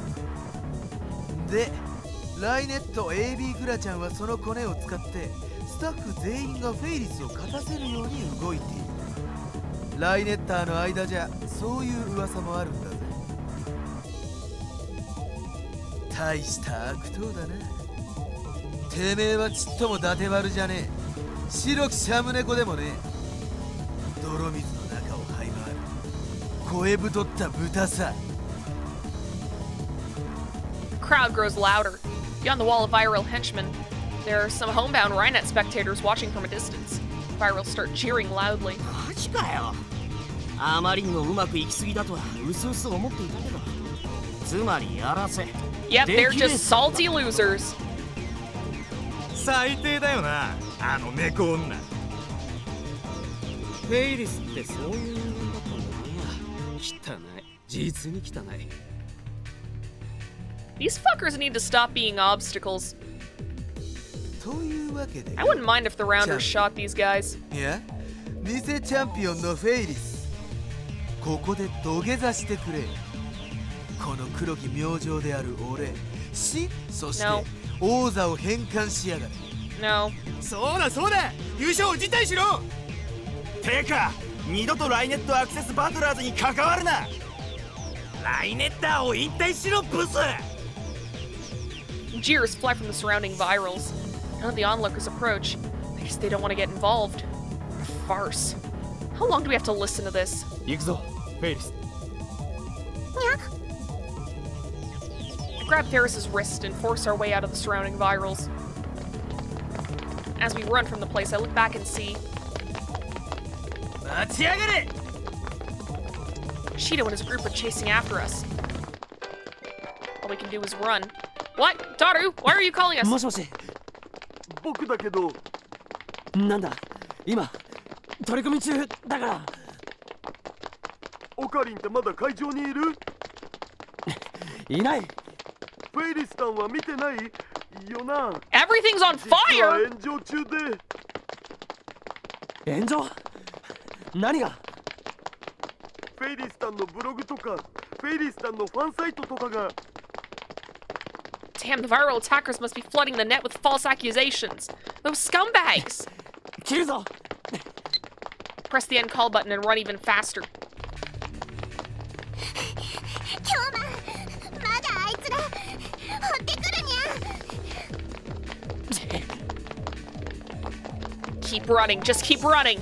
で、ライネット AB グラちゃんはそのコネを使ってスタッフ全員がフェイリスを勝たせるように動いている。ライネッターの間じゃそういう噂もあるんだぜ。大した悪党だな。てめえはちっとも伊達丸じゃねえ。白くシャム猫でもねえ。泥水の中を這い回る声太った豚さ。 The crowd grows louder. Beyond the wall of viral henchmen, there are some homebound Rhinet spectators watching from a distance. Virals start cheering loudly. マジかよ。あまりにもうまくいきすぎだとはうすうす思っていたけど、つまりやらせ。 Yep, they're just salty losers. 最低だよな、あの猫女。フェイリスってそういう人間だったんだな。汚い、実に汚い。 These fuckers need to stop being obstacles. というわけで I wouldn't mind if the Rounders shot these guys. いや、偽チャンピオンのフェイリス、ここで土下座してくれ。この黒き明星である俺、そして No. 王座を返還しやがれ。 No. そうだそうだ、優勝を辞退しろ。てか二度とライネットアクセスバトラーズに関わるな。ライネッターを引退しろブス。 Jeers fly from the surrounding virals. None of the onlookers approach. I guess they don't want to get involved. What a farce. How long do we have to listen to this? 行くぞフェイリス。 I grab Ferris's wrist and force our way out of the surrounding virals. As we run from the place, I look back and see 待ちやがれ。 Shido and his group are chasing after us. All we can do is run. What? Daru, why are you calling us? もしもし。僕だけどなんだ今取り組み中だから。オカリンってまだ会場にいる？いない。フェイリスさんは見てないよな。 Everything's on 実は fire! 炎上中で。炎上何が。フェイリスさんのブログとかフェイリスさんのファンサイトとかが。 Damn, the viral attackers must be flooding the net with false accusations. Those scumbags! 切るぞ。 Press the end call button and run even faster. 今日まだあいつら追ってくるにゃ。 Keep running, just keep running!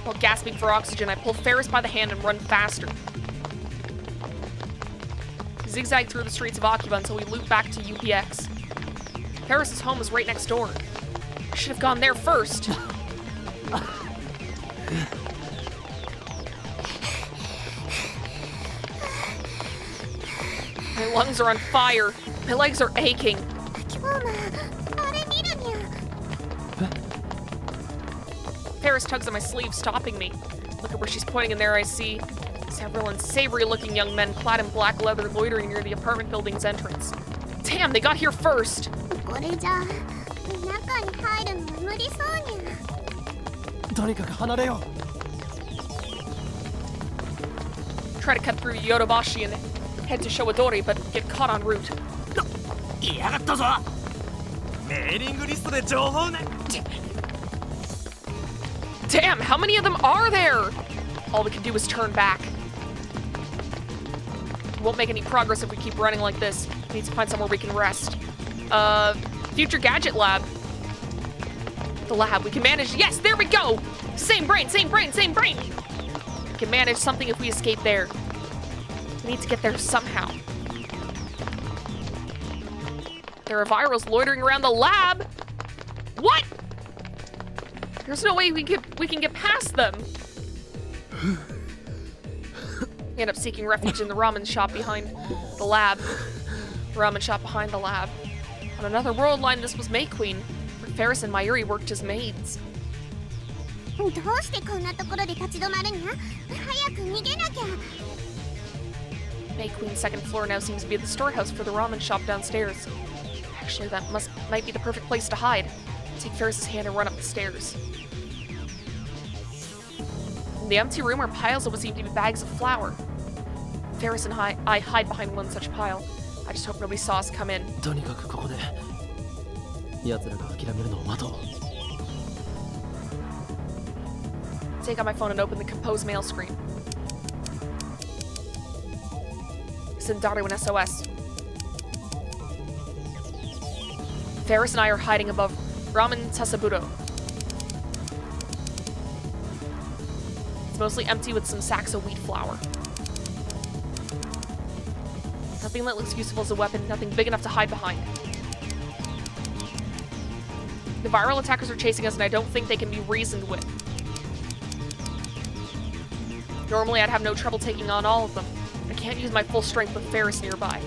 While gasping for oxygen, I pull Ferris by the hand and run faster. We zigzag through the streets of Akiba until we loop back to UPX. Ferris's home is right next door. I should have gone there first. My lungs are on fire. My legs are aching. 今日まあれ見るにゃ。 Ferris tugs at my sleeve, stopping me. Look at where she's pointing, and there I see several unsavory-looking young men clad in black leather loitering near the apartment building's entrance. Damn, they got here first! これじゃ中に入るのは無理そうにゃ。とにかく離れよ Try to cut through Yodobashi and head to Showadori, but get caught en route. いやがったぞ。メーリングリストで情報ね。 Damn, how many of them are there? All we can do is turn back. We won't make any progress if we keep running like this. We need to find somewhere we can rest. Future Gadget Lab. The lab, we can manage. Yes, there we go! Same brain, same brain, same brain! We can manage something if we escape there. We need to get there somehow. There are virals loitering around the lab! What? There's no way we can get past them. We end up seeking refuge in the ramen shop behind the lab. Ramen shop behind the lab. On another world line, this was May Queen, where Ferris and Mayuri worked as maids. どうしてこんなところで立ち止まるにゃ。早く逃げなきゃ。 May Queen's second floor now seems to be the storehouse for the ramen shop downstairs. Actually, that might be the perfect place to hide. Take Ferris's hand and run up the stairs. In the empty room are piles of what seem to be bags of flour. Ferris and I hide behind one such pile. I just hope nobody saw us come in. とにかくここで奴らが諦めるのを待とう Take out my phone and open the compose mail screen. Send Daru an SOS. Ferris and I are hiding above Ramen Tasaburo. It's mostly empty with some sacks of wheat flour. Nothing that looks useful as a weapon, nothing big enough to hide behind. The viral attackers are chasing us and I don't think they can be reasoned with. Normally I'd have no trouble taking on all of them. I can't use my full strength with Ferris nearby.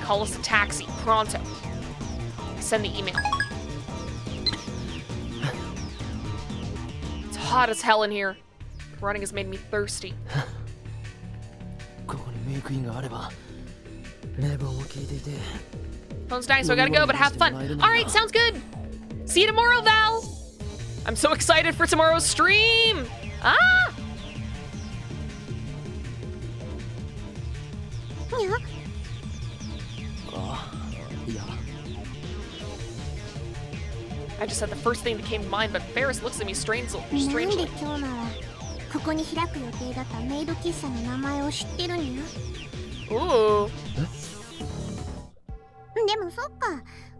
Call us a taxi, pronto. I send the email. It's hot as hell in here. Running has made me thirsty. ここにメイクインがあれば冷房も効いていて Phone's dying, so I gotta go, but have fun. Alright, sounds good. See you tomorrow, Val. I'm so excited for tomorrow's stream. Ah! にゃ。あいや I just said the first thing that came to mind, but Ferris looks at me なんで strangely. 今日ならここに開く予定だったメイド喫茶の名前を知ってるにゃ。 Ooh. でもそっか、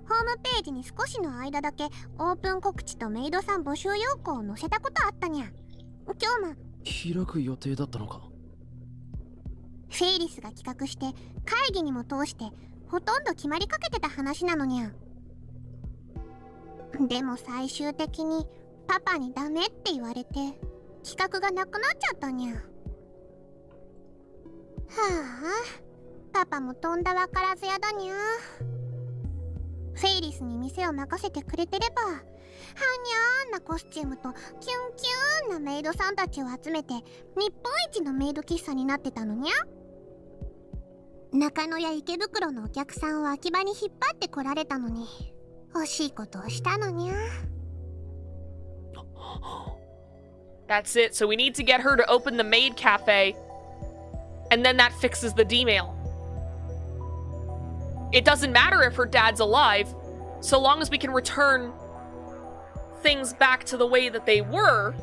ホームページに少しの間だけオープン告知とメイドさん募集要項を載せたことあったにゃ。今日も開く予定だったのか。フェイリスが企画して会議にも通してほとんど決まりかけてた話なのにゃ。でも最終的にパパにダメって言われて企画がなくなっちゃったにゃ。はあ、パパもとんだわからずやだにゃ。フェイリスに店を任せてくれてれば、はにゃーんなコスチュームとキュンキューンなメイドさんたちを集めて日本一のメイド喫茶になってたのにゃ。中野や池袋のお客さんを秋葉に引っ張ってこられたのに惜しいことをしたのにゃ。 That's it. So we need to get her to open the maid cafe. And then that fixes the D-mail. It doesn't matter if her dad's alive, so long as we can return things back to the way that they were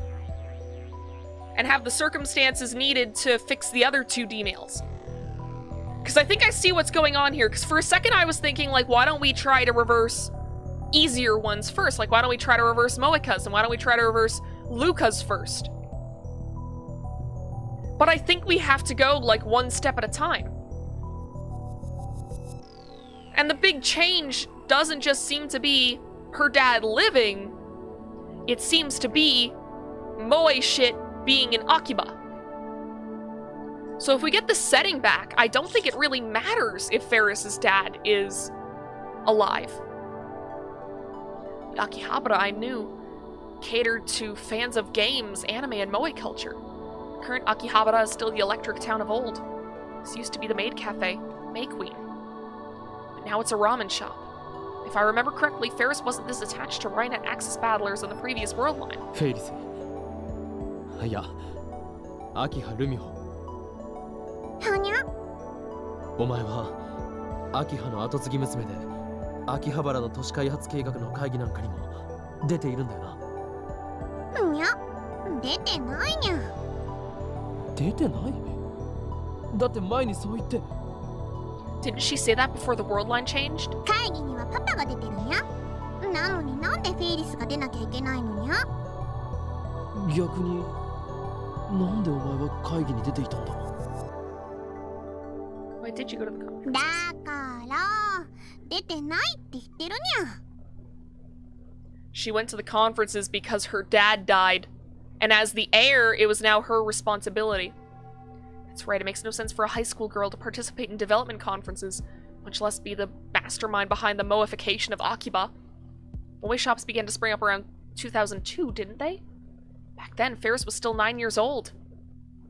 and have the circumstances needed to fix the other two D-mails. Because I think I see what's going on here, because for a second I was thinking, like, why don't we try to reverse easier ones first? Like, why don't we try to reverse Moeka's, and why don't we try to reverse Luca's first? But I think we have to go, like, one step at a time. And the big change doesn't just seem to be her dad living, it seems to be Moe shit being in Akiba. So if we get the setting back, I don't think it really matters if Ferris's dad is alive. The Akihabara I knew catered to fans of games, anime, and Moe culture. The current Akihabara is still the electric town of old. This used to be the maid cafe, May Queen. But now it's a ramen shop. If I remember correctly, Ferris wasn't this attached to Rhinet Axis battlers on the previous world line. フェイリス。いや、秋葉ルミホ。はにゃ。お前は秋葉の後継ぎ娘で秋葉原の都市開発計画の会議なんかにも出ているんだよな。にゃ、出てないにゃ。出てない？だって前にそう言って。Didn't she say that before the world line changed? 会議にはパパが出てるにゃ。なのになんでフェイリスが出なきゃいけないのにゃ。逆になんでお前は会議に出ていたんだ。 Why did you go to the conference? だから出てないって言ってるにゃ。 She went to the conferences because her dad died, and as the heir, it was now her responsibility. That's right, it makes no sense for a high school girl to participate in development conferences, much less be the mastermind behind the moification of Akiba. Moe shops began to spring up around 2002, didn't they? Back then, Ferris was still 9 years old.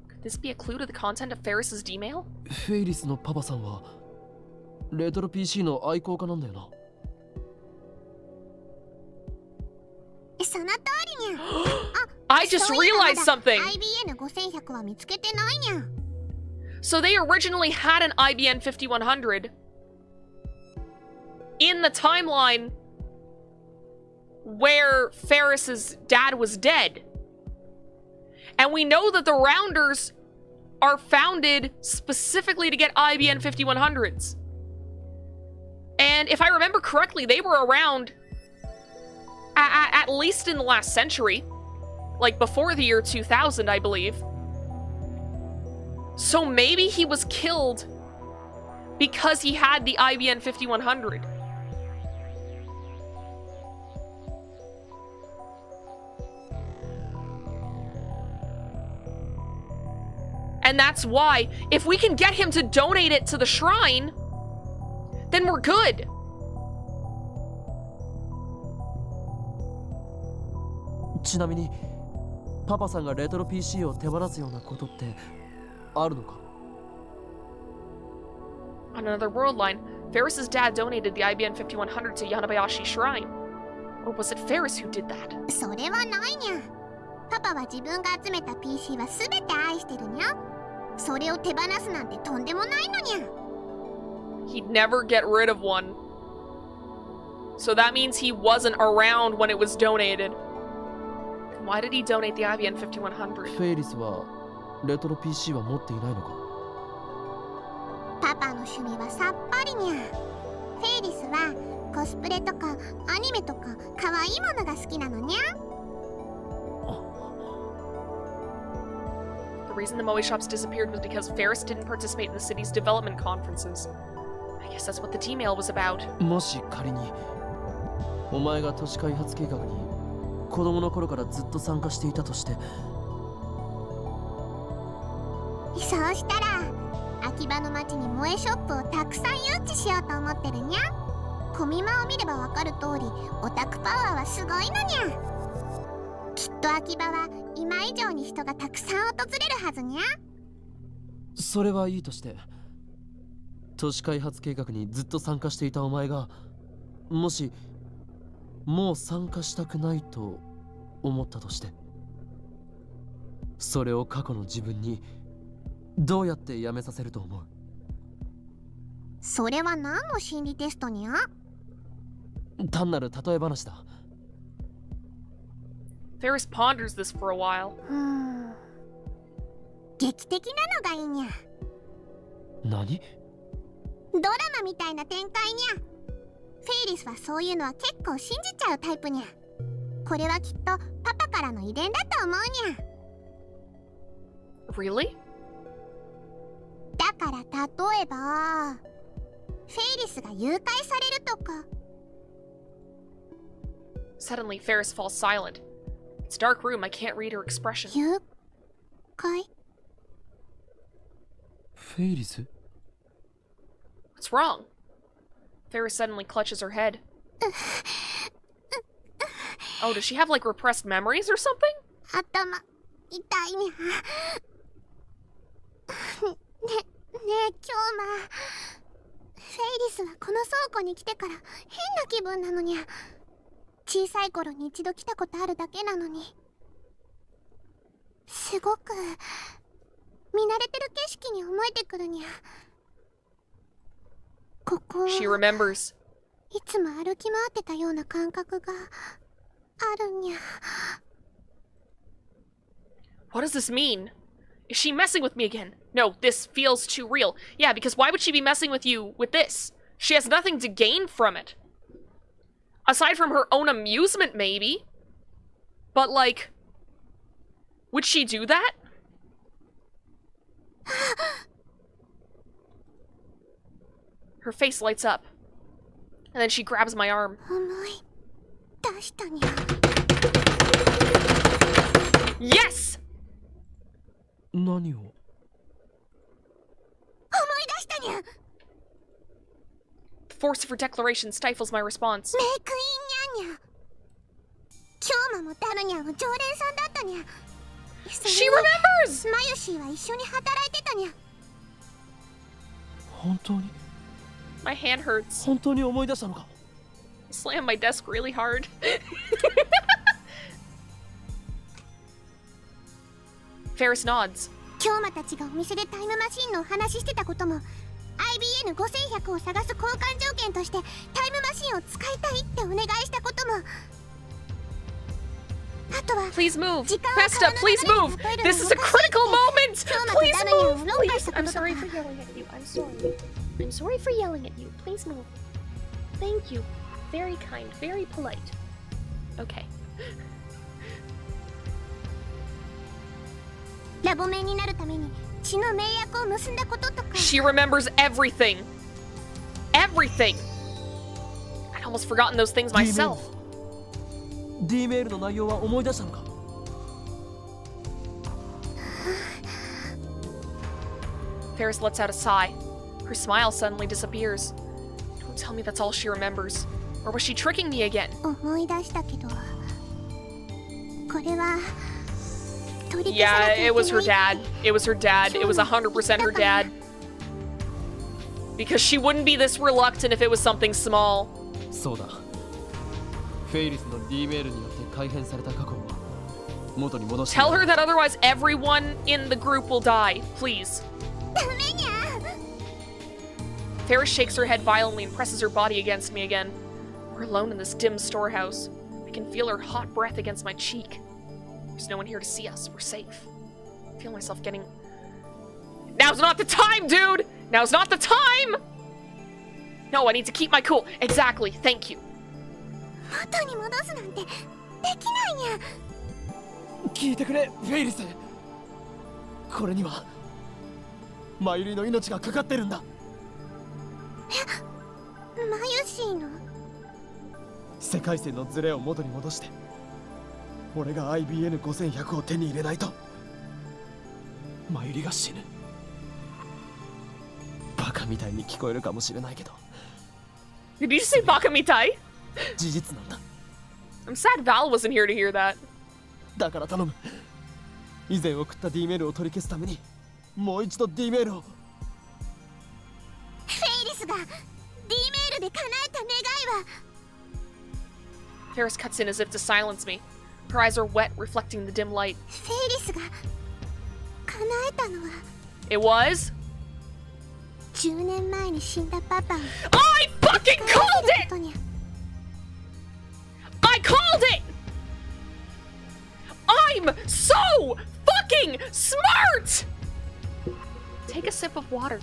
Could this be a clue to the content of Ferris's D-mail? フェイリスのパパさんはレトロ PC の愛好家なんだよな。その通りにゃ。I just realized something! IBN5100 は見つけてないにゃ。 So they originally had an IBN 5100 in the timeline where Ferris's dad was dead. And we know that the Rounders are founded specifically to get IBN 5100s. And if I remember correctly, they were around at least in the last century. Like before the year 2000, I believe. So maybe he was killed because he had the IBN 5100. And that's why, if we can get him to donate it to the shrine, then we're good. On another world line, Ferris's dad donated the IBN 5100 to Yanabayashi Shrine. Or was it Ferris who did that? それはないにゃ。パパは自分が集めた PC はすべて愛してるにゃ。それを手放すなんてとんでもないのにゃ。 He'd never get rid of one. So that means he wasn't around when it was donated. Why did he donate the IBN 5100? フェイリスはレトロ PC は持っていないのか。パパの趣味はさっぱりにゃ。フェイリスはコスプレとかアニメとか可愛いものが好きなのにゃ。The reason the Moe shops disappeared was because Ferris didn't participate in the city's development conferences. I guess that's what the T-mail was about. もし仮にお前が都市開発計画に子供の頃からずっと参加していたとして。そうしたら秋葉の町に萌えショップをたくさん誘致しようと思ってるにゃ。コミマを見ればわかる通りオタクパワーはすごいのにゃ。きっと秋葉は今以上に人がたくさん訪れるはずにゃ。それはいいとして、都市開発計画にずっと参加していたお前がもしもう参加したくないと思ったとして、それを過去の自分にどうやってやめさせると思う？それは何の心理テストにゃ？単なる例え話だ。Ferris ponders this for a while. 劇的なのがいいにゃ。何？ドラマみたいな展開にゃ。フェイリスはそういうのは結構信じちゃうタイプにゃ。これはきっとパパからの遺伝だと思うにゃ。Really? だから例えばフェイリスが誘拐されるとか。Suddenly, Ferris falls silent. It's a dark room. I can't read her expression. 誘拐？フェイリス？ What's wrong? Ferris suddenly clutches her head. Oh, does she have, like, repressed memories or something? 頭痛いにゃ。ねえ京馬、フェイリスはこの倉庫に来てから変な気分なのにゃ。小さい頃に一度来たことあるだけなのに、すごく見慣れてる景色に思えてくるにゃ。ここ She remembers. いつも歩き回ってたような感覚があるにゃ。 What does this mean? Is she messing with me again? No, this feels too real. Yeah, because why would she be messing with you with this? She has nothing to gain from it. Aside from her own amusement, maybe. But, like, would she do that? Her face lights up. And then she grabs my arm. 思い出したにゃ。 Yes! 何を？思い出したにゃ。 The force of her declaration stifles my response. メイクインにゃんにゃ。京馬もダルニャンは常連さんだったにゃ。 She remembers! マユシーは一緒に働いてたにゃ。本当に？ My hand hurts. 本当に思い出したのか？ I slam my desk really hard. Ferris nods. 京馬たちがお店でタイムマシンのお話ししてたことも、IBN5100 を探す交換条件としてタイムマシンを使いたいってお願いしたことも。あとは Please move. 時間を Pesta, 川の please 流れに move. 例えるの This is a critical moment. 京馬と Please ダルニャン move. を論破 Please. したこ I'm ととか。 sorry for yelling at you. I'm sorry. I'm sorry for yelling at you. Please move. Thank you. Very kind. Very polite. Okay. ラボメンになるために血の盟約を結んだこととか。 She remembers everything. Everything. I'd almost forgotten those things myself. D メールの内容は思い出したのか？ Ferris lets out a sigh. Her smile suddenly disappears. Don't tell me that's all she remembers. Or was she tricking me again? 思い出したけど、これは取り消さ Yeah, なきゃいけない it was her dad. It was her dad. It was 100% her dad. Because she wouldn't be this reluctant if it was something small. そうだ。フェイリスの D メールによって改変された過去を元に戻して。 Tell her that otherwise everyone in the group will die, please. ダメにゃ。 Ferris shakes her head violently and presses her body against me again. We're alone in this dim storehouse. I can feel her hot breath against my cheek. There's no one here to see us. We're safe. I feel myself getting... Now's not the time, dude! Now's not the time! No, I need to keep my cool. Exactly, thank you. 元に戻すなんてできないにゃ。聞いてくれ、フェイリス。これにはマユリの命がかかってるんだ。マユシーの世界線のズレを元に戻して、俺が IBN5100 を手に入れないとマユリが死ぬ。バカみたいに聞こえるかもしれないけど、 Did you say Bakamitai? 事実なんだ。 I'm sad Val wasn't here to hear that. だから頼む。以前送った D メールを取り消すためにもう一度 D メールを。フェイリスが D メールで叶えた願いは。 Ferris cuts in as if to silence me. Her eyes are wet, reflecting the dim light. フェイリスが叶えたのは It was... 10年前に死んだパパを I fucking called こ it! とにゃ。 I called it! I'm so fucking smart! Take a sip of water.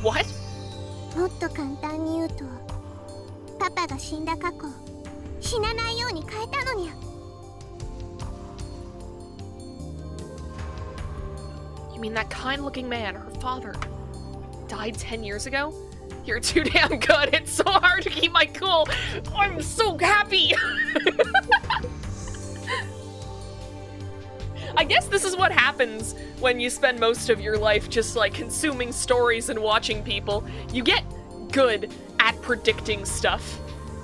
What? もっと簡単に言うと、パパが死んだ過去、死なないように変えたのにゃ。 You mean that kind-looking man, her father, died 10 years ago? You're too damn good. It's so hard to keep my cool. I'm so happy. I guess this is what happens when you spend most of your life just like consuming stories and watching people. You get good at predicting stuff.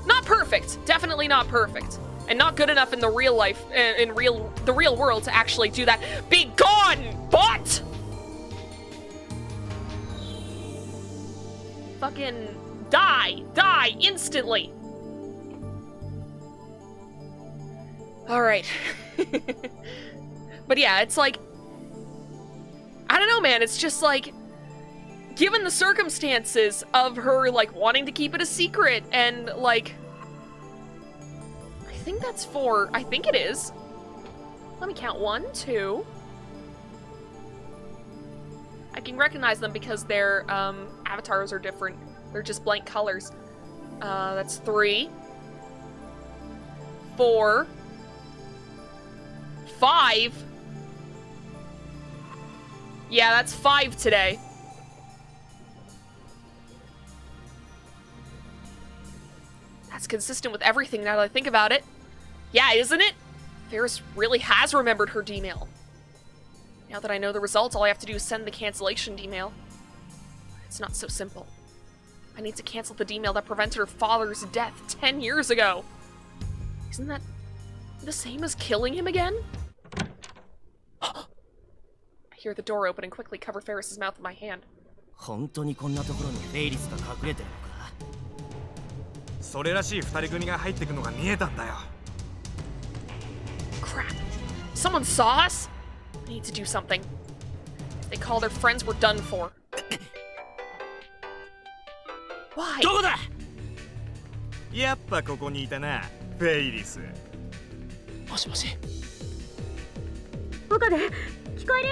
Not perfect, definitely not perfect. And not good enough in the real life, the real world to actually do that. Be gone, bot! Fucking die instantly. All right. But yeah, it's like, I don't know, man. It's just like, given the circumstances of her like wanting to keep it a secret and like, I think that's 4. I think it is. Let me count. 1, 2. I can recognize them because their avatars are different. They're just blank colors. That's 3, 4, 5. Yeah, that's 5 today. That's consistent with everything now that I think about it. Yeah, isn't it? Ferris really has remembered her D-mail. Now that I know the results, all I have to do is send the cancellation D-mail. It's not so simple. I need to cancel the D-mail that prevented her father's death 10 years ago. Isn't that the same as killing him again? I hear the door open and quickly cover Ferris's mouth with my hand. 本当にこんなところにフェイリスが隠れてるのか。それらしい二人組が入ってくのが見えたんだよ。 Crap. Someone saw us? I need to do something. If they call their friends, we're done for. Why? どこだ。やっぱここにいたな、フェイリス。もしもし。岡部、聞こえる？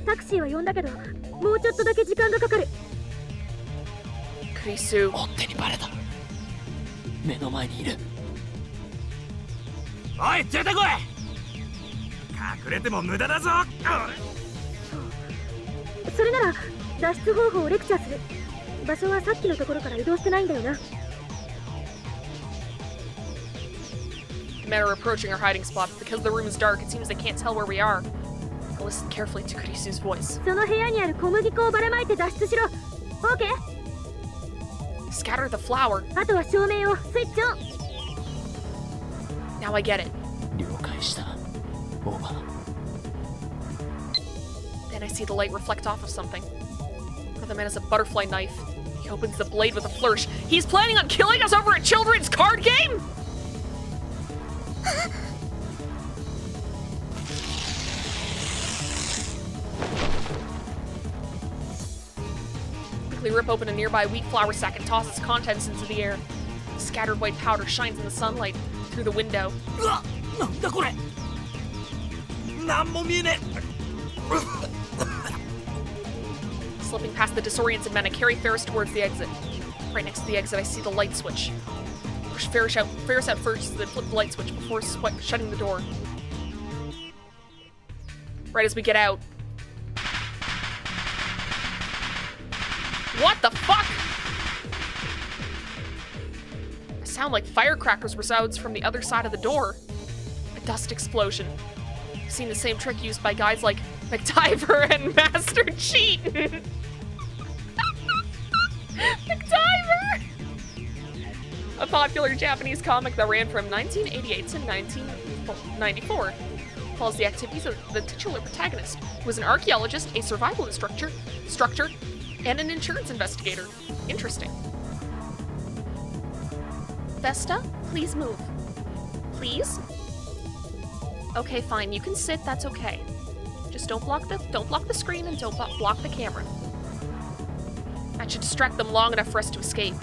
タクシーは呼んだけど、もうちょっとだけ時間がかかる。クリス。追っ手にバレた。目の前にいる。おい、出てこい。隠れても無駄だぞ。それなら脱出方法をレクチャーする。場所はさっきのところから移動してないんだよな。 The men are approaching our hiding spot. Because the room is dark, it seems they can't tell where we are. I listen carefully to Kurisu's voice. その部屋にある小麦粉をばらまいて脱出しろ。OK？ Scatter the flour. あとは照明をスイッチオン。 Now I get it. 了解した。オーバー。 Then I see the light reflect off of something. One of the men has a butterfly knife. He opens the blade with a flourish. He's planning on killing us over a children's card game? quickly rip open a nearby wheat flour sack and toss its contents into the air. The scattered white powder shines in the sunlight through the window. なんだこれ。なんも見えねえ。 Slipping past the disoriented men, I carry Ferris towards the exit. Right next to the exit, I see the light switch. Push Ferris out first, then flip the light switch before shutting the door. Right as we get out. What the fuck? A sound like firecrackers resounds from the other side of the door. A dust explosion. I've seen the same trick used by guys like MacDiver and Master Cheat. MacDiver! A popular Japanese comic that ran from 1988 to 1994 follows the activities of the titular protagonist, who was an archaeologist, a survival instructor, and an insurance investigator. Interesting. Vesta, please move. Please? Okay, fine. You can sit. That's okay. Just don't block the screen and don't block the camera. That should distract them long enough for us to escape.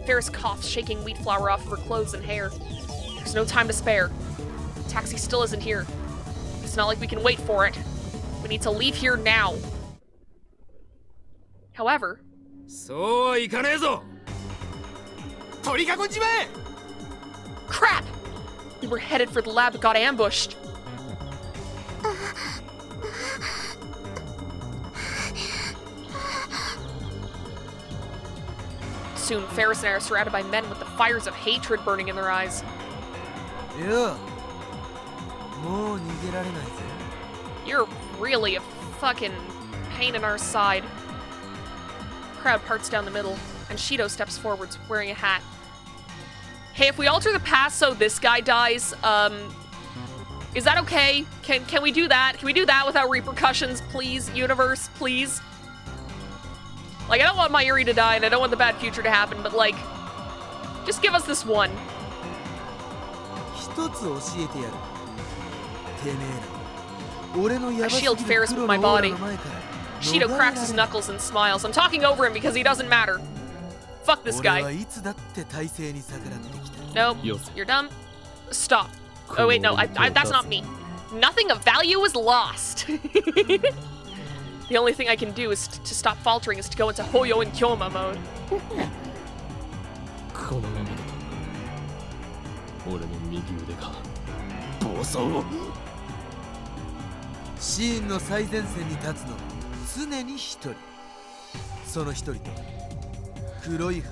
Ferris coughs, shaking wheat flour off of her clothes and hair. There's no time to spare. The taxi still isn't here. It's not like we can wait for it. We need to leave here now. However... そうはいかねえぞ。取り囲んじまえ。 Crap! We were headed for the lab but got ambushed. Soon, Ferris and I are surrounded by men with the fires of hatred burning in their eyes. いや、もう逃げられないぜ。 You're really a fucking pain in our side. Crowd parts down the middle, and Shido steps forwards, wearing a hat. Hey, if we alter the past so this guy dies, is that okay? Can we do that? Can we do that without repercussions, please, universe, please? Like, I don't want Mayuri to die, and I don't want the bad future to happen, but like, just give us this one. 一つ教えてやる。てめえら、俺のやばすぎる I shield Ferris with my 黒のオーラ body. の前から Shido cracks his knuckles and smiles. I'm talking over him because he doesn't matter. Fuck this 俺は guy. いつだって体勢に逆らってきた。 Nope, you're dumb. Stop. Oh wait, no, that's not me. Nothing of value is lost. The only thing I can do is to stop faltering is to go into Hoyo and Kyoma mode. このままだと俺の右腕が暴走を。シーンの最前線に立つのは常に一人。その一人とは黒い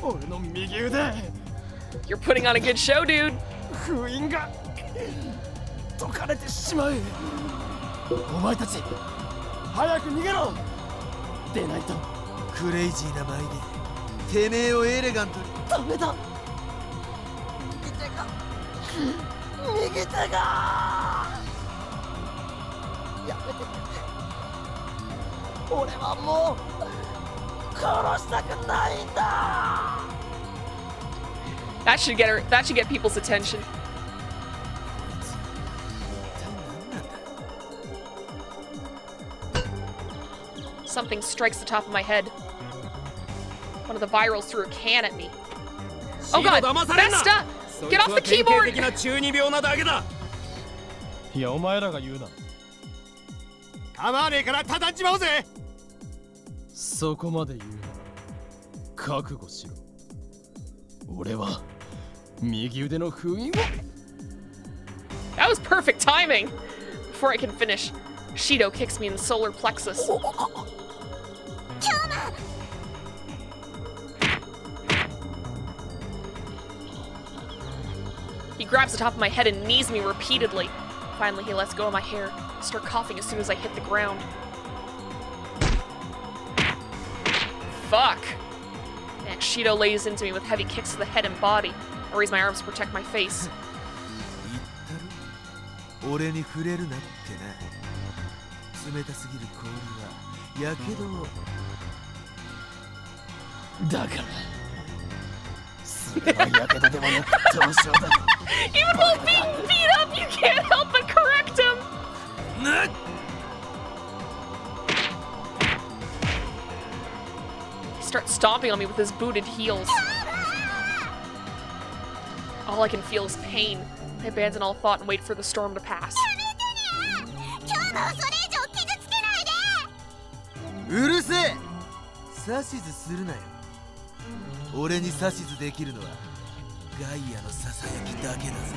俺の右腕。 You're putting on a good show, dude. 封印が解かれてしまう。お前たち早く逃げろ。でないとクレイジーな舞でてめえをエレガントに。ダメだ。右手がやめてくれ。俺はもう殺したくないんだ。 That should get people's attention. Something strikes the top of my head. One of the virals threw a can at me. Oh god! Vesta! Get off the keyboard! いやお前らが言うな。構わねえから叩っちまおうぜ。そこまで言うなら覚悟しろ。俺は右腕の封印を。 That was perfect timing! Before I can finish, Shido kicks me in the solar plexus. He grabs the top of my head and knees me repeatedly. Finally, he lets go of my hair. I start coughing as soon as I hit the ground. Fuck! And Shido lays into me with heavy kicks to the head and body. I raise my arms to protect my face. 言ったろ俺に触れるなってな。冷たすぎる氷はやけどを。だから Even while being beat up, you can't help but correct him! He starts stomping on me with his booted heels. All I can feel is pain. I abandon all thought and wait for the storm to pass. うるせえ。指図するなよ。俺に指図できるのはガイアのささやきだけだぜ。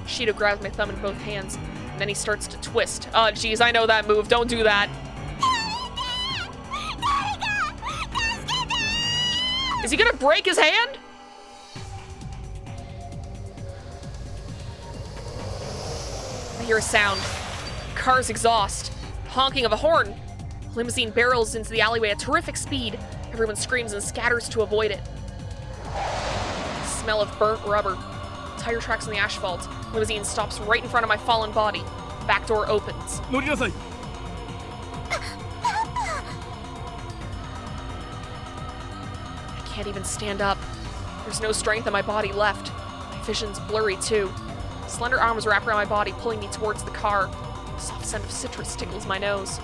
Shido grabs my thumb in both hands, and then he starts to twist. Oh, geez, I know that move. Don't do that. Is he gonna break his hand? I hear a sound. Car's exhaust. Honking of a horn. Limousine barrels into the alleyway at terrific speed. Everyone screams and scatters to avoid it. Smell of burnt rubber. Tire tracks on the asphalt. Limousine stops right in front of my fallen body. Back door opens. 乗りなさい。 I can't even stand up. There's no strength in my body left. My vision's blurry too. Slender arms wrap around my body, pulling me towards the car. The soft scent of citrus tickles my nose.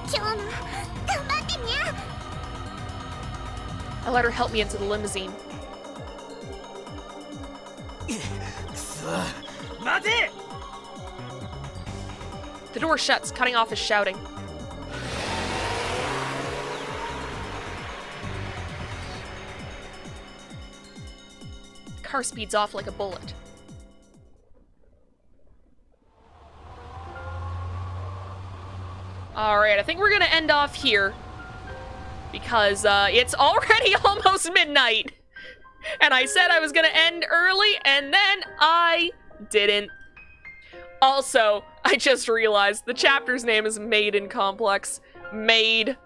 今日も頑張ってにゃ。 I let her help me into the limousine. くそ。待て。 The door shuts, cutting off his shouting. The car speeds off like a bullet. Alright, I think we're gonna end off here. Because, it's already almost midnight. And I said I was gonna end early, and then I didn't. Also, I just realized the chapter's name is Maiden Complex. Maid.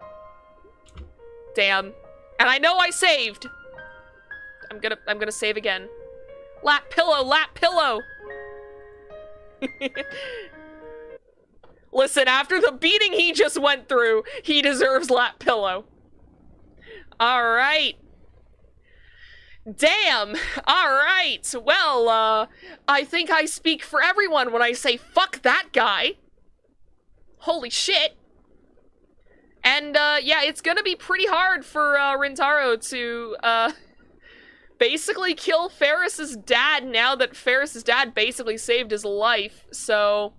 Damn. And I know I saved. I'm gonna save again. Lap pillow, lap pillow! Listen, after the beating he just went through, he deserves lap pillow. Alright. Damn! Alright, well, I think I speak for everyone when I say fuck that guy. Holy shit. And, yeah, it's gonna be pretty hard for, Rintaro to, basically kill Ferris's dad now that Ferris's dad basically saved his life, so...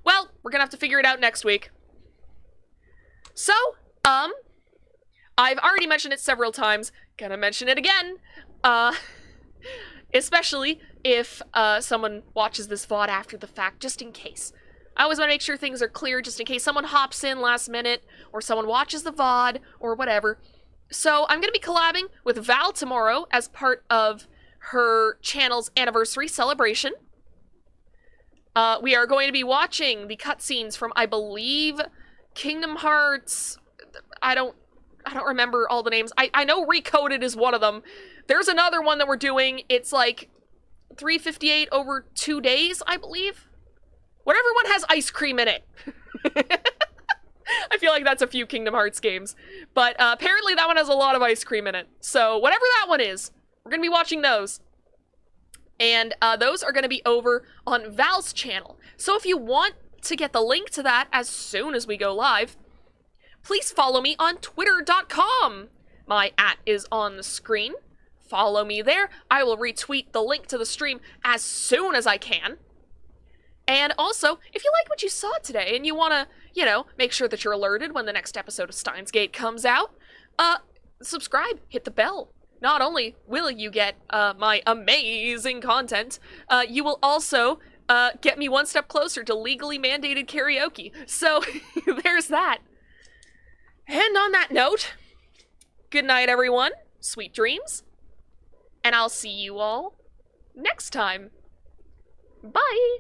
Well, we're gonna have to figure it out next week. So, I've already mentioned it several times, gonna mention it again, especially if, someone watches this VOD after the fact, just in case. I always want to make sure things are clear, just in case someone hops in last minute, or someone watches the VOD, or whatever. So, I'm gonna be collabing with Val tomorrow as part of her channel's anniversary celebration. We are going to be watching the cutscenes from, I believe, Kingdom Hearts. I don't remember all the names. I know Recoded is one of them. There's another one that we're doing. It's like 358 over 2 days, I believe. Whatever one has ice cream in it. I feel like that's a few Kingdom Hearts games. But apparently that one has a lot of ice cream in it. So whatever that one is, we're going to be watching those. And those are going to be over on Val's channel. So if you want to get the link to that as soon as we go live, please follow me on twitter.com. My @ is on the screen. Follow me there. I will retweet the link to the stream as soon as I can. And also, if you like what you saw today and you want to, you know, make sure that you're alerted when the next episode of Steins Gate comes out, subscribe, hit the bell. Not only will you get my amazing content, you will also get me one step closer to legally mandated karaoke. So there's that. And on that note, good night, everyone. Sweet dreams. And I'll see you all next time. Bye.